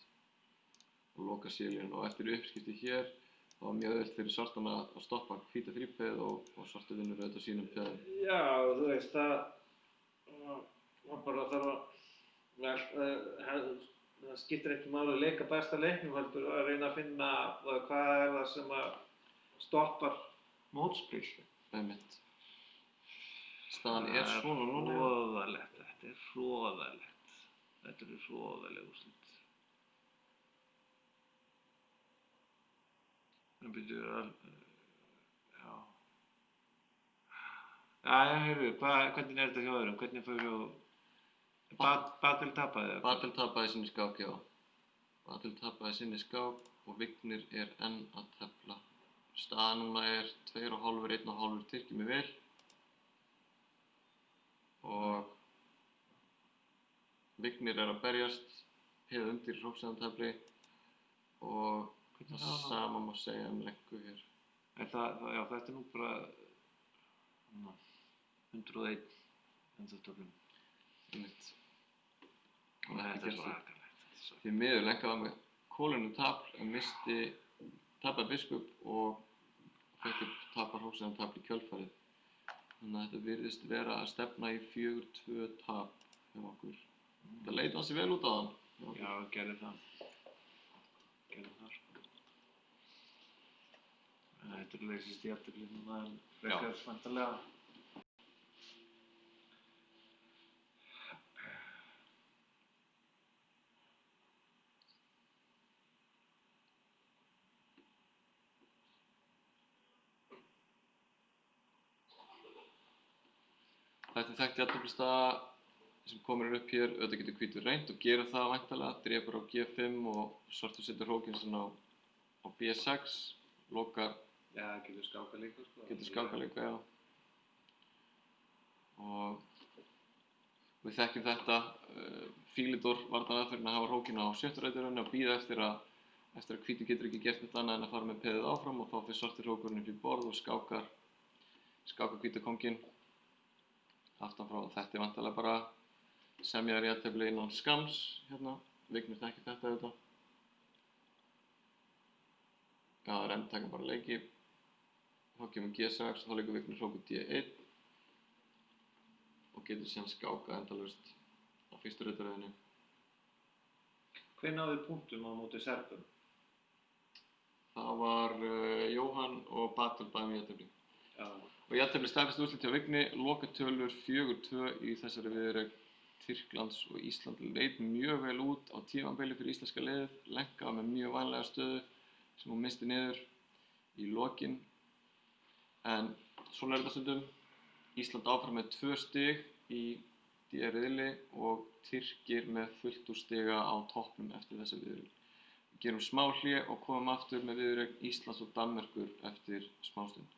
Og loka sílinn og eftir uppskipti hér, þá var mjög auðvelt fyrir svartan að stoppa hvíta þrípeð og svartu vinnur auðvitað sínum peðum. Já, þú veist, það bara þarf það skiptir ekki máli að leika besta leiknum, heldur að reyna að finna hvað er það sem að stoppar mótspil. Einmitt. Staðan er svona núna. Hroðalegt, þetta er hroðalegt. Þetta eru hroðaleg úrslit. Það byrjuður að... Já. Heyrðu, hvernig er þetta hjá öðrum? Hvernig fór hjá... Batil tapaði það? Batil tapaði sinni skák, já. Batil tapaði sinni skák og Vignir er enn að tefla. Staðan núna er 2,5, 1,5 Tyrkir með vel. Og Vignir er að berjast, peð undir hróksaðantefli og það sama má segja Lenku hér. Já, þetta er nú bara 101 ennþátttöflum. Einmitt. Og þetta er svakalegt. Því miður Lenka var með kolunum tafl en tapaði biskup og fekk tapar hróksaðantefli í kjölfarið. Þannig að þetta virðist vera að stefna í 4-2 tap hjá okkur. Það leit ansi vel út á hann. Já, gerði það. Sko. Þetta er leysist í jafntefli núna en frekar væntanlega. Þetta er þekkt jafnteflisstaða sem komur upp hér, auðvitað getur hvítur reynt og gerir það væntanlega, drepur á G5 og svartur setur hrókinn svona á B6, lokar... Já, getur skákað líka, sko. Getur skákað líka, já. Og við þekkjum þetta, Fílidor varnaraðferðin að hafa hrókinn á sjöttu rautarhraunni og bíða eftir að hvítur getur ekki gert neitt annað en að fara með peðið áfram og þá fyrir svartur hrókurinn upp í borð og skákar hvíta kónginn aftan frá. Þetta er væntanlega bara semjaður jafntefli innan skams hérna. Vignir þekkir þetta auðvitað. Já, það er endtaka bara leiki. Þá kemur G6 og þá leikur Vignir hrókur D1 og getur síðan skákað endalaust á fyrstu rautarhraunni. Hver náði punktum á móti Serbum? Það var Jóhann og Batil bæði með jafntefli. Já. Og jafntefli staðfest úrslit hjá Vigni, lokatölur 4-2 í þessari viðureign. Tyrklands og Ísland leit mjög vel út á tímabili fyrir íslenska liðið. Lenka með mjög vænlega stöðu sem hún missti niður í lokin. En svona er þetta stundum. Ísland áfram með 2 stig í D-riðli og Tyrkir með fullt úr stiga á toppnum eftir þessa viðureign. Við gerum smá hlé og komum aftur með viðureign Íslands og Danmerkur eftir smástund.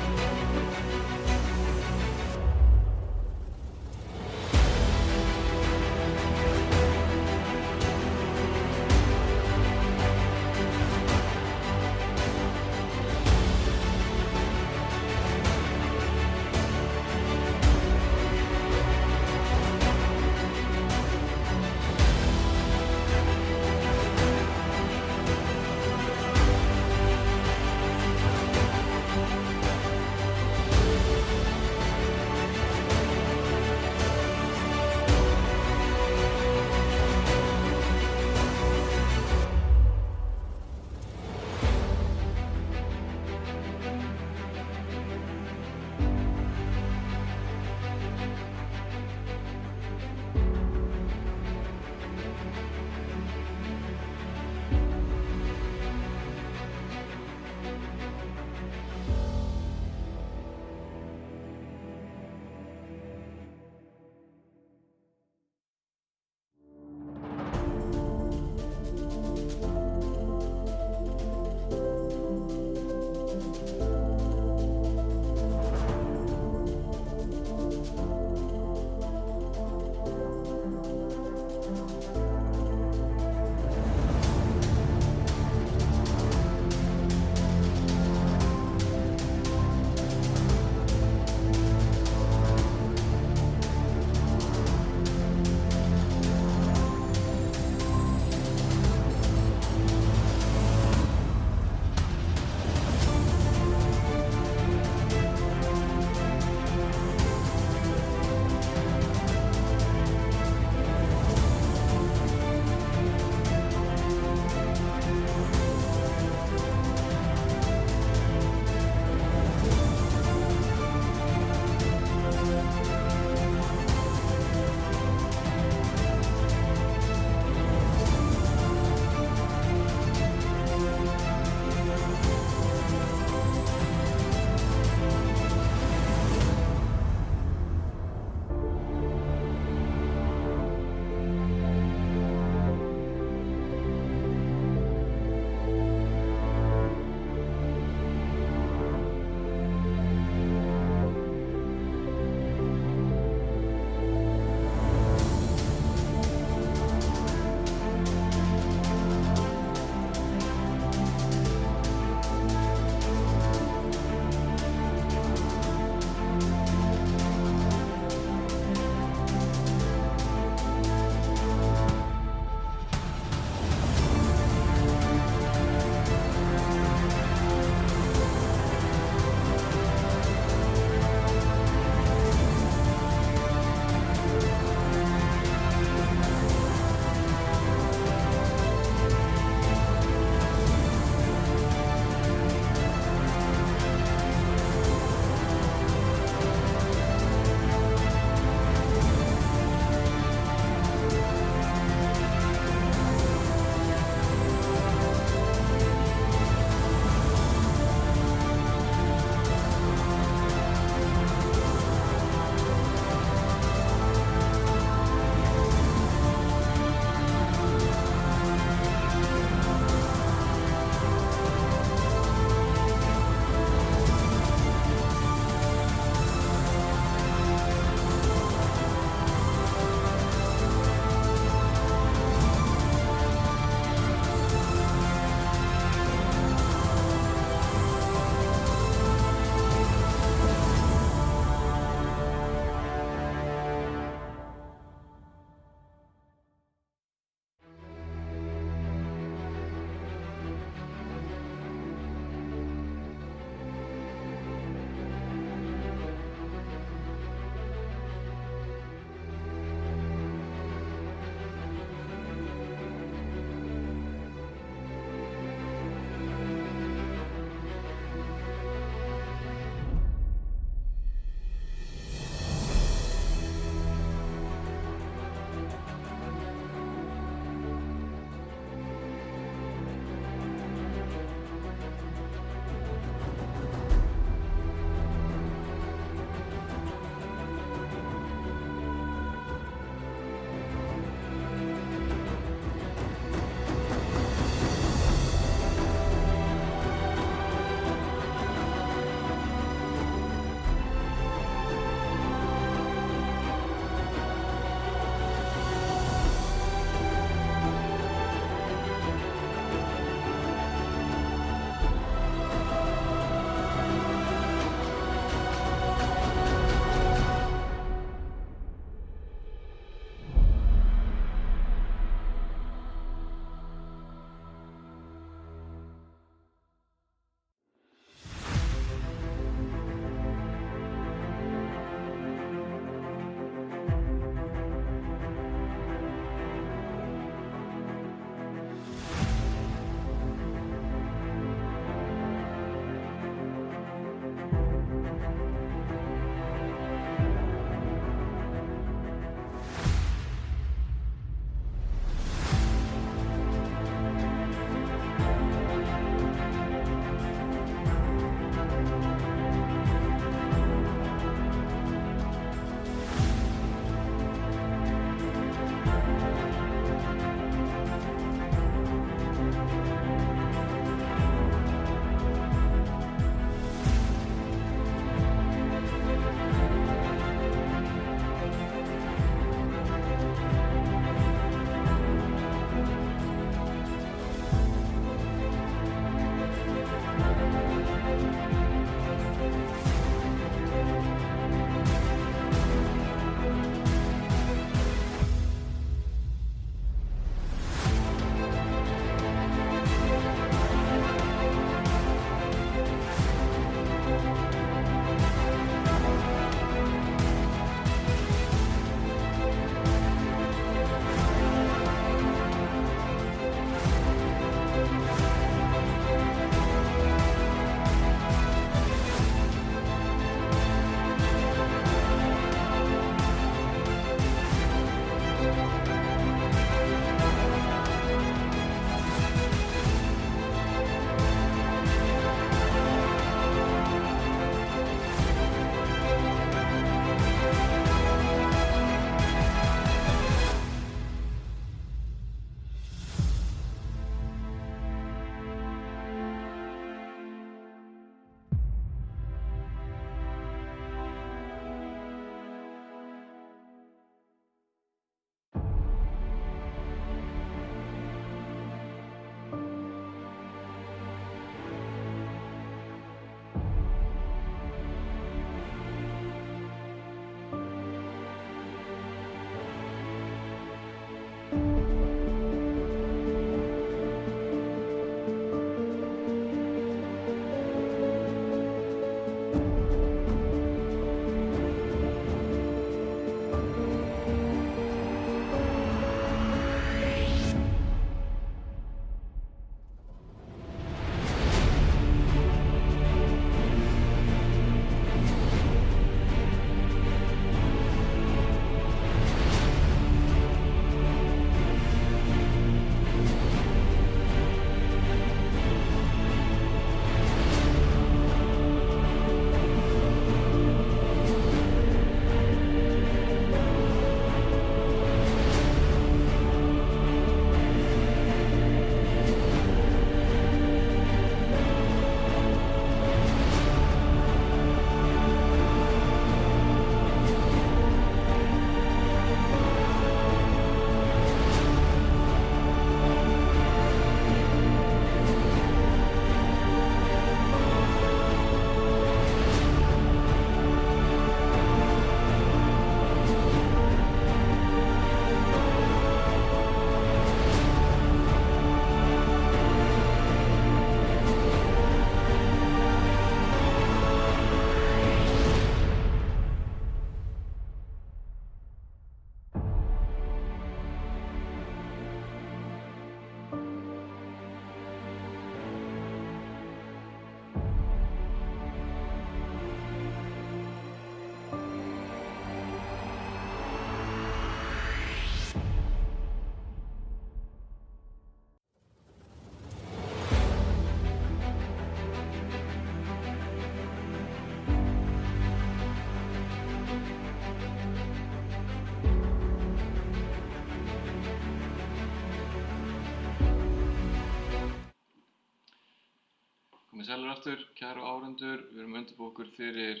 Komið sælir aftur, kæru áhorfendur. Við erum að undirbúa okkur fyrir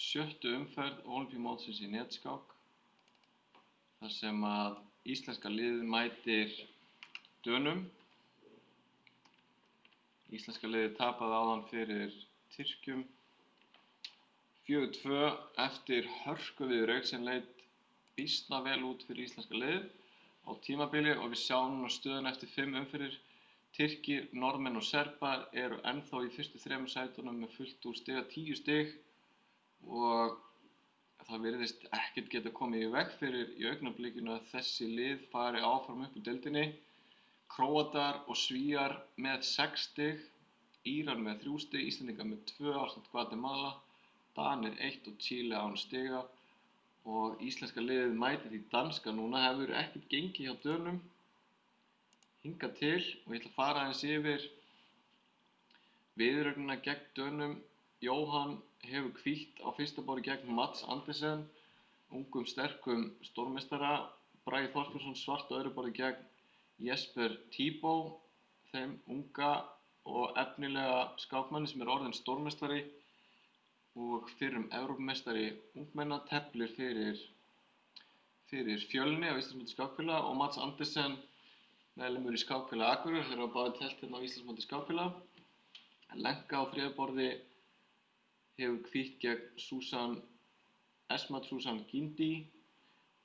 7. umferð Ólympíumótsins í netskák. Þar sem að íslenska liðið mætir Dönum. Íslenska liðið tapaði áðan fyrir Tyrkjum 4-2 eftir hörkuviðureik sem leit býsna vel út fyrir íslenska liðið á tímabili og við sjáum núna stöðuna eftir 5 umferðir. Tyrkir, Norðmenn og Serbar eru ennþá í fyrstu 3 sætunum með fullt úr stiga 10 stig og það virðist ekkert geta komið í veg fyrir í augnablikinu að þessi lið fari áfram upp úr deildinni. Króatar og Svíar með 6 stig, Írar með 3 stig, Íslendingar með 2 ásamt Gvatemala, Danir 1 og Chile án stiga og íslenska liðið mætir því danska núna, hefur ekkert gengið hjá Dönum hingað til og ég ætla að fara aðeins yfir viðureignina gegn Dönum. Jóhann hefur hvílt á fyrsta borði gegn Mads Andersen, ungum sterkum stórmeistara. Bragi Þorsteinsson svart á öðru borði gegn Jesper Thibaud, þeim unga og efnilega skákmanni sem orðinn stórmeistari og fyrrum Evrópumeistari ungmenna, teflir fyrir Fjölni á Íslandsmóti skákfélaga og Mads Andersen meðlimur í skákfélagi Akureyrar, þeir hafa báðir teflt hérna á Íslandsmóti skákfélaga. Lenka á 3. borði hefur hvílt gegn Esmat Susan Gindi,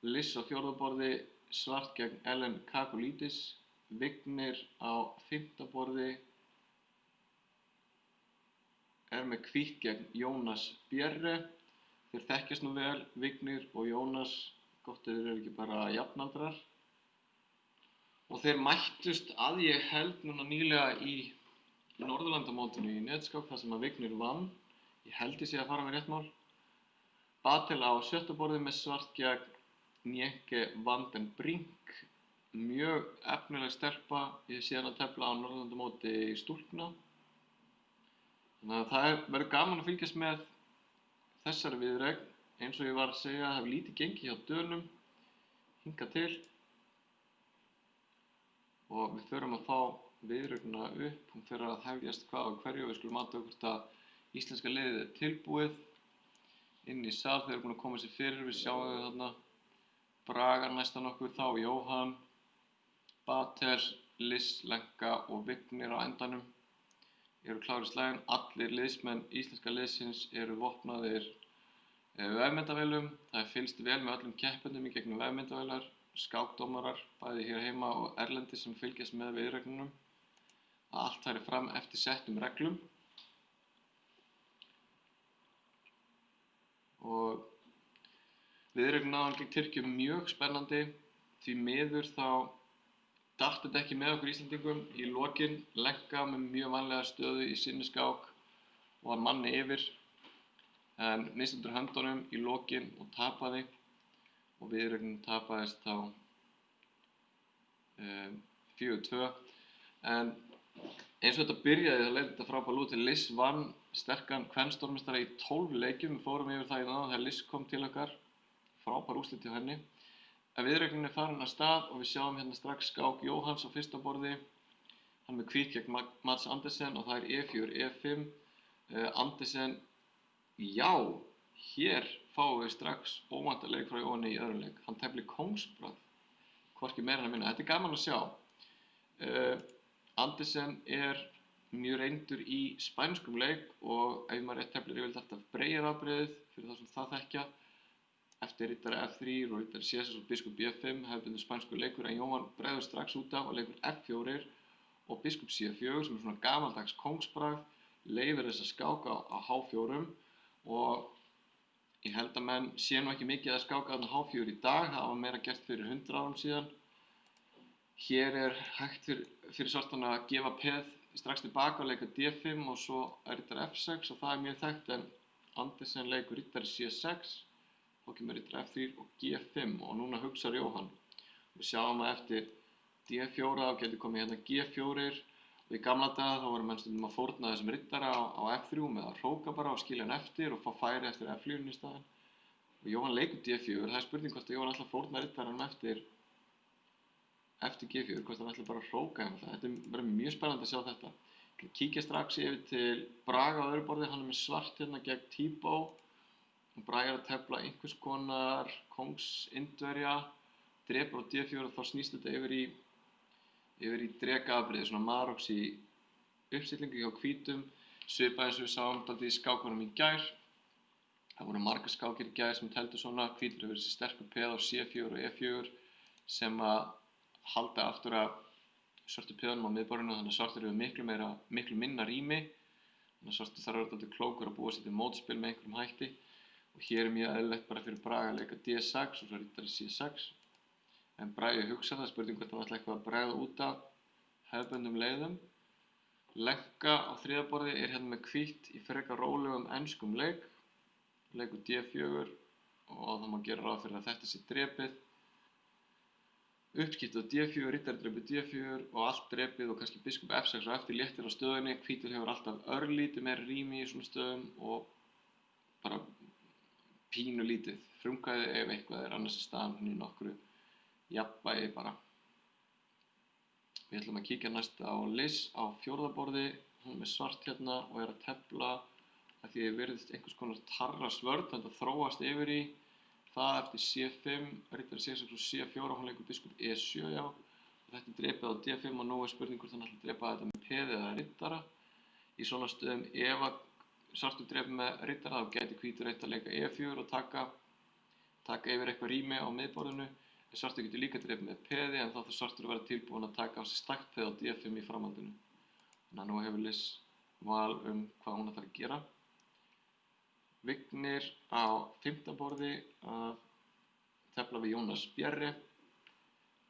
Liss á 4. borði svart gegn Ellen Kakulidis, Vignir á 5. borði með hvítt gegn Jónas Bjerre. Þeir þekkjast nú vel, Vignir og Jónas, gott ef þeir eru ekki bara jafnaldrar. Og þeir mættust að ég held núna nýlega í Norðurlandamótinu í netskák þar sem að Vignir vann. Ég held ég sé að fara með rétt mál. Batel á 7. borði með svart gegn Njenke van den Brink, mjög efnileg stelpa. Ég sé hana tefla á Norðurlandamóti í stúlkna. Þannig að það verður gaman að fylgjast með þessari viðureign. Eins og ég var að segja, það hefur lítið gengið hjá Dönum hingað til. Og við förum að fá viðureignina upp, hún fer að hefjast hvað á hverju og við skulum athuga hvort að íslenska liðið er tilbúið inn í sal. Þeir eru búin að koma sér fyrir, við sjáum þau þarna. Braga næstan okkur þá, Jóhann, Batel, Liss, Lenka og Vignir á endanum eru klárir í slaginn. Allir liðsmenn íslenska liðsins eru vopnaðir vefmyndavélum. Það er fylgst vel með öllum keppendum í gegnum vefmyndavélar. Skákdómarar, bæði hér heima og erlendis sem fylgjast með viðureignunum. Allt færi fram eftir settum reglum. Og viðureignin áðan gegn Tyrkjum mjög spennandi. Því miður þá datt þetta ekki með okkur Íslendingum í lokin. Lenka með mjög vanlega stöðu í sinni skák og var manni yfir. En missti undir höndunum í lokin og tapaði. Og viðureignin tapaðist þá 4-2. En eins og þetta byrjaði þá leit þetta frábærlega út. Liss vann sterkan kvenstórmeistara í 12 leikjum. Við fórum yfir það í náðan þegar Liss kom til okkar. Frábær úrslit hjá henni. Viðureignin er farin af stað og við sjáum hérna strax skák Jóhanns á fyrsta borði. Hann með hvítt gegn Mads Andersen og það er E4, E5. Andersen, já, hér fáum við strax óvæntan leik frá Jóhanni í öðrum leik. Hann teflir kóngsbragð, hvorki meira en minna. Þetta er gaman að sjá. Andersen er mjög reyndur í spænskum leik og ef maður rétt teflir yfirleitt alltaf Breiðarafbrigðið fyrir þá sem það þekkja. Eftir riddari F3 og riddari C6 og biskup B5 hefðbundinn spænskur leikur en Jóhann bregður strax út af og leikur F4 og biskup C4 sem er svona gamaldags kóngsbragð, leyfir þessa skáka á H4 og ég held að menn sé nú ekki mikið að skáka þarna H4 í dag, það var meira gert fyrir 100 árum síðan. Hér er hægt fyrir svartan að gefa peð strax tilbaka og leika D5 og svo riddari F6 og það er mjög þekkt en Andersen leikur riddari C6, þá kemur riddari F3 og G5 og núna hugsar Jóhann. Við sjáum að eftir D4 þá getur komið hérna G4 og í gamla daga þá voru menn stundum að fórna þessum riddara á F3 með að hróka bara og skilja hann eftir og fá færi eftir F4 í staðinn. Og Jóhann leikur D4, það er spurning hvort að Jóhann ætlar að fórna riddaranum eftir G4, hvort hann ætlar bara að hróka hann. Þetta verður mjög spennandi að sjá þetta. Kíkja strax yfir til Braga á öðru borði, hann með svart hérna gegn Tíbó. Og Braga að tefla einhvers konar kóngsindverja, drepur á D4 og þá snýst þetta yfir í drekaafbrigði, svona Maroks í uppstillingu hjá hvítum, svipað eins og við sáum dálítið í skákunum í gær. Það voru margar skákir í gær sem teldu svona, hvítur hefur þessi sterku peð á C4 og E4 sem að halda aftur af svörtu peðunum á miðborðinu, þannig að svartur hefur miklu minna rými. Þannig að svartur þarf að vera dálítið klókur að búa sér til mótspil með einhverjum hætti. Og hér mjög eðlilegt bara fyrir Braga að leika D6 og svo riddari C6. En Bragi hugsar það, spurning hvort hann ætla eitthvað að bregða út af hefðbundnum leiðum. Lenka á þriðja borði hérna með hvítt í frekar rólegum enskum leik. Leikur D4 og það má gera ráð fyrir að þetta sé drepið. Uppskipt á D4, riddari drepið D4 og allt drepið og kannski biskup F6 og eftir léttir á stöðunni. Hvítur hefur alltaf örlítið meira rými í svona stöðum og bara pínu lítið frumkvæði ef eitthvað annars staðan í nokkru jafnvægi bara. Við ætlum að kíkja næst á Liz á fjórða borði. Hún með svart hérna og að tefla að því virðist einhvers konar tarrasvörn, þannig að þróast yfir í það eftir C5, riddari C6 og C4, hún leikur biskup E7, já. Og þetta drepið á D5 og nú spurning hvort hann ætlar að drepa þetta með peði eða riddara. Í svona stöðum, ef að svartur drepið með riddara, þá gæti hvítur reynt að leika E4 og taka yfir eitthvað rými á miðborðinu. En svartur getur líka drepið með peði, en þá þarf svartur að vera tilbúinn að taka á sig stakt peð á D5 í framhaldinu. Þannig að nú hefur Liz val hvað hún ætlar að gera. Vignir á fimmta borði að tefla við Jónas Bjerre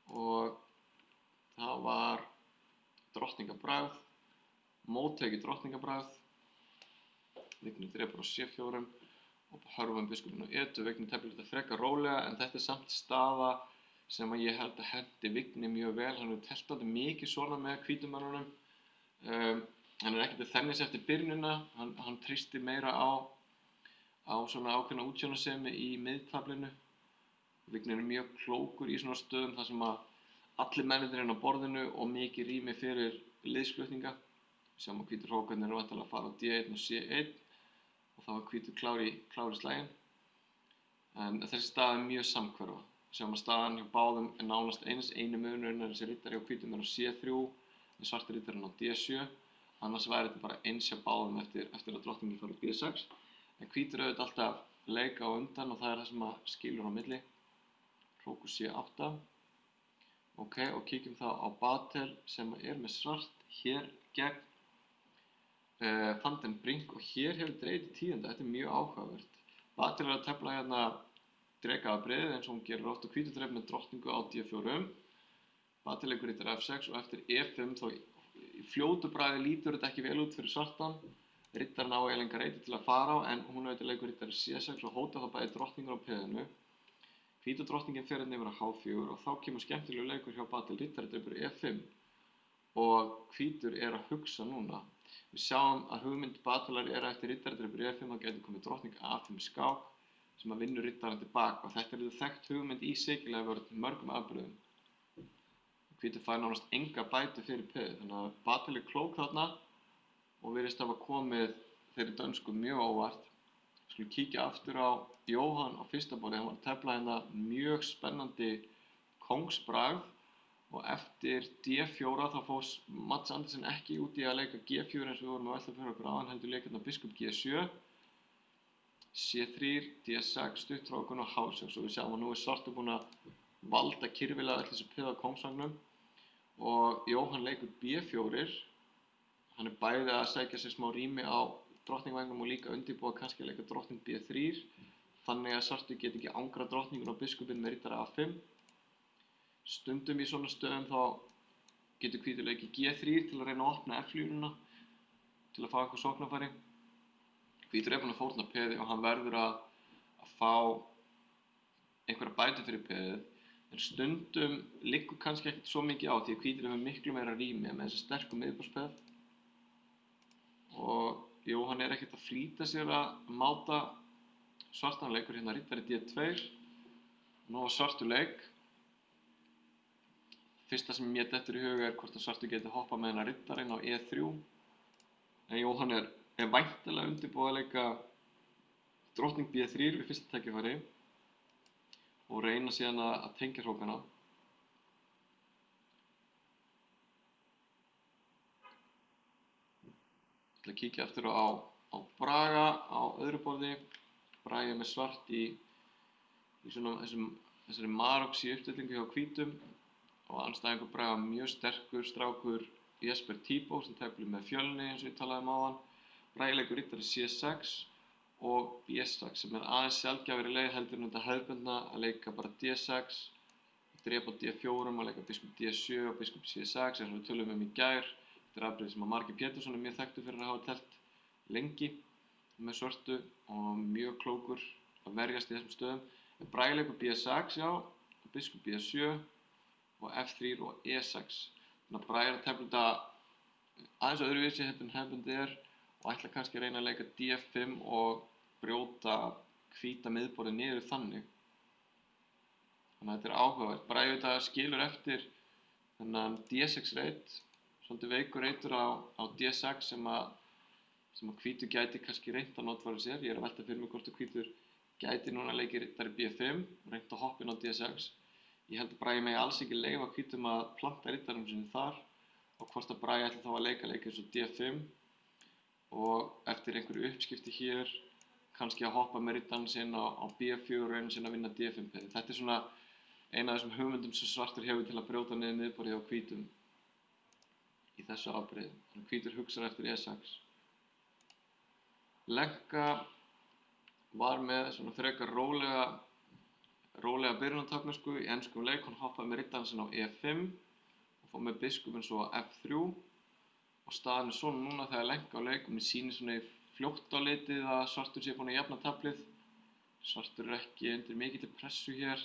og það var drottningabragð, móttekið drottningabragð. Vignir drepur á C4 og hörfum biskupinn á E2. Vignir teflir þetta frekar rólega en þetta samt staða sem að ég held að henti Vigni mjög vel. Hann hefur teflt þetta mikið svona með hvítumönnunum. Hann ekkert að þennis eftir byrjunina, hann treystir meira á svona ákveðna útsjónarsemi í miðtaflinu. Vignir mjög klókur í svona stöðum þar sem að allir mennirnir á borðinu og mikið rými fyrir liðsflutninga. Við sjáum að hvítur hrókarnir væntanlega að fara á D1 og C1 og þá hvítur klár í slaginn. En þessi staða mjög samhverfa. Við sjáum að staðan hjá báðum nánast einu munurinn þessi riddari á hvítum á C3 en svarti riddarinn á D7. Annars væri þetta bara eins hjá báðum eftir að drottningin fara á B6. En hvítur auðvitað alltaf leika á undan og það það sem að skilur á milli. Hrókur C8. Ok, og kíkjum þá á Batel sem með svart hér gegn Van den Brink og hér hefur dreigið til tíðinda. Þetta mjög áhugavert. Batel að tefla hérna drekaafbrigðið eins og hún gerir oft og hvítur drep með drottningu á D4. Batel leikur riddari F6 og eftir E5 þá í fljótu bragði lítur þetta ekki vel út fyrir svartan. Riddarinn á eiginlega reyti til að fara á en hún auðvitað leikur riddari C6 og hótar þá bæði drottningur á peðinu. Hvíta drottningin fer hérna yfir á H4 og þá kemur skemmtilegu leikur hjá Batel, riddari drepur E5 og hvítur að hugsa núna. Við sjáum að hugmynd Batelar eftir riddari drepur E5 þá getur komið drottning A5 skák sem að vinnur riddarinn tilbaka og þetta þekkt hugmynd í sigurlega vörn mörgum afbrigðum. Hvítur fær nánast enga bætur fyrir peðið þannig að Batel klók þarna og virðist hafa komið þeirri dönsku mjög óvart. Við skulum kíkja aftur á Jóhann á fyrsta borði, hann var að tefla hérna mjög spennandi kóngsbragð og eftir D4 þá fór Mats Andersen ekki út í að leika G4 eins og við vorum að velta fyrir okkur áðan heldur leika hérna biskup G7, C3, D6, stuttrókun og H6 og við sjáum að nú svartur búinn að valda kyrfilega öll þessi peð á kóngsvagnum og Jóhann leikur B4. Hann bæði að sækja sér smá rými á drottningvagnum og líka undirbúa kannski að leika drottning B3 þannig að svartur get ekki angrað drottningun á biskupinn með riddara A5. Stundum í svona stöðum þá getur hvítur leikið G3 til að reyna að opna F-línuna til að fá einhver sóknarfæri. Hvítur búinn að fórna peði og hann verður að fá einhverja bætur fyrir peðið en stundum liggur kannski ekkert svo mikið á því að hvítur hefur miklu meira rými með þessi sterku miðborðspeð. Og Jóhann ekkert að flýta sér að máta svartan leikur hérna riddari D2 nú á svartu leik. Fyrsta sem mér dettur í huga hvort að svartur geti hoppað með hennar riddarinn á E3 En Jóhann er væntanlega undirbúið að leika drottning B3 við fyrsta tækifæri og reyna síðan að tengja hrókana. Ég ætla að kíkja aftur á Braga á öðru borði. Bragi er með svart í svona þessari Maroxi uppstillingu hjá hvítum og andstæðingur Braga mjög sterkur strákur Jesper Tíbo sem teflir með Fjölni eins og ég talaði áðan. Bragi leikur riddari C6 og B6 sem er aðeins sjaldgæfari leið heldur en þetta hefðbundna að leika bara D6, drepa á D4, að leika biskup D7 og biskup C6 eins og við tölum í gær. Þetta er afbrigði sem að Margeir Pétursson er mjög þekktur fyrir að hafa teflt lengi með svörtu og mjög klókur að verjast í þessum stöðum. En Bragi leikur B6, já, biskup B7 og F3 og E6. Þannig að Bragi er að tefla þetta aðeins öðruvísi en hefðbundið og ætla kannski að reyna að leika D5 og brjóta hvíta miðborðið niður þannig. Þannig að þetta er áhugavert. Bragi auðvitað skilur eftir þennan D6 reit, svolítið veikur reitur á D6 sem að hvítur gæti kannski reynt að notfæra sér. Ég er að velta fyrir mig hvort að hvítur gæti núna leikið riddari B5 og reynt að hoppa inn á D6. Ég held að Bragi megi alls ekki leyfa hvítum að planta riddaranum sinni þar og hvort að Bragi ætli þá að leika eins og D5 og eftir einhverju uppskipti hér kannski að hoppa með riddarann sinn á B4 og reyna sinn að vinna D5 peði. Þetta er svona eina af þessum hugmyndum sem svartur hefur til að brjóta niður miðborðið á hvítum í þessu afbrigði. Þannig að hvítur hugsar eftir E6. Lenka var með svona frekar rólega byrjunartakmörku í enskum leik. Hann hoppaði með riddarann sinn á E5 og fór með biskupinn svo á F3 og staðan er svona núna þegar Lenka á leik og mér sýnir svona fljótt á litið að svartur sé búinn að jafna taflið. Svartur er ekki undir mikilli pressu hér.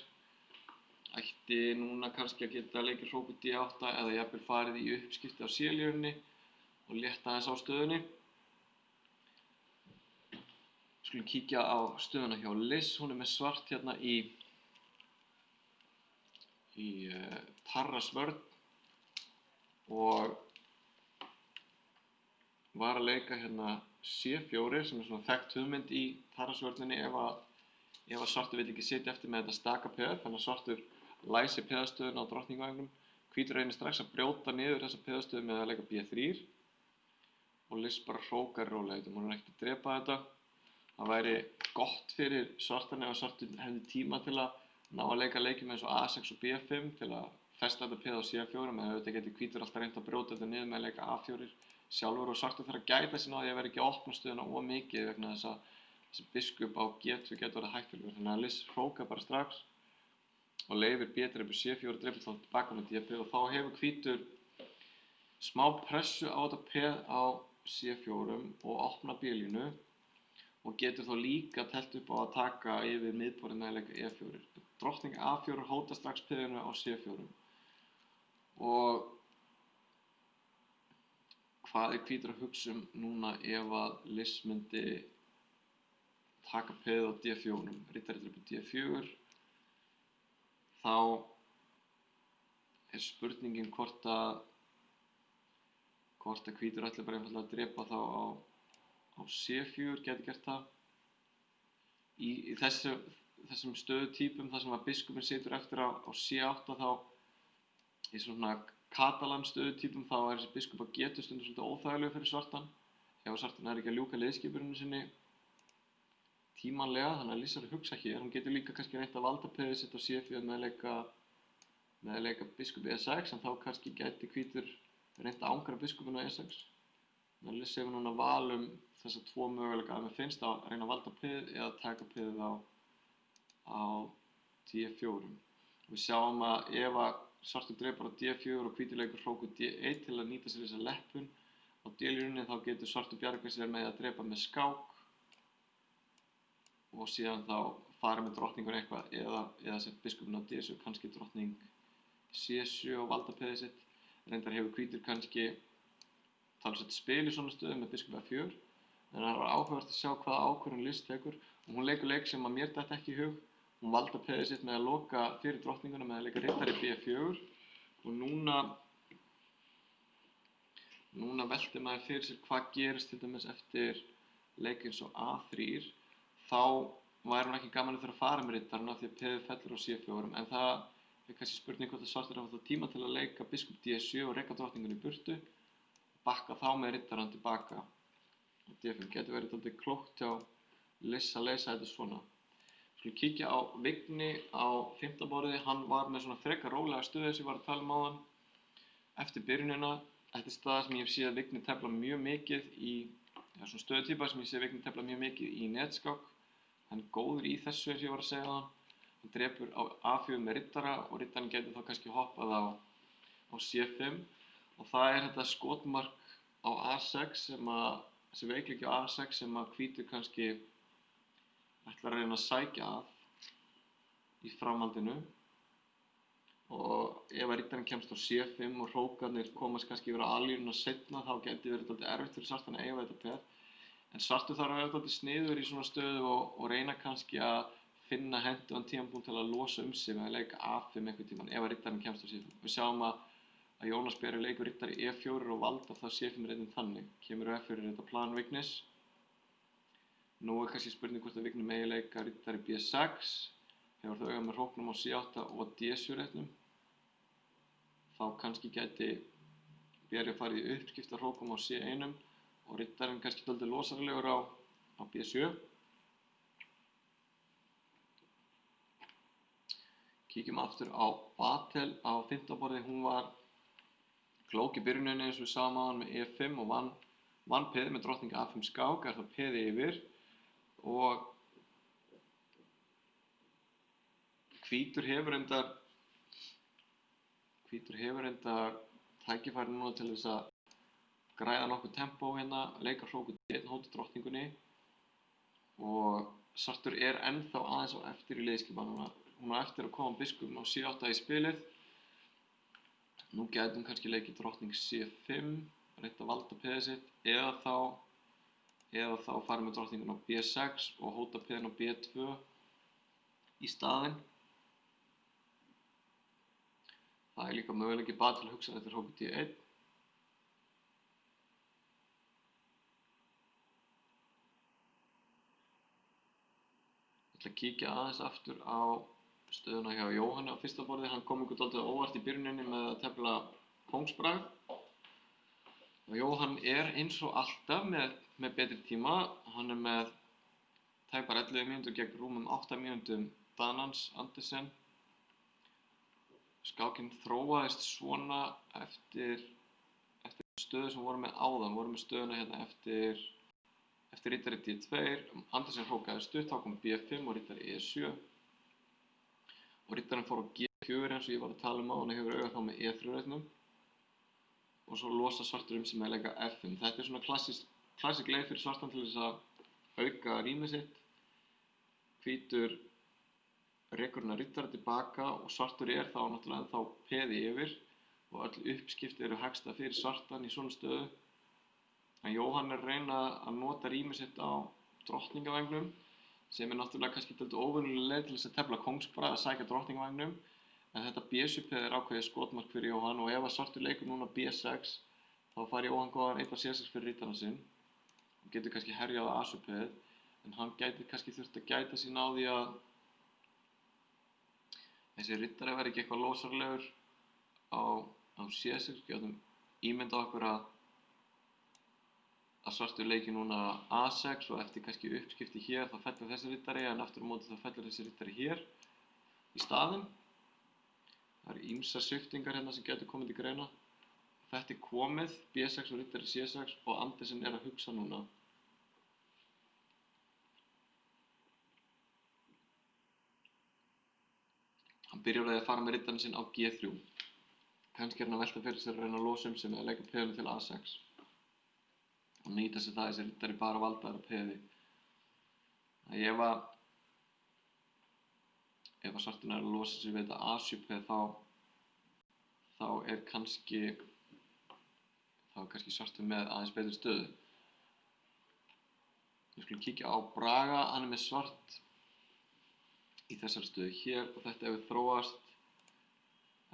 Ætti núna kannski að geta leikið hróku D8 eða jafnvel farið í uppskipti á C-línunni og létta aðeins á stöðunni. Skulum kíkja á stöðuna hjá Liz. Hún er með svart hérna í Tarrasvörn og var að leika hérna C4 sem er svona þekkt hugmynd í Tarrasvörninni ef að svartur vill ekki sitja eftir með þetta staka peð, þannig að svartur læsir peðastöðuna á drottningvængnum. Hvítur reynir strax að brjóta niður þessa peðastöðu með að leika B3 og Liz bara hrókar rólega, hún er ekkert að drepa þetta. Það væri gott fyrir svartan ef svartur hefði tíma til að ná að leika leikjum eins og A6 og B5 til að festa þetta peð á C4 en auðvitað geti hvítur alltaf reynt að brjóta þetta niður með að leika A4 sjálfur og svartur þarf að gæta sín á því að vera ekki að opna stöðuna of mikið vegna þess að þessi biskup á G2 getur verið hættulegur. Þannig að Liz hrókar bara strax og leyfir B3 C4 dreipur þá tilbaka með D5 og þá hefur hvítur smá pressu á þetta peð á C4 og opna B-línu og getur þá líka telt upp á að taka yfir miðborðið með að leika E4. Drottning A4 hótar strax peðinu á C4 og hvað er hvítur að hugsa núna ef að Liz myndi taka peðið á D4, riddari dreipur D4 þá er spurningin hvort að hvítur ætli bara einfaldlega að drepa þá á C4 geti gert það. Í þessum stöðutípum þar sem að biskupinn situr eftir á C8 þá í svona Katalan stöðutípum þá er þessi biskup á G2 stundum svolítið óþægilegur fyrir svartan ef svartan er ekki að ljúka liðskipurinn sinni tímanlega, þannig að Liz er að hugsa hér. Hún getur líka kannski reynt að valda peðið sitt á C4 með að leika biskup E6 en þá kannski gæti hvítur reynt að angra biskupinn á E6. Þannig að Liz hefur núna val þessa tvo möguleika að mér finnst að reyna að valda peðið eða taka peðið á D4. Við sjáum að ef að svartur dreipur á D4 og hvítur leikur hróku D1 til að nýta sér þessa leppun á D-línunni þá getur svartur bjargað sér með að dreipa með skák og síðan þá fara með drottningur eitthvað eða sett biskupinn á D7 kannski drottning C7 og valda peðið sitt. Reyndar hefur hvítur kannski talsvert spil í svona stöðu með biskup F4 en það var áhugavert að sjá hvaða ákvörðun Liz tekur og hún leikur leik sem að mér datt ekki í hug. Hún valda peðið sitt með að loka fyrir drottninguna með að leika riddari B4 og núna veltir maður fyrir sér hvað gerist til dæmis eftir leik eins og A3, þá væri hún ekki gaman að þurfa að fara með riddarann af því að peðið fellur á C4, en það er kannski spurning hvort að svartir hafa þá tíma til að leika biskup D7 og reka drottningunni í burtu og bakka þá með riddarann tilbaka. Og D5 getur verið dálítið klókt hjá Liss að leysa þetta svona. Skulum kíkja á Vigni á 5. borði, hann var með svona frekar rólega stöðu sem ég var að tala um áðan eftir byrjunina. Þetta er staða sem ég hef séð Vigni tefla mjög mikið í, eða svona stöðutýpa sem ég sé Vigni tefla mjög mikið í netskák. Hann er góður í þessu eins og ég var að segja það. Hann drepur á A4 með riddara og riddarinn getur þá kannski hoppað á C5 og það er þetta skotmark á A6 þessi veikleiki á A6 sem að hvítur kannski ætlar að reyna að sækja að í framhaldinu. Og ef að riddarinn kemst á C5 og hrókarnir komast kannski yfir að A-línuna seinna, þá geti verið dálítið erfitt fyrir svartan að eiga þetta peð. En svartur þarf að vera dálítið sniðugur í svona stöðu og reyna kannski að finna hentugan tímapunkt til að losa sig með að leika A5 einhvern tímann ef að riddarinn kemst á C5. Við sjáum að Jónas Berri leikur riddari E4 og valdar þá C5 reyndin þannig. Kemur á F4 þetta plan Vignis. Nú er kannski spurning hvort að Vigni megi leika riddari B6. Hefur það auga með hróknum á C8 og D7 reitnum. Þá kannski gæti Berri að fara í uppskipta hrókum á C1 og riddarinn kannski dálítið losaralegur á B7. Kíkjum aftur á Batel á 5. borði, hún var klók í byrjuninni eins og við sáum á hann með E5 og vann peði með drottning A5 skák, er það peði yfir og hvítur hefur reyndar tækifæri núna til þess að græða nokkuð tempó hérna, leika hróku D1 hóta drottningunni og svartur er ennþá aðeins á eftir í liðskipan. Hún á eftir að koma biskupnum á C8 í spilið. Nú gæti hún kannski leikið drottning C5, reynt að valda peðið sitt eða þá fara með drottningun á B6 og hóta peðin á B2 í staðinn. Það er líka möguleiki Batel að hugsa eftir hróku D1. Ég ætla að kíkja aðeins aftur á stöðuna hjá Jóhanni á 1. borði. Hann kom einhvern dálítið óvart í byrjuninni með að tefla kóngsbragð. Og Jóhann er eins og alltaf með betri tíma. Hann er með tæpar 11 mínútur gegn rúmum 8 mínútum Danans Andersen. Skákinn þróaðist svona eftir stöðu sem voru með áðan. Voru með stöðuna hérna eftir riddari D2, Andersen hrókaði stutt, þá kom B5 og riddari E7 og riddarinn fór á G4 eins og ég var að tala um á, hann hefur auga þá með E3 reitnum og svo losa svartur sig með að leika F5. Þetta er svona klassísk leið fyrir svartan til þess að auka rýmið sitt. Hvítur rekur hérna riddara tilbaka og svartur er þá náttúrulega ennþá peði yfir og öll uppskipti eru hagstæð fyrir svartan í svona stöðu. En Jóhann er að reyna að nota rýmið sitt á drottningavangnum sem er náttúrulega kannski dálítið óvenjuleg leið til þess að tefla kóngsbragð að sækja drottningavangnum. En þetta B7 peð er ákveðið skotmark fyrir Jóhann og ef að svartur leikur núna B6 þá fær Jóhann góðan einn á C6 fyrir riddarann sinn og getur kannski herjað á A7 peð en hann gæti kannski þurft að gæta sín á því að þessi riddari verði ekki eitthvað losaralegur á C6. Við getum ímyndað okkur að svartur leiki núna A6 og eftir kannski uppskipti hér þá fellur þessi riddari en aftur á móti þá fellur þessi riddari hér í staðinn. Það eru ýmsar sviptingar hérna sem getur komið til greina. Þetta er komið, B6 og riddari C6 og Andersen er að hugsa núna. Hann byrjar að fara með riddarinn sinn á G3. Kannski er hann að velta fyrir sér að reyna að losa sig með að leika peðinu til A6. Og nýta sér það þessi riddari bara valdaður á peði. Ef svartur er að losa sig við þetta A7 peð þá er kannski svartur með aðeins betri stöðu. Við skulum kíkja á Braga, hann er með svart í þessari stöðu hér og þetta hefur þróast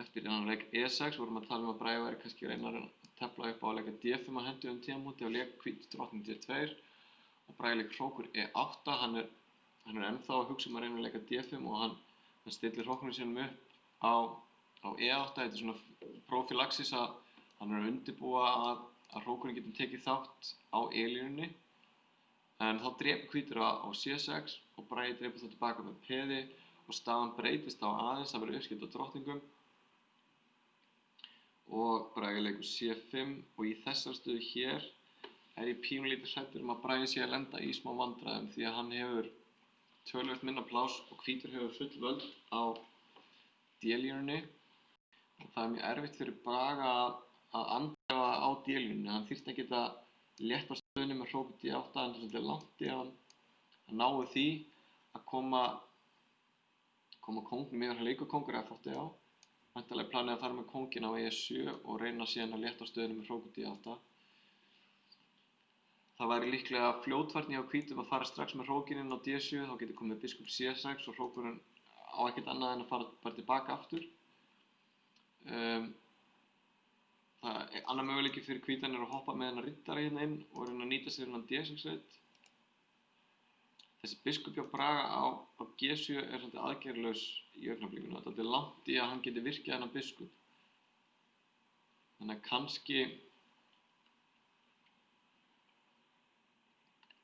eftir þennan leik E6 vorum að tala að Bragi væri kannski að reyna að tefla upp á að leika D5 á hentuðum tímamóti og lék hvít drottning D2 og Bragi leik hrókur E8. Hann er ennþá að hugsa að reyna að leika D5 og hann stillir hrókunum sínum upp á E8. Þetta er svona prophylaxis að hann er að undirbúa að hrókurinn getur tekið þátt á E-línunni. En þá drepur hvítur á C6 og Bragi drepur þá tilbaka með peði og staðan breytist á aðeins, það verður uppskipt á drottningum. Og Bragi leikur C5 og í þessar stöðu hér er ég pínulítið hræddur að Bragi sé að lenda í smá vandræðum því að hann hefur töluvert minna pláss og hvítur hefur full völd á D-línunni. Og það er mjög erfitt fyrir Braga að andæfa á D-línunni. Hann þyrfti að geta létt á stöðunni með hrókur D8 en það er svolítið langt í að nái því að koma kóngnum yfir, hann leikur kóngur F8 á. Væntanlega er planið að fara með kónginn á E7 og reyna síðan að létta á stöðunni með hrókur D8. Það væri líklega fljótfærni hjá hvítum að fara strax með hrókinn inn á D7, þá getur komið biskup C6 og hrókurinn á ekkert annað en að fara bara tilbaka aftur. Annar möguleiki fyrir hvítan er að hoppa með hennar riddara hérna inn og reyna að nýta sér hennar D6 reit. Þessi biskup hjá Braga á G7 er svolítið aðgerðlaus í augnablikinu. Þetta er langt í að hann geti virkað hennar biskup. Þannig að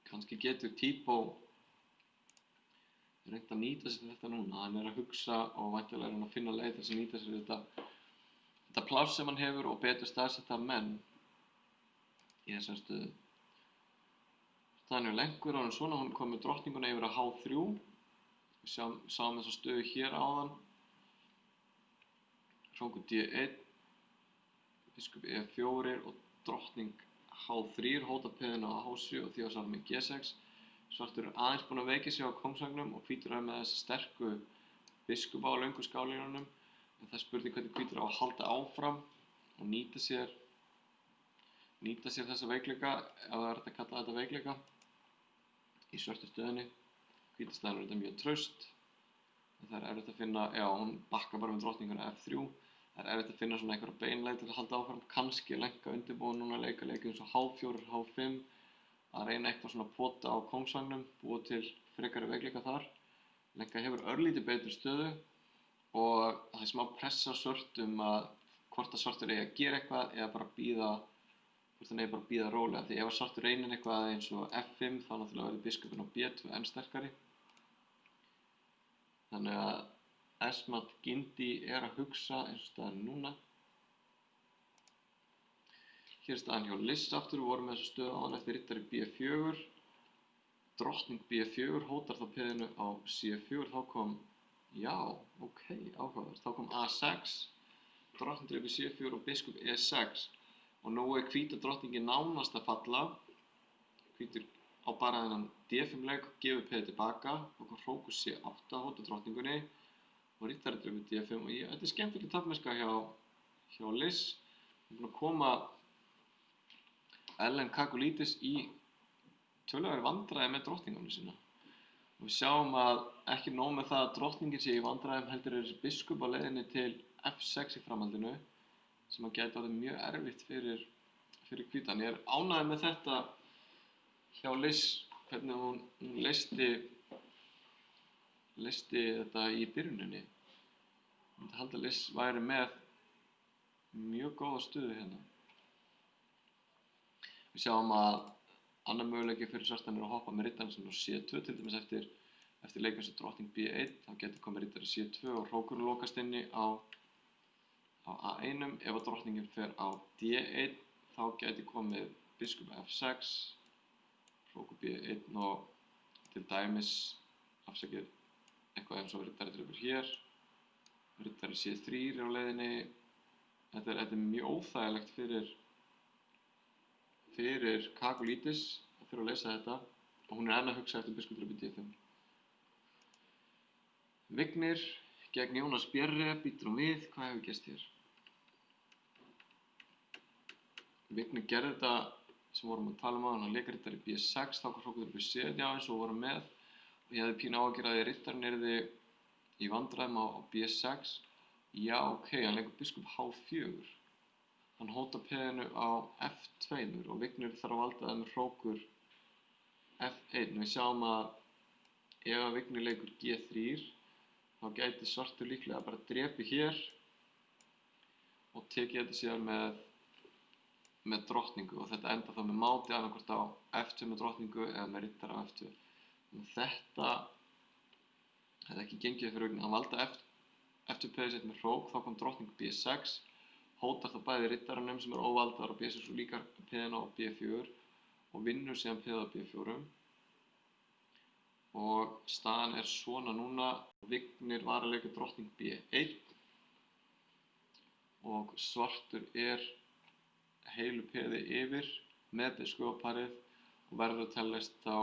kannski getur Tíbó reynt að nýta sér þetta núna. Hann er að hugsa og væntanlega er hann að finna leið til þess að nýta sér þetta pláss sem hann hefur og betur staðsetta menn í þessari stöðu. Staðan er lengur og svona, hún kom með drottninguna yfir að H3. Við sáum þessa stöðu hér áðan. Hrókur D1, biskup E4 og drottning H3 hóta peðina á H7 og því á saman með G6. Svartur er aðeins búinn að veikja sig á kóngsvagnum og hvítur er með þessa sterku biskupa á löngu skálínunum. En það er spurning hvernig hvítur á að halda áfram og nýta sér þessa veikleika, ef það er hægt að kalla þetta veikleika, í svörtu stöðunni. Hvítastaðan er þetta mjög traust. En það er erfitt að finna, hún bakkar bara með drottninguna F3. Það er erfitt að finna svona einhverja beinleið til að halda áfram. Kannski lenka undirbúa núna leikið eins og H4, H5. Að reyna eitthvað svona pota á kóngsvagnum, búa til frekari veikleika þar. Lenka hefur örlítið betri stöðu. Og það er smá pressa á svörtum að hvort að svartur eigi að gera eitthvað eða bara bíða rólega. Því ef svartur reynir eitthvað eins og F5 þá náttúrulega verður biskupinn á B2 enn sterkari. Þannig að Esmat Gindi er að hugsa eins og staðan núna. Hér er staðan hjá Liss aftur, við vorum með þessa stöðu áðan eftir riddari B4. Drottning B4 hótar þá peðinu á C4, þá kom áhugavert. Þá kom A6, drottning drepur C4 og biskup E6. Og nú er hvíta drottningin nánast að falla. Hvítur á bara þennan D5 leik og gefur peði tilbaka. Þá kom hrókur C8 hóta drottningunni og riddari drepur D5. Og þetta er skemmtileg taktmennska hjá Liss. Hann er búinn að koma Ellen Kakulidis í töluverðar vandræði með drottningunni sína. Og við sjáum að ekki nóg með það að drottningin sé í vandræðum, heldur er þessi biskup á leiðinni til F6 í framhaldinu sem að gæti orðið mjög erfitt fyrir hvítan. Ég er ánægður með þetta hjá Liss, hvernig hún leysti þetta í byrjuninni. Ég myndi halda að Liss væri með mjög góða stöðu hérna. Við sjáum að annar möguleiki fyrir svartan er að hoppa með riddarann sinn á C2, til dæmis eftir leikum sem drottning B1, þá getur komið riddari C2 og hrókurinn lokast inni á A1. Ef að drottningin fer á D1, þá geti komið biskup F6, hrókur B1 og til dæmis afsakið eitthvað eins og riddari drepur hér, riddari C3 á leiðinni. Þetta er mjög óþægilegt fyrir Kakulidis að þurfa að leysa þetta og hún er enn að hugsa eftir biskup drepur D5. Vignir gegn Jónas Bjerre, býtur við, hvað hefur gerst hér? Vignir gerði þetta sem vorum að tala um áðan, hann lék riddari B6, þá kom hrókur drepur C1 eins og vorum með og ég hefði pínu áhyggjur að riddarinn yrði í vandræðum á B6. Já, ok, hann leikur biskup H4. Hann hótar peðinu á F2 og Vignir þarf að valda það með hrókur F1. Við sjáum að ef að Vignir leikur G3 þá gæti svartur líklega bara drepið hér og tekið þetta síðan með drottningu og þetta enda þá með máti annarkvort á F2 með drottningu eða með riddara á F2. Og þetta hefði ekki gengið fyrir Vignir. Hann valda F2 peðið sitt með hrók, þá kom drottning B6, hótar þá bæði riddaranum sem óvaldaðar og B6 og líka peðina á B4 og vinnur síðan peðið á B4. Og staðan svona núna, Vignir var að leika drottning B1 og svartur heilu peði yfir með biskupaparið og verður að teljast þá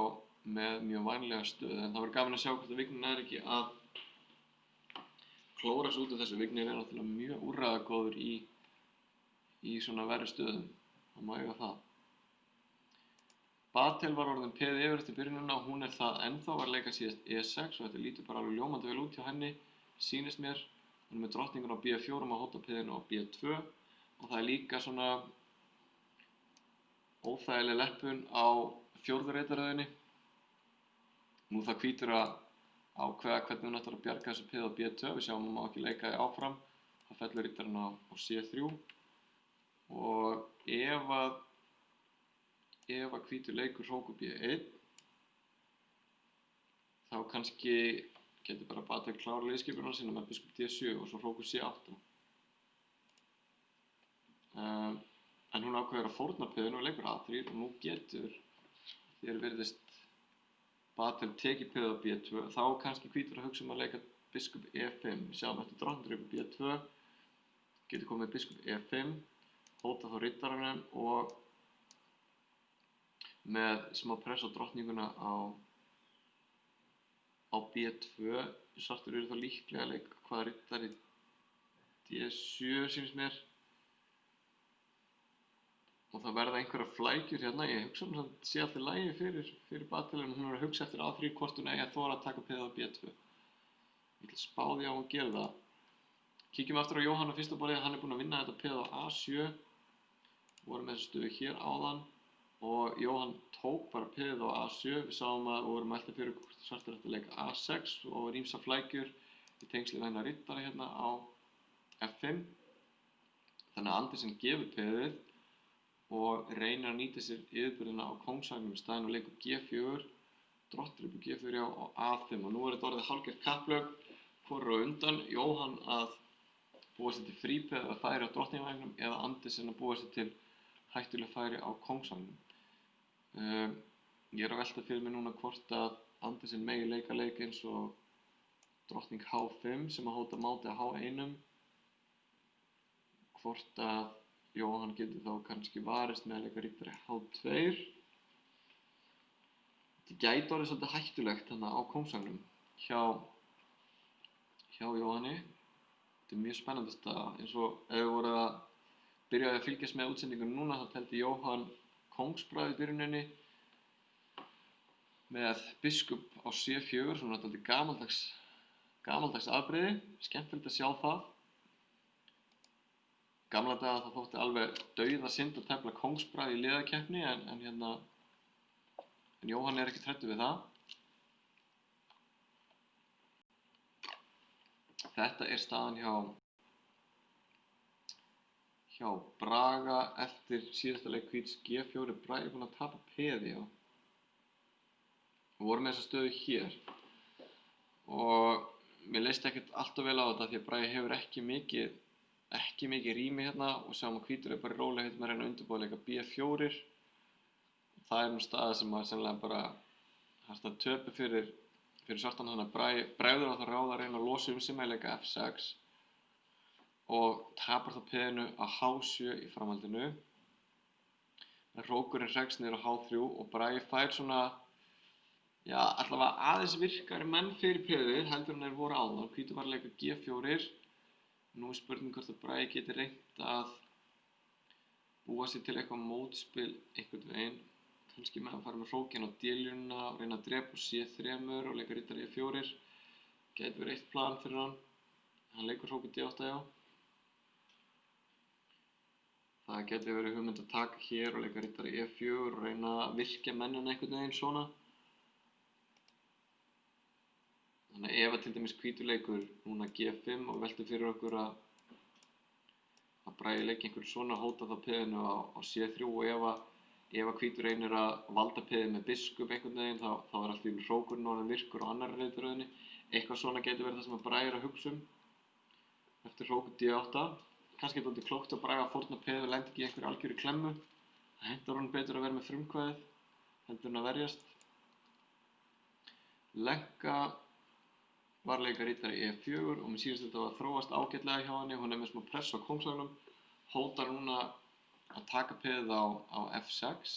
með mjög vænlega stöðu. En það var gaman að sjá hvort að Vignir ekki að klóra sig út af þessu. Vignir náttúrulega mjög úrræðagóður í svona verri stöðum. Það má eiga það. Batel var orðin peði yfir eftir byrjunina og hún það ennþá, var að leika síðast E6 og þetta lítur bara alveg ljómandi vel út hjá henni, sýnist mér. Hún með drottningun á B4 og hóta peðinu á B2 og það líka svona óþægileg leppun á fjórðu reitarröðinni. Nú það hvítur að ákveða hvernig hún ætlar að bjarga þessu peði á B2. Við sjáum að hún má ekki leika því áfram. Það fellur riddarinn á C3 og ef að hvítur leikur hrókur B1 þá kannski getur bara Batel klára liðskipurna sína með biskup D7 og svo hrókur C8. En hún ákveður að fórna peðinu og leikur A3 og nú getur þér virðist Batel tekið peðið á B2 þá kannski hvítur að hugsa að leika biskup E5. Við sjáum eftir drottningdreifu B2 getur komið biskup E5, hóta þá riddaranum og með smá press á drottninguna á B2. Svartur þá líklega að leika hvaða riddari D7 sýnist mér. Og það verða einhverjar flækjur hérna. Ég hugsa að það sé allt í lagi fyrir Batel en hún að hugsa eftir A3 hvort hún eigi að þora að taka peðið á B2. Ég ætla að spá því á að gera það. Kíkjum aftur á Jóhann á fyrsta borðið. Hann búinn að vinna þetta peðið á A7. Vorum með þessu stöðu hér áðan og Jóhann tók bara peðið á A7. Við sáum að við vorum alltaf fyrir hvort svartur ætti að leika A6 og var ýmsar flækjur í tengsli við hennar riddara hérna á F5. Þannig að Andersen gefur peðið og reynir að nýta sér yfirburðina á kóngsvagninum í staðinn og leikur G4, drottningur G4 á A5 og nú þetta orðið hálfgert kapphlaup hvor á undan, Jóhann að búa sér til frípeð eða færi á drottningvagnum eða Andersen að búa sér til hættuleg færi á kóngsvagninum. Ég að velta fyrir mig núna hvort að Andersen megi leika leik eins og drottning H5 sem að hóta máti á H1 hvort að Jóhann getur þá kannski varist með að leika riddari H2. Þetta gæti orðið svolítið hættulegt þarna á kóngsvagnum hjá Jóhanni. Þetta mjög spennandi staða. Eins og ef við vorum að byrja að fylgjast með útsendingunum núna þá teldi Jóhann kóngsbræð í byrjuninni með biskup á C4, svona dálítið gamaldags afbrigði. Skemmtilegt að sjá það. Gamla daga þá þótti alveg dauðasynd að tefla kóngsbræð í liðakeppni en Jóhann ekki hræddur við það. Þetta staðan hjá Braga eftir síðasta leik hvíts G4. Bragi búinn að tapa peði á. Við vorum með þessa stöðu hér og mér leist ekkert alltof vel á þetta því að Bragi hefur ekki mikið rými hérna og sjáum að hvítur bara rólega hérna með að reyna að undirbúa að leika B4. Það nú staða sem var sennilega bara hægt að töpu fyrir svartan þannig að bregður á það ráð að reyna að losa sig með að leika F6 og tapar þá peðinu á H7 í framhaldinu. Hrókurinn hrekst niður á H3 og Bragi fær svona allavega aðeins virkari menn fyrir peðið heldur en þeir voru áðan. Hvítur var að leika G4. Nú spurning hvort að Bragi geti reynt að búa sér til eitthvað mótspil einhvern veginn. Kannski með að fara með hrókinn á D-línuna og reyna að drepa úr C3 og leika riddari E4. Gæti verið eitt plan fyrir hann. hann leikur hrókur D8, já. Það geti verið hugmynd að taka hér og leika riddara E4 og reyna að virkja mennina einhvern veginn svona. Þannig að ef að til dæmis hvítur leikur núna G5 og veltir fyrir okkur að Bragi leiki einhverju svona, hóta þá peðinu á C3 og ef að hvítur reynir að valda peðið með biskup einhvern veginn þá er allt í einu hrókurinn orðinn virkur á annarri reiðröðinni. Eitthvað svona geti verið það sem að Bragi er að hugsa eftir hrókur D8. Kannski er þetta klókt að Bragi að fórna peðið og lendi ekki í einhverju algjöru klemmu. Það hentar honum betur að vera með frumkvæðið heldur en að verjast. Lenka var að leika riddara E4 og mér sýnist þetta að þróast ágætlega hjá henni. Hún er með smá press á kóngsvagnum, hótar núna að taka peðið á F6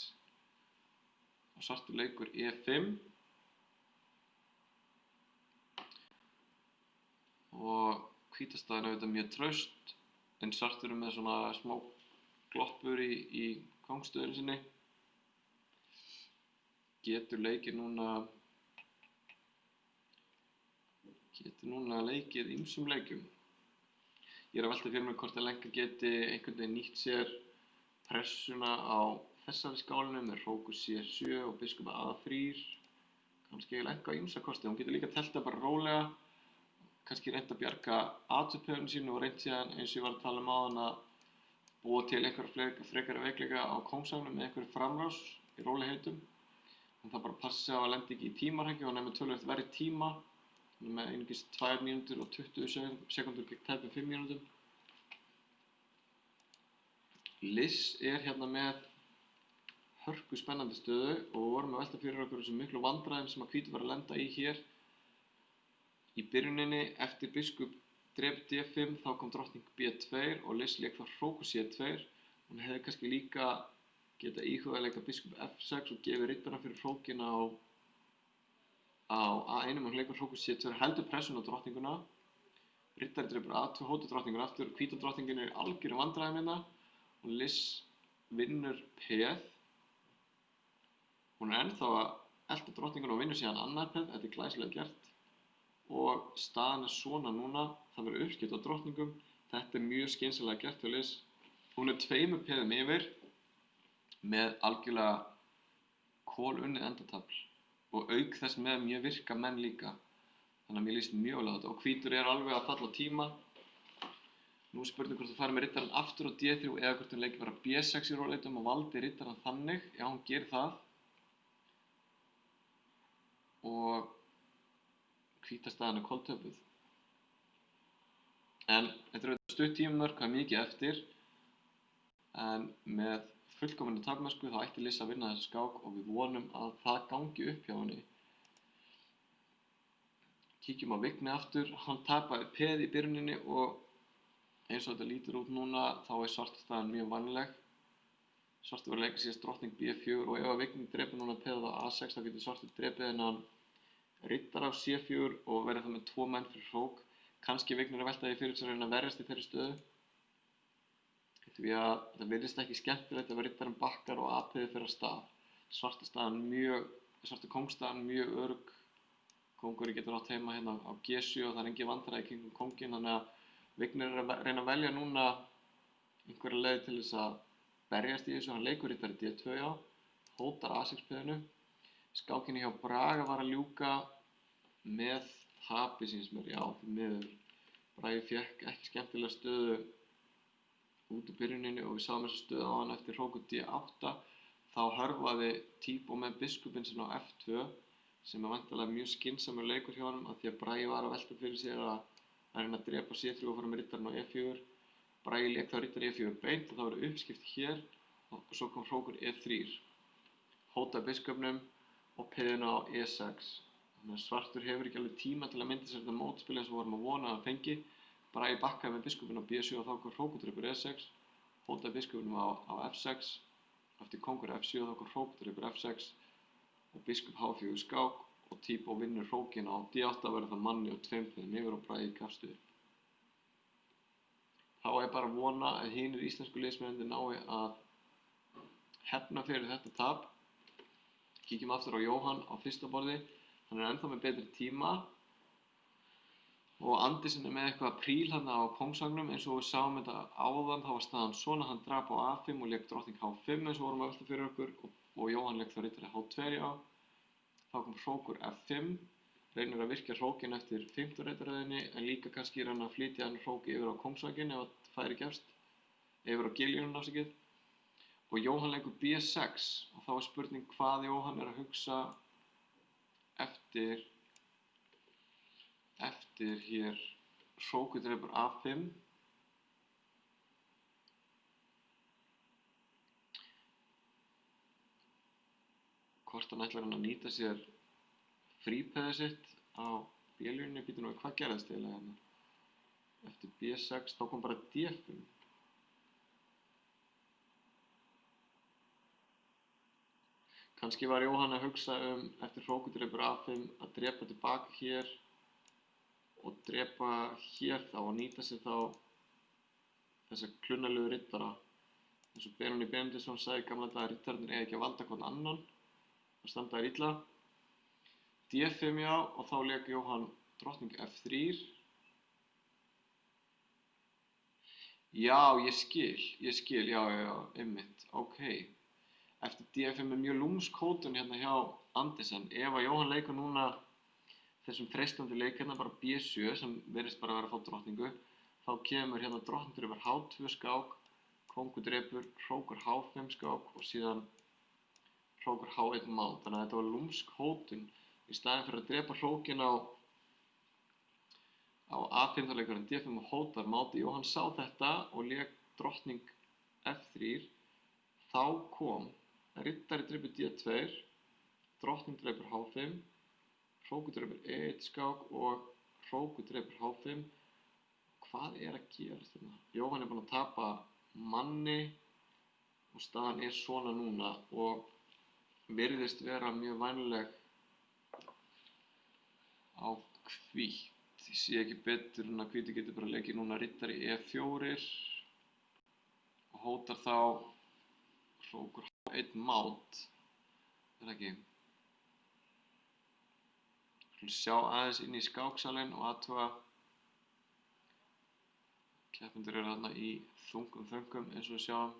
og svartur leikur E5 og hvítastaðan er auðvitað mjög traust en svartur er með svona smá gloppur í kongstöðunni sinni. Getur núna leikið ýmsum leikjum. Ég er að velta fyrir mér hvort að Lenka geti einhvern veginn nýtt sér pressuna á þessari skálinu með hrókur C7 og biskup A3. Kannski Lenka á ýmsa kosti. Hún getur líka telta bara rólega. Kannski reynt að bjarga athöfnum sínu og reynt síðan eins og ég var að tala áðan að búa til einhverja frekari veikleika á kóngsvagnum með einhverju framrás í rólegheitum. Hún þarf bara að passa á að lenda ekki í tímarhækju og hún er með töluvert verri tíma. Hún er með einungis 2 mínútur og 20 sekúndur gegn tæpum 5 mínútum. Liz er hérna með hörku spennandi stöðu og við vorum að velta fyrir okkur þessum miklu vandræðum sem að hvítur var að lenda í hér. Í byrjuninni eftir biskup drep D5 þá kom drottning B2 og Liz lék þá hrókur C2. Hún hefði kannski líka geta íhugað að leika biskup F6 og gefið riddarann fyrir hrókin á A1 og hún leikur hrókur C2, heldur pressun á drottninguna. Riddari drepur A2, hótar drottningun aftur, hvíta drottningin er í algjörum vandræðum hérna og Liz vinnur peð. Hún er ennþá að elta drottninguna og vinnur síðan annar peð, þetta er glæsilega gert. Og staðan er svona núna, það verður uppskipt á drottningum. Þetta er mjög skynsamlega gert hjá Liz. Hún er 2 peðum yfir með algjörlega kolunnið endatafl og auk þess með mjög virka menn líka. Þannig að mér líst mjög vel á þetta og hvítur er alveg að falla á tíma. Nú er spurning hvort þú farir með riddarann aftur á D3 eða hvort hún leikir bara B6 í róleitum og valdi riddarann þannig. Já, hún gerir það. Og hvítastaðan er koltöpuð. En þetta er auðvitað stutt tímamörk, það er mikið eftir. En með fullkominni takmörku þá ætti Liz að vinna þessa skák og við vonum að það gangi upp hjá henni. Kíkjum á Vigni aftur, hann tapaði peð í byrjuninni og eins og þetta lítur út núna þá er svartastaðan mjög vænleg. Svartur var að leika síðast drottning B4 og ef að Vigni drepur núna peð á A6 þá getur svartur drepið hennan riddara á C4 og verið það með 2 menn fyrir hrók. Kannski Vigni er að velta því fyrir sig að reyna að verjast í þeirri stöðu. Því að það virðist ekki skemmtilegt ef riddarinn bakkar og A-peðið fer af stað. Svarta kóngsstaðan mjög örugg. Kóngurinn getur átt heima hérna á G7 og það er engin vandræði kringum kónginn, þannig að Vigni er að reyna að velja núna einhverja leið til þess að berjast í þessu. Hann leikur riddari D2 á, hótar A6-peðinu. Skákinni hjá Braga var að ljúka með tapi síns mér, já, því miður. Bragi fékk ekki skemmtilega stöðu út í byrjuninni og við sáum þessa stöðu á hann eftir hrókur D8. Þá hörfaði Tíbo með biskupinn sinn á F2 sem er væntanlega mjög skynsamur leikur hjá honum af því að Bragi var að velta fyrir sér að reyna að drepa C3 og fara með riddarann á E4. Bragi lék þá riddari E4 beint og það var uppskipt hér og svo kom hrókur E3. Hótaði biskupnum og peðinu á E6. Þannig að svartur hefur ekki alveg tíma til að mynda sér þetta mótspil eins og vorum að vona að hann fengi. Bragi bakkaði með biskupinn á B7 og þá kom hrókudrepur E6. Hótaði biskupnum á F6. Eftir kongur F7 og þá kom hrókudrepur F6 og biskup H4 skák og Tíbo vinnur hrókinn á D8 verður það manni og 2 peðum yfir og Bragi gafst upp. Þá er bara að vona að hinir íslensku liðsmennirnir nái að hefna fyrir þetta tap. Kíkjum aftur á Jóhann á fyrsta borði. Hann er ennþá með betri tíma. Og Andersen með eitthvað príl hérna á kóngsvagnum eins og við sáum þetta áðan, þá var staðan svona, hann drap á A5 og lék drottning H5 eins og vorum að velta fyrir okkur og Jóhann lék þá riddari H2 já. Þá kom hrókur F5, reynir að virkja hrókinn eftir 5. riddararöðinni en líka kannski er hann að flytja hann hróki yfir á kóngsvaginn ef það færi gefst, yfir á giljunum afsakið. Og Jóhann leikur B6 og þá er spurning hvað Jóhann er að hugsa eftir hér hrókur drepur A5. Hvort hann ætlar hann að nýta sér frípeðið sitt á B-línunni, býtum við hvað gerðist eiginlega hérna. Eftir B6 þá kom bara D5. Kannski var Jóhann að hugsa eftir hrókur drepur A5 að drepa tilbaka hér og drepa hér þá og nýta sér þá þessa klunnalegu riddara. Eins og Benóný Benediktsson sagði í gamla daga að riddararnir eiga ekki að valda hvern annan. Það standa þær illa. D5 já og þá lék Jóhann drottning F3. Já, ég skil, já, einmitt, ok. Eftir D5 er mjög lúmsk hótun hérna hjá Andersen. Ef að Jóhann leikur núna þessum freistandi leik hérna bara B7 sem virðist bara vera að fá drottningu, þá kemur hérna drottning drepur H2 skák, kóngur drepur, hrókur H5 skák og síðan hrókur H1 mát. Þannig að þetta var lúmsk hótun. Í staðinn fyrir að drepa hrókinn á A5 þá leikur hann D5 og hótar máti. Jóhann sá þetta og lék drottning F3. Þá kom riddari drepur D2, drottning drepur H5, hrókur drepur E1 skák og hrókur drepur H5. Hvað er að gerast þarna? Jóhann er búinn að tapa manni og staðan er svona núna og virðist vera mjög vænleg á hvítt. Ég sé ekki betur en að hvíti getur bara leikið núna riddari E4 og hótar þá hrókur H1 mát. Er það ekki? Við sjá aðeins inn í skáksalinn og athuga. Keppendur eru þarna í þungum þöngum eins og við sjáum.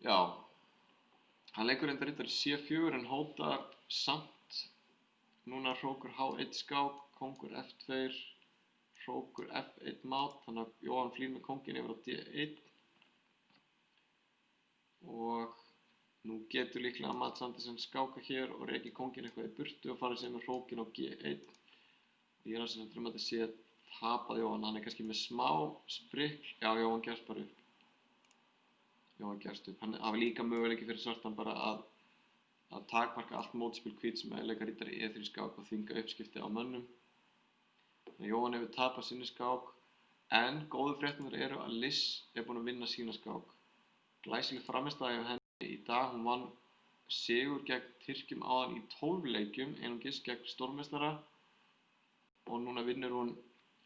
Já, hann leikur reyndar riddari C4 en hótar samt núna hrókur H1 skák, kóngur F2, hrókur F1 mát, þannig að Jóhann flýr með kónginn yfir á D1 og nú getur líklega Mats Andersen skáka hér og rekið kónginn eitthvað í burtu og farið sér með hrókinn á G1. Ég er að segja að þetta sé tapað Jóhann, hann er kannski með smá sprikl, já Jóhann gefst bara upp. Jóhann gefst upp, hann hafi líka möguleiki fyrir svartan bara að takmarka allt mótspil hvíts með að leika riddari E3 skák og þvinga uppskipti á mönnum. Þannig að Jóhann hefur tapað sinni skák en góðu fréttirnar eru að Liz er búinn að vinna sína skák. Glæsileg frammistaða hjá henni í dag, hún vann sigur gegn Tyrkjum áðan í 12 leikjum, einungis gegn stórmeistara og núna vinnur hún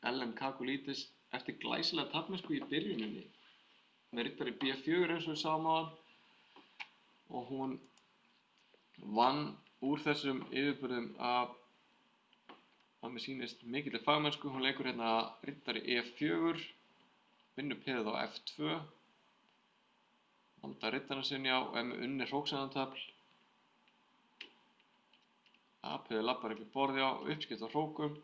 Ellen Kakulidis eftir glæsilega tapmennsku í byrjuninni með riddari B4 eins og við sáum áðan og hún vann úr þessum yfirburðum að mér sýnist mikilli fagmennsku. Hún leikur hérna riddari E4, vinnur peðið á F2, vandar riddarana sinni á og er með unnið hróksaðantafl. A-peðið labbar upp í borði á og uppskipt á hrókum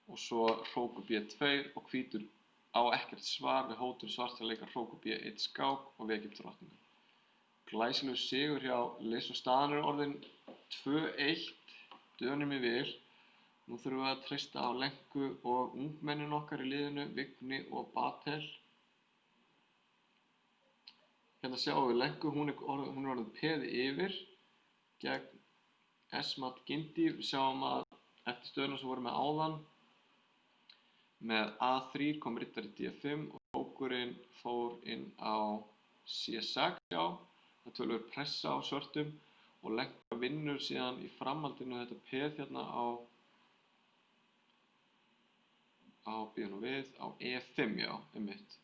og svo hrókur B2 og hvítur á ekkert svar við hótun svarts að leika hrókur B1 skák og vekja upp drottningu. Glæsilegur sigur hjá Liz og staðan er orðin 2-1, Dönum í vil. Nú þurfum við að treysta á Lenku og ungmennin okkar í liðinu, Vigni og Batel. Hérna sjáum við Lenku, hún er orðin peði yfir gegn Esmat Gindi. Við sjáum að eftir stöðuna sem voru með áðan, með A3 kom riddari D5 og hrókurinn fór inn á C6, já. Það tölur pressa á svörtum og Lenka vinnur síðan í framhaldinu þetta peð hérna á E5, já, einmitt.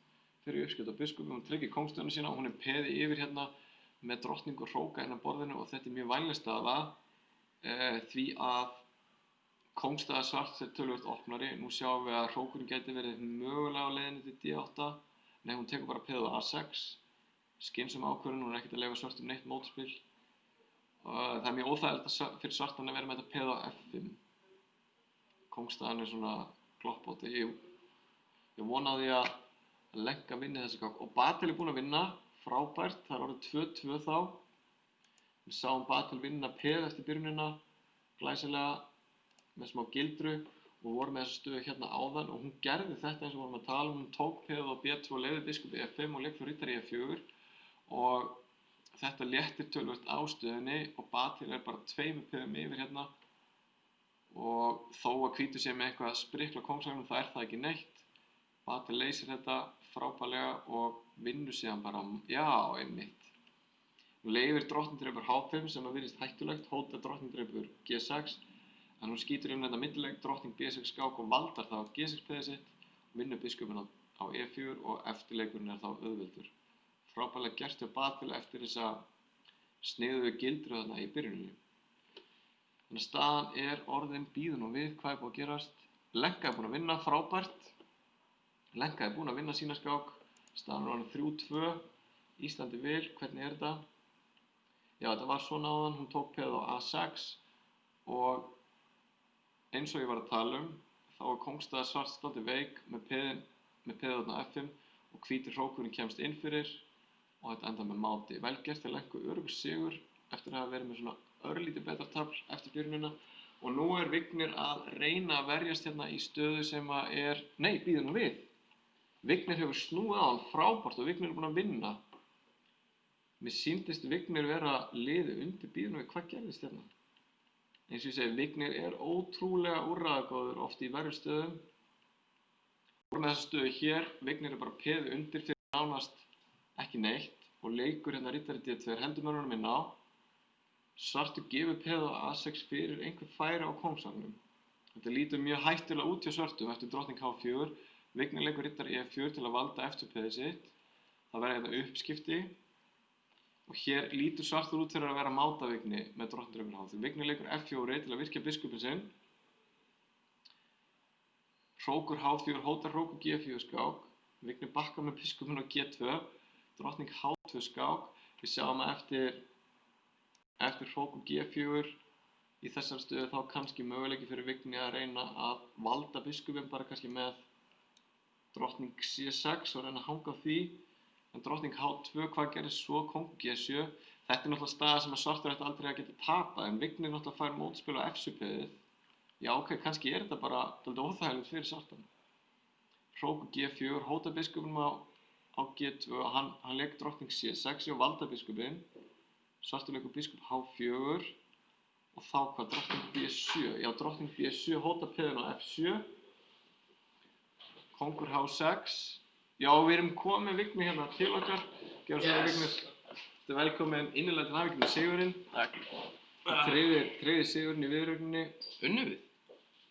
Fyrir uppskipt á biskupi, hún tryggir kóngstöðuna sína og hún er peði yfir hérna með drottningu og hróka inn á borðinu og þetta er mjög vænleg staða því að Kóngstaða svart er töluvert opnari. Nú sjáum við að hrókurinn gæti verið mögulega á leiðinni til D8. Nei, hún tekur bara peð á A6. Skynsöm ákvörðun, hún er ekkert að leyfa svörtum neitt mótspil. Það er mjög óþægilegt fyrir svartan að vera með þetta peð á F5. Kóngstaðan er svona gloppóti. Ég vona á því að Lenka vinni þessi gák. Og Batil er búinn að vinna, frábært. Það er orðið 2-2 þá. Við sáum Batil vinna peð eftir byrjunina, glæsilega, með smá gildru og voru með þessa stöðu hérna áðan og hún gerði þetta eins og vorum að tala um. Hún tók peð á B2 og leyfði biskup í F5 og lék fyrir riddari í F4 og þetta léttir töluvert á stöðunni og Batil er bara 2 peðum yfir hérna og þó að hvítur sé með eitthvað sprikla kóngsvagnum það er það ekki neitt. Batil leysir þetta frábærlega og vinnur síðan bara, já, einmitt. Hún leyfir drottningdrepur H5 sem að virðist hættulegt, hótar drottningdrepur G6 en hún skýtur þetta millilegg, drottning B6 skák og valdar þá G6 peðið sitt og vinnur biskupinn á E4 og eftirleikurinn er þá auðveldur. Frábærlega gert hjá Batil eftir þessa sniðugu gildru þarna í byrjuninni. Þannig að staðan er orðin bíðu nú við, hvað er búið að gerast? Lenka er búinn að vinna, frábært. Lenka er búinn að vinna sína skák. Staðan er orðin 3-2. Íslandi vil, hvernig er þetta? Já, þetta var svona áðan, hún tók peð á A6 og eins og ég var að tala um, þá er kóngstaða svart svolítið veik með peðið þarna F5 og hvítur hrókurinn kemst inn fyrir og þetta endar með máti. Vel gert til Lenku öruggur sigur eftir að hafa verið með svona örlítið betra tafl eftir byrjunina og nú er Vignir að reyna að verjast hérna í stöðu sem að er, nei, bíðu nú við. Vignir hefur snúið á hann frábært og Vignir er búinn að vinna. Mér sýndist Vignir vera liðið undir bíðu nú við, hvað gerðist hérna? Eins og ég segi, Vignir er ótrúlega úrræðagóður oft í verri stöðum. Við vorum með þessa stöðu hér, Vignir er bara peð undir fyrir nánast ekki neitt og leikur hérna riddari D2, heldur mönnunum inn á. Svartur gefur peð á A6 fyrir einhver færi á kóngsvagnum. Þetta lítur mjög hættulega út hjá svörtum eftir drottning H4. Vignir leikur riddari E4 til að valda eftir peðið sitt. Það verður hérna uppskipti. Og hér lítur svartur út fyrir að vera mátavigni með drottningdrepur H3. Vignir leikur F4 til að virkja biskupinn sinn. Hrókur H4 hótar hrókur G4 skák. Vignir bakkar með biskupinn á G2. Drottning H2 skák. Við sjáum að eftir hrókur G4 í þessari stöðu þá kannski möguleiki fyrir Vigni að reyna að valda biskupinn bara kannski með drottning C6 og reyna að hanga á því. En drottning H2, hvað gerist svo? Kóng G7. Þetta er náttúrulega staða sem að svartur ætti aldrei að geta tapað, en Vignir náttúrulega fær mótspil á F7-peðið. Já, ok, kannski er þetta bara dálítið óþægilegt fyrir svartan. Hrókur G4, hótar biskupinum á G2 og hann leik drottning C6 og valda biskupinn. Svartur leikur biskup H4 og þá hvað? Drottning B7. Já, drottning B7 hótar peðin á F7. Kóngur H6. Já, við erum komið Vignir hérna til okkar. Gjörðu svo Vignir. Þetta er velkomin innilega til hamingju með sigurinn. Takk. Tryggði sigurinn í viðureigninni. Unnum við?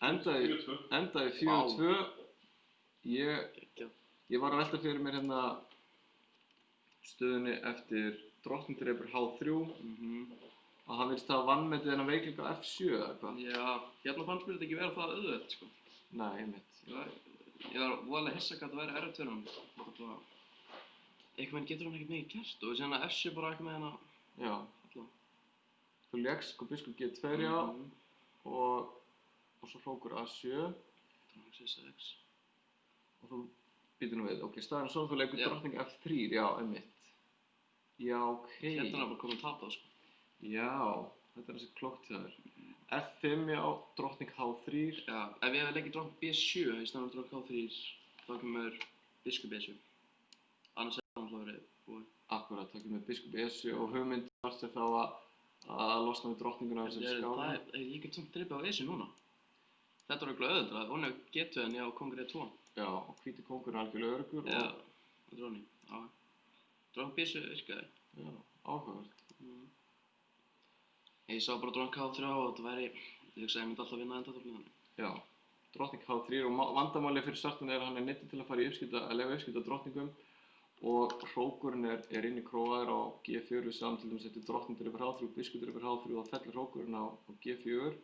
Endaði 4-2. Ég var að velta fyrir mér hérna stöðunni eftir drottningdrepur H3. Og hann virðist hafa vanmetið þennan veikleika á F7 eða hvað? Já, hérna fannst mér þetta ekki vera það auðvelt, sko. Nei, einmitt. Ég var voðalega hissa hvað þetta væri erfitt fyrir hann. Einhvern veginn getur hann ekkert mikið gert og síðan að F7 bara eitthvað með hérna. Já. Alla. Þú lékst sko biskup G2 já og svo hrókur A7. Drottning C6. Og þú býtur nú við, ok, staðan svo þú leikur drottning F3, já, einmitt. Já, ok. Hérna er bara komið tapað, sko. Já, þetta er þessi klókt hjá þér. F5, já, drottning H3. Já, ef ég hefði leikið drottning B7 í staðan drottning H3, þá kemur biskup B7. Annars hefði það náttúrulega verið búið. Akkurat, þá kemur biskup E7 og hugmynd var sér þá að losna við drottninguna af þessari skáli. Ég get samt drepið á E7 núna. Þetta var örugglega auðveldara, hún er G2 en ég á kóngur E2. Já, og hvíti kóngur er algjörlega öruggur. Já, þetta er honum, já. Drottning B7 virkaði. Já, áhugavert. Ég sá bara drottning H3 og þetta væri, ég hugsaði að ég myndi alltaf vinna endataflið. Já, drottning H3 og vandamálið fyrir svartan er að hann er neyddur til að fara í að leyfa uppskipti á drottningum og hrókurinn er inni króaður á G4 við sáum til dæmis eftir drottningdrepur H3 og biskupdrepur H3 og þá fellur hrókurinn á G4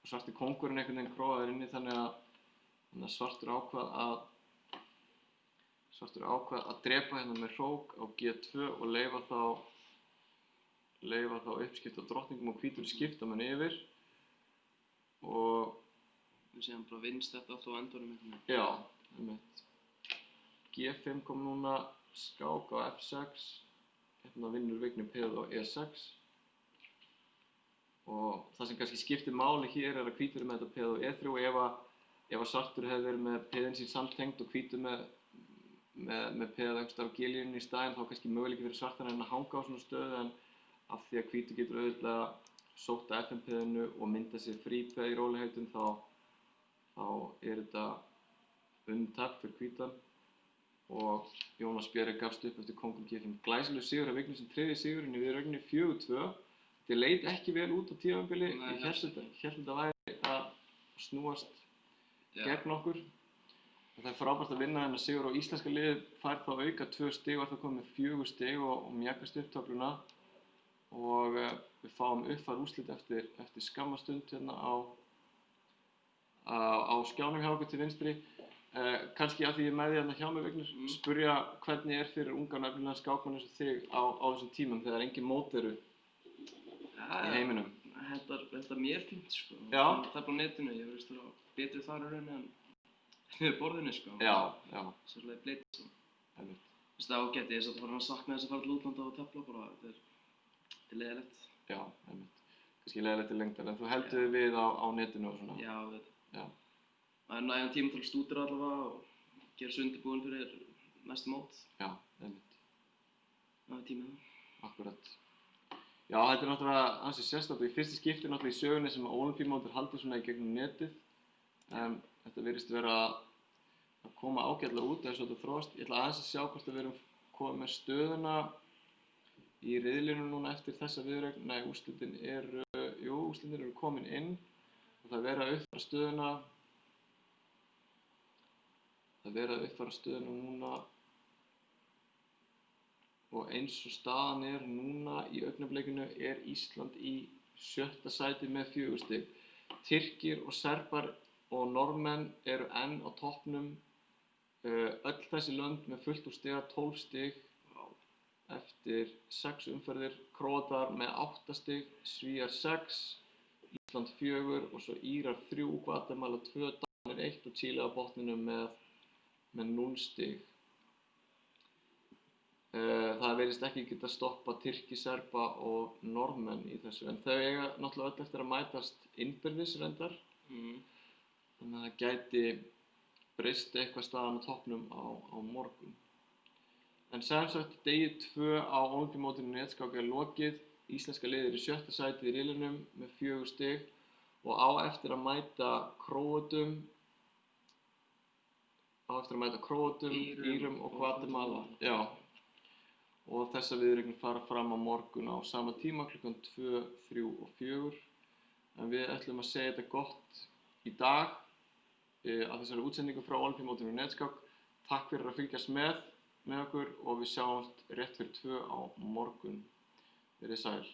og svarti kóngurinn einhvern veginn króaður inni þannig að Svartur ákvað að drepa hérna með hrók á G2 og leyfa þá uppskipt af drottningum og hvítur skipta mann yfir og Við séum bara vinnst þetta allt á endanum einhvern veginn. já, einmitt. G5 kom núna, skák á F6, hérna vinnur Vignir peð á E6 og það sem kannski skiptir máli hér er að hvítur er með þetta peð á E3 og ef að svartur hefði verið með peðin sín samtengt og hvítur með peð einhvers staðar á G-línunni í staðinn þá kannski möguleiki fyrir svartan að hanga á svona stöðu en af því að hvítur getur auðvitað sótt að FM-peðinu og mynda sér frípeð í rólegheitum þá er þetta tap fyrir hvítan og Jónas Björri gafst upp eftir kóngur G5. Glæsilegur sigur af Vignir sem tryggði sigurinn í viðureigninni 4-2. Þetta leit ekki vel út á tímabili. Ég hélt þetta væri að snúast gegn okkur. Það er frábært að vinna þennan sigur og íslenska liðið fær þá auka 2 stig og er þá komið með 4 stig og mjakast upp töfluna og við fáum uppfærð úrslit eftir skamma stund hérna á skjánum hjá okkur til vinstri. Kannski að því ég er með því hérna hjá mig Vignir, spyrja hvernig er fyrir unga nefnilega skákmann eins og þig á þessum tímum þegar engin mót eru í heiminum? Þetta er mér fínt sko. Já. Það er bara á netinu, ég veist vera betri þar í rauninni en við borðinu sko. Já. Svolítið bleiti sko. Einmitt. Það er ágætt, ég er svolítið farin að sakna þess að fara til útlanda og tefla bara, þetta er leiðilegt. Já, einmitt. Kannski leiðilegt til lengdar, en þú heldur við á netinu og svona? Já, við. Já. Það er nægan tíma til að stúdera allavega og gera sig undirbúinn fyrir næstu mót. Já, einmitt. Það er tímið það. Akkurat. Já, þetta er náttúrulega ansi sérstakt og í fyrsta skipti náttúrulega í sögunni sem Ólympíumót er haldið svona í gegnum netið. Þetta virðist vera að koma ágætlega út eða svolítið þróast. Ég ætla aðeins að sjá hvort við erum komið með stöðuna í riðlinum núna eftir þessa viðureign. Nei, úrslitin eru komin inn og það er verið að uppfæra stöðuna. Núna og eins og staðan er núna í augnablikinu er Ísland í 6. sæti með 4 stig. Tyrkir og Serbar og Norðmenn eru enn á toppnum. Öll þessi lönd með fullt úr stiga, 12 stig eftir 6 umferðir. Króatar með 8 stig, Svíar 6, Ísland 4 og svo Írar 3, Guatemala 2, Danir 1 og Chile á botninum með 0 stig. Það virðist ekki geta stoppað Tyrki, Serba og Norðmenn í þessu en þau eiga náttúrulega öll eftir að mætast innbyrðis reyndar. Þannig að það gæti breyst eitthvað staðan á toppnum á morgun. En sem sagt, degi 2 á Ólympíumótinu í netskák er lokið. Íslenska liðið er í 6. sæti í riðlinum með 4 stig og á eftir að mæta Króötum, Írum og Guatemala. Já. Og þessar viðureignir fara fram á morgun á sama tíma klukkan 2, 3 og 4. En við ætlum að segja þetta gott í dag að þessari útsendingu frá Ólympíumótinu í netskák. Takk fyrir að fylgjast með okkur og við sjáumst rétt fyrir 2 á morgun. Verið sæl.